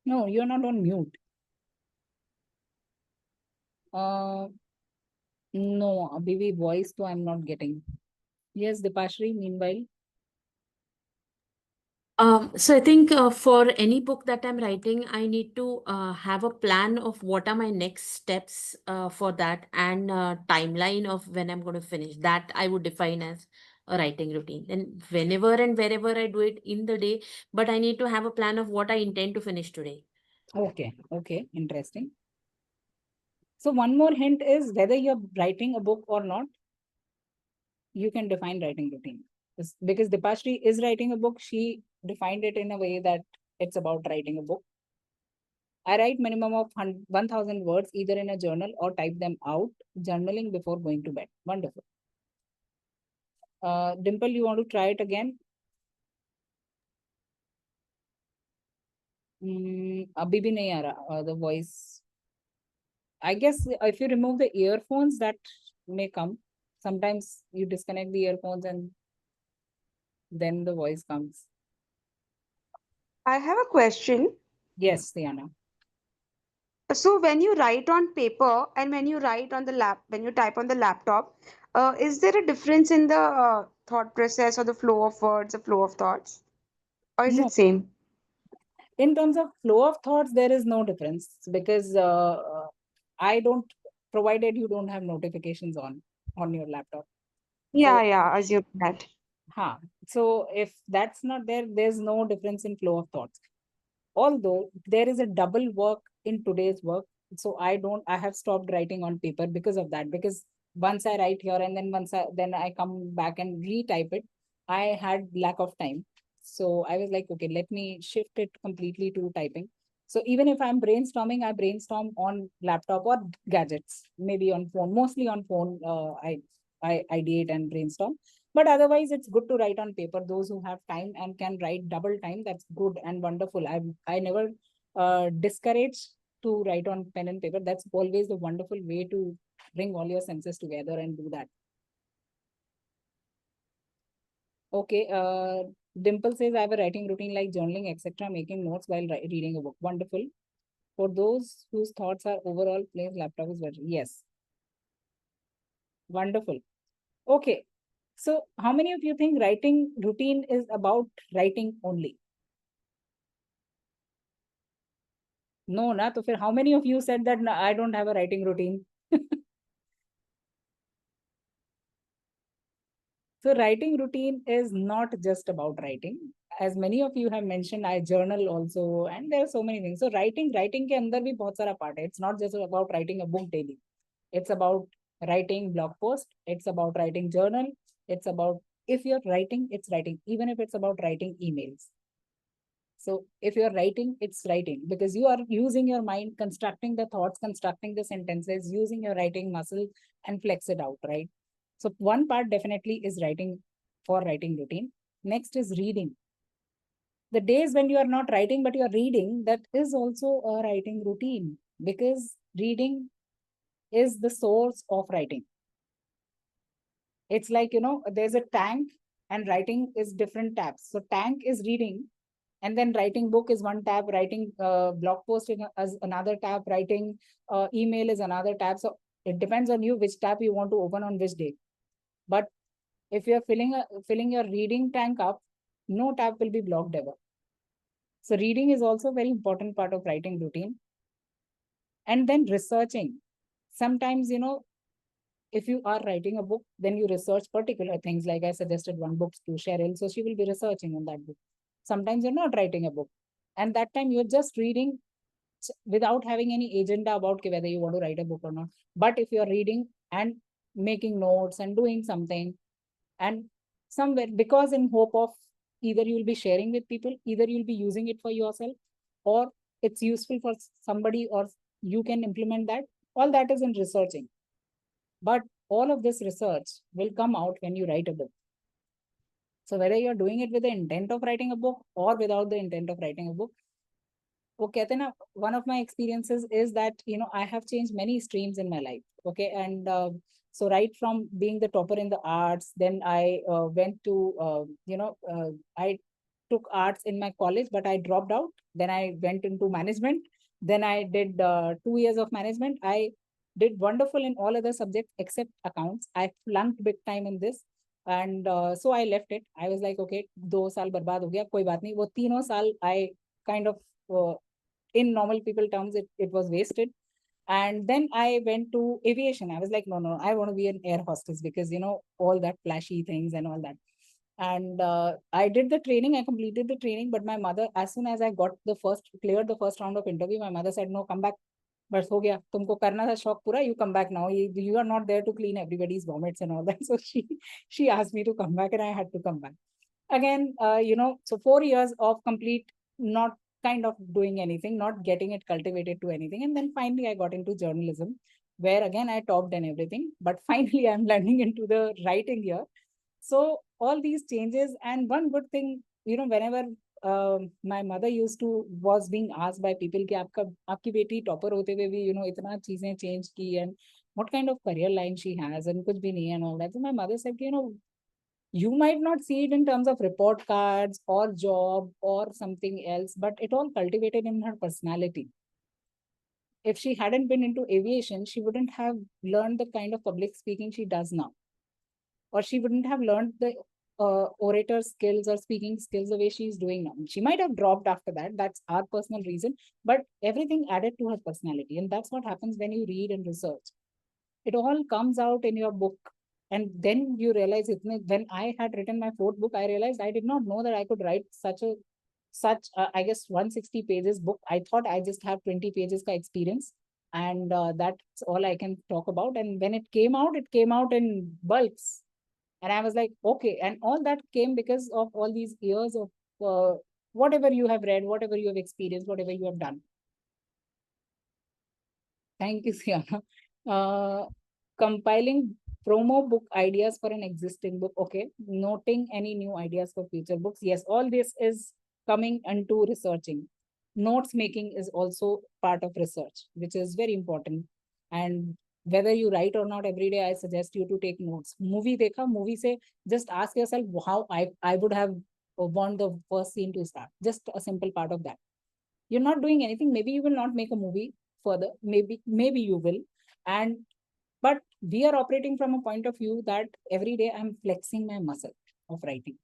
No, you're not on mute. No, Abhivi voice, so I'm not getting. Yes, Dipashri, meanwhile. So I think for any book that I'm writing, I need to have a plan of what are my next steps for that, and timeline of when I'm going to finish. That I would define as a writing routine. And whenever and wherever I do it in the day, but I need to have a plan of what I intend to finish today. Okay, okay, interesting. So one more hint is whether you're writing a book or not, you can define writing routine. Because Dipashri is writing a book, she defined it in a way that it's about writing a book. I write minimum of 1000 words either in a journal or type them out, journaling before going to bed. Wonderful. Dimple, you want to try it again? Abhi bhi nahi aa raha, the voice. I guess if you remove the earphones, that may come. Sometimes you disconnect the earphones and then the voice comes. I have a question. Yes, Diana. So when you write on paper and when you write on the when you type on the laptop, is there a difference in the thought process or the flow of words, the flow of thoughts, or is No. it same? In terms of flow of thoughts, there is no difference because I don't, provided you don't have notifications on your laptop. Yeah, yeah, assume that. So if that's not there, there's no difference in flow of thoughts. Although there is a double work in today's work. So I have stopped writing on paper because of that. Because once I write here and then I come back and retype it, I had lack of time. So I was like, okay, let me shift it completely to typing. So even if I'm brainstorming, I brainstorm on laptop or gadgets, maybe on phone, mostly on phone. I ideate and brainstorm. But otherwise, it's good to write on paper. Those who have time and can write double time, that's good and wonderful. I never discourage to write on pen and paper. That's always a wonderful way to bring all your senses together and do that. Okay, Dimple says I have a writing routine like journaling, etc., making notes while reading a book. Wonderful. For those whose thoughts are overall plain, laptop is better. Yes. Wonderful. Okay. So how many of you think writing routine is about writing only? No, na. So how many of you said that I don't have a writing routine? So writing routine is not just about writing. As many of you have mentioned, I journal also, and there are so many things. So writing ke andar bhi bahut sara part hai. It's not just about writing a book daily. It's about writing blog post. It's about writing journal. It's about, if you're writing, it's writing. Even if it's about writing emails. So if you're writing, it's writing because you are using your mind, constructing the thoughts, constructing the sentences, using your writing muscle and flex it out, right? So one part definitely is writing for writing routine. Next is reading. The days when you are not writing, but you are reading, that is also a writing routine because reading is the source of writing. It's like, there's a tank and writing is different tabs. So tank is reading, and then writing book is one tab, writing blog post is another tab, writing email is another tab. So it depends on you which tab you want to open on which day. But if you're filling your reading tank up, no tab will be blocked ever. So reading is also a very important part of writing routine. And then researching. Sometimes, if you are writing a book, then you research particular things. Like I suggested one book to Cheryl, so she will be researching on that book. Sometimes you're not writing a book And that time you're just reading without having any agenda about whether you want to write a book or not. But if you're reading and making notes and doing something, and somewhere, because in hope of either you'll be sharing with people, either you'll be using it for yourself, or it's useful for somebody, or you can implement that. All that is in researching. But all of this research will come out when you write a book. So whether you're doing it with the intent of writing a book or without the intent of writing a book, okay, then one of my experiences is that, I have changed many streams in my life. Okay. And so right from being the topper in the arts, then I went to, I took arts in my college, but I dropped out. Then I went into management. Then I did 2 years of management. I did wonderful in all other subjects except accounts. I flunked big time in this. And so I left it. I was like, okay, 2 साल बर्बाद हो गया, कोई बात नहीं. वो 3 साल I kind of, in normal people terms, it was wasted. And then I went to aviation. I was like, no, I want to be an air hostess because, all that flashy things and all that. And I did the training, I completed the training, but my mother, as soon as I cleared the first round of interview, my mother said, no, come back. But हो गया, तुमको करना था शौक पूरा, you come back now. You are not there to clean everybody's vomits and all that. So she asked me to come back, and I had to come back. Again, so 4 years of complete not kind of doing anything, not getting it cultivated to anything. And then finally I got into journalism, where again I topped and everything, but finally I'm landing into the writing here. So all these changes, and one good thing, whenever my mother was being asked by people कि आपकी बेटी topper होते हुए भी, इतना चीजें change की, and what kind of career line she has, and कुछ भी नहीं, and all that. So my mother said, you might not see it in terms of report cards or job or something else, but it all cultivated in her personality. If she hadn't been into aviation, she wouldn't have learned the kind of public speaking she does now. Or she wouldn't have learned the orator skills or speaking skills the way she's doing now. She might have dropped after that. That's our personal reason. But everything added to her personality. And that's what happens when you read and research. It all comes out in your book. And then you realize, when I had written my 4th book, I realized I did not know that I could write such I guess 160 pages book. I thought I just have 20 pages ka experience, and that's all I can talk about. And when it came out in bulks, and I was like, okay. And all that came because of all these years of whatever you have read, whatever you have experienced, whatever you have done. Thank you, Siana. Compiling promo book ideas for an existing book. Okay. Noting any new ideas for future books. Yes, all this is coming into researching. Notes making is also part of research, which is very important. And whether you write or not, every day I suggest you to take notes. Movie dekha, movie se just ask yourself how I would have want the first scene to start. Just a simple part of that. You're not doing anything. Maybe you will not make a movie further. Maybe you will. But we are operating from a point of view that every day I'm flexing my muscle of writing.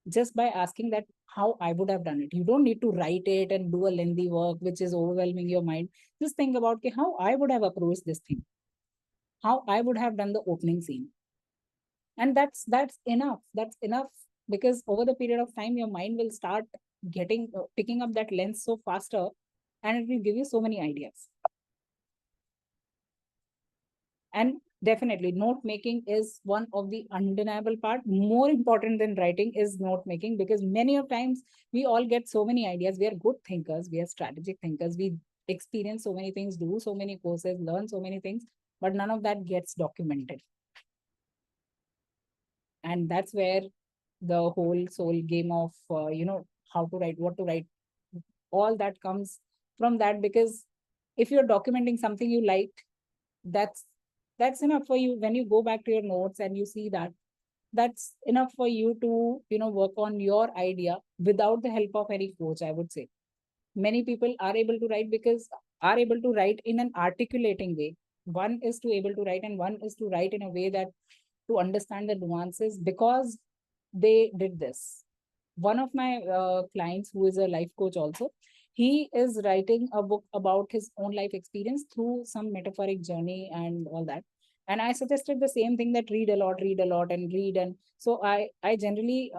Just by asking that how I would have done it. You don't need to write it and do a lengthy work, which is overwhelming your mind. Just think about how I would have approached this thing, how I would have done the opening scene. And that's enough. That's enough, because over the period of time, your mind will start picking up that lens so faster, and it will give you so many ideas. And definitely note making is one of the undeniable part. More important than writing is note making, because many of times we all get so many ideas. We are good thinkers. We are strategic thinkers. We experience so many things, do so many courses, learn so many things, but none of that gets documented. And that's where the whole soul game of, how to write, what to write, all that comes from that. Because if you're documenting something you liked, that's enough for you. When you go back to your notes and you see that, that's enough for you to, work on your idea without the help of any coach, I would say. Many people are able to write in an articulating way. One is to able to write, and one is to write in a way that to understand the nuances, because they did this. One of my clients, who is a life coach also, he is writing a book about his own life experience through some metaphoric journey and all that. And I suggested the same thing, that read a lot and read. And so I generally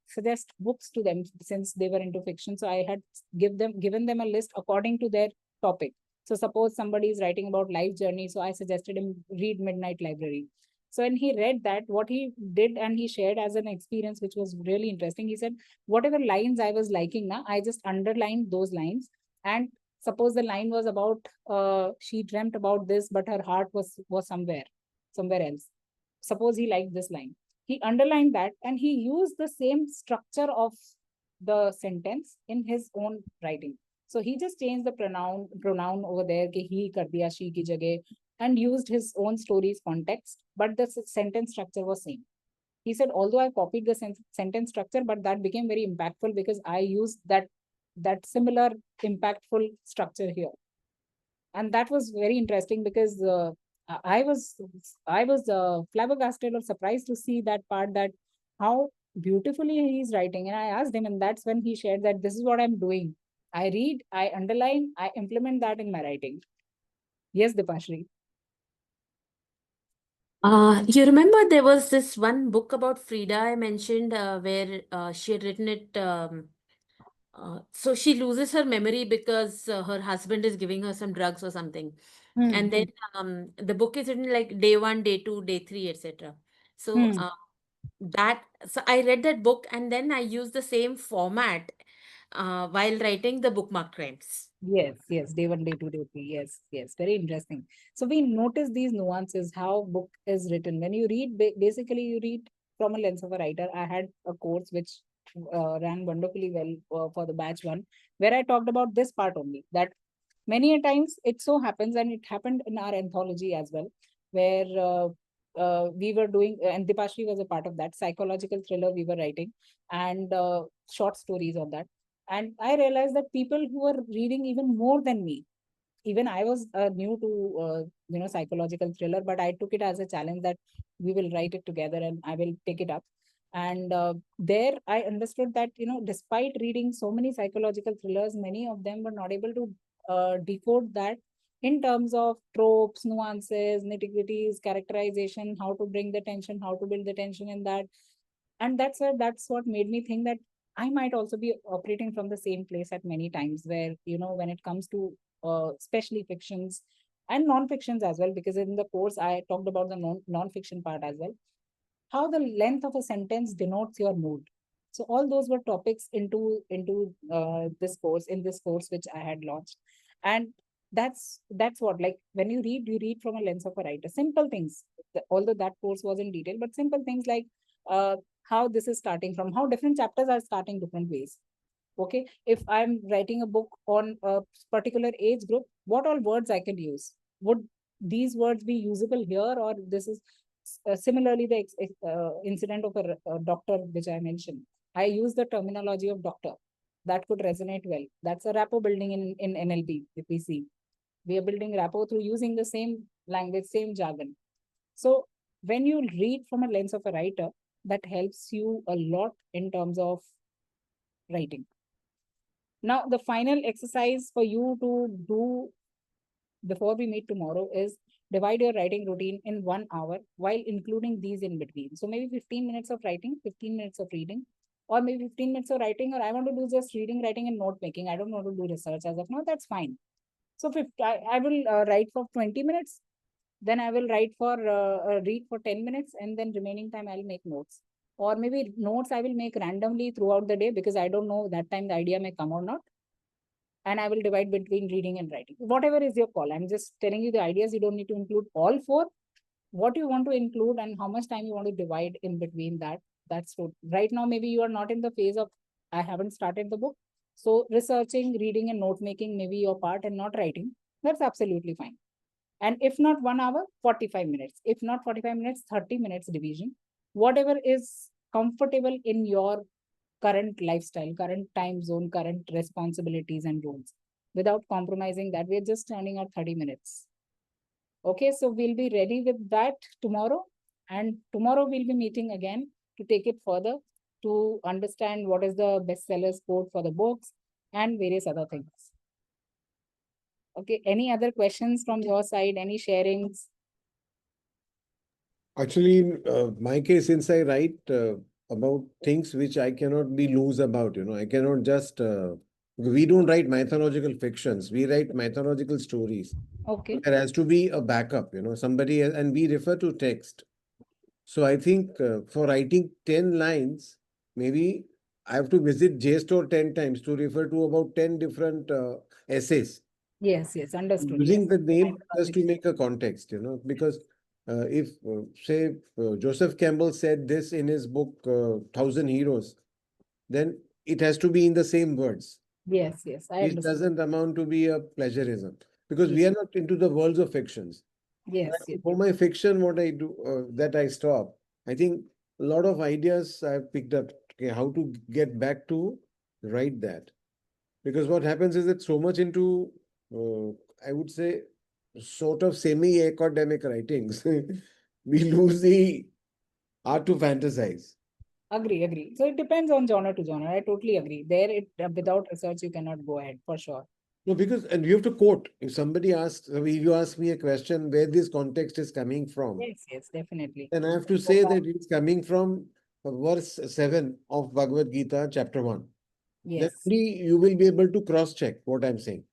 suggest books to them since they were into fiction. So I had given them a list according to their topic. So suppose somebody is writing about life journey, so I suggested him read Midnight Library. So when he read that, what he did, and he shared as an experience, which was really interesting. He said, whatever lines I was liking now, I just underlined those lines. And suppose the line was about, she dreamt about this, but her heart was somewhere else. Suppose he liked this line. He underlined that and he used the same structure of the sentence in his own writing. So he just changed the pronoun over there, ki he kar diya, she ki jagah, and used his own story's context, but the sentence structure was same. He said, although I copied the sentence structure, but that became very impactful because I used that similar impactful structure here. And that was very interesting because I was flabbergasted or surprised to see that part, that how beautifully he's writing. And I asked him, and that's when he shared that this is what I'm doing. I read, I underline, I implement that in my writing. Yes, Dipashri. You remember there was this one book about Frida I mentioned where she had written it. So she loses her memory because her husband is giving her some drugs or something. And then the book is written like day 1, day 2, day 3, etc. So so I read that book and then I used the same format while writing the bookmark crimes. Yes, day 1, day 2, day 3. Yes, very interesting. So we notice these nuances, how book is written. When you read, basically you read from a lens of a writer. I had a course which ran wonderfully well for the batch 1, where I talked about this part only, that many a times it so happens, and it happened in our anthology as well, where we were doing, and Dipashri was a part of that, psychological thriller we were writing, and short stories on that. And I realized that people who were reading even more than me, even I was new to psychological thriller, but I took it as a challenge that we will write it together and I will take it up. And there I understood that despite reading so many psychological thrillers, many of them were not able to decode that in terms of tropes, nuances, nitty-gritties, characterization, how to bring the tension, how to build the tension in that. And that's what made me think that I might also be operating from the same place at many times, where when it comes to especially fictions and non-fictions as well, because in the course I talked about the non-fiction part as well, how the length of a sentence denotes your mood. So all those were topics into this course, which I had launched. And that's what, like, when you read from a lens of a writer. Simple things, although that course was in detail, but simple things like how this is starting from, how different chapters are starting different ways. Okay, if I'm writing a book on a particular age group, what all words I can use? Would these words be usable here, or this is similarly the incident of a doctor which I mentioned? I use the terminology of doctor. That could resonate well. That's a rapport building in NLP. If we see, we are building rapport through using the same language, same jargon. So when you read from a lens of a writer, that helps you a lot in terms of writing. Now, the final exercise for you to do before we meet tomorrow is divide your writing routine in 1 hour while including these in between. So maybe 15 minutes of writing, 15 minutes of reading, or maybe 15 minutes of writing, or I want to do just reading, writing, and note making. I don't want to do research as of now. That's fine. So I will write for 20 minutes. Then I will read for 10 minutes, and then remaining time I'll make notes. Or maybe notes I will make randomly throughout the day, because I don't know that time the idea may come or not. And I will divide between reading and writing. Whatever is your call. I'm just telling you the ideas. You don't need to include all 4. What you want to include and how much time you want to divide in between that. That's what. Right now, maybe you are not in the phase of, I haven't started the book. So researching, reading, and note making may be your part and not writing. That's absolutely fine. And if not 1 hour, 45 minutes. If not 45 minutes, 30 minutes division. Whatever is comfortable in your current lifestyle, current time zone, current responsibilities and roles, without compromising that. We're just turning out 30 minutes. Okay, so we'll be ready with that tomorrow. And tomorrow we'll be meeting again to take it further, to understand what is the bestsellers code for the books and various other things. Okay, any other questions from your side? Any sharings? Actually, in my case, since I write about things which I cannot be loose about, I cannot just. We don't write mythological fictions. We write mythological stories. Okay. There has to be a backup, somebody, and we refer to text. So I think for writing 10 lines, maybe I have to visit JSTOR 10 times to refer to about 10 different essays. Yes, understood. Using Yes. the name just to make a context, because if, say, Joseph Campbell said this in his book, Thousand Heroes, then it has to be in the same words, Yes, I which understand. doesn't amount to be a plagiarism, because we Yes. are not into the worlds of fictions. Yes. For my fiction, what I do, that I stop, I think a lot of ideas I've picked up, okay, how to get back to write that. Because what happens is that so much into, I would say, sort of semi-academic writings, we lose the art to fantasize. Agree. So it depends on genre to genre. I totally agree. There, without research, you cannot go ahead for sure. No, because, and you have to quote. If somebody asks, if you ask me a question where this context is coming from, Yes, definitely. then I have to say that it's coming from verse 7 of Bhagavad Gita, chapter 1. Then Yes, only you will be able to cross-check what I'm saying.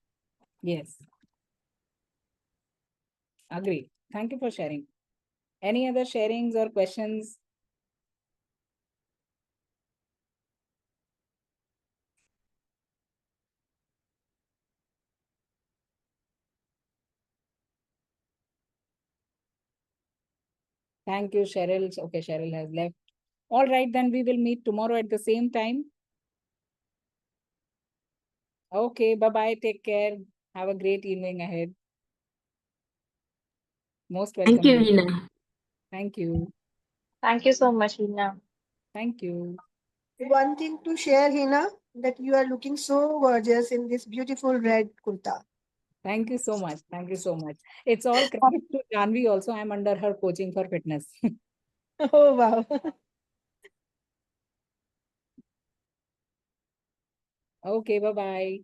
yes. Agree. Thank you for sharing. Any other sharings or questions? Thank you, Cheryl. Okay, Cheryl has left. All right, then we will meet tomorrow at the same time. Okay, bye-bye. Take care. Have a great evening ahead. Most welcome. Thank you, Heena. Thank you. Thank you so much, Heena. Thank you. One thing to share, Hina, that you are looking so gorgeous in this beautiful red kurta. Thank you so much. Thank you so much. It's all credit to Janvi also. I'm under her coaching for fitness. Oh, wow. Okay, bye-bye.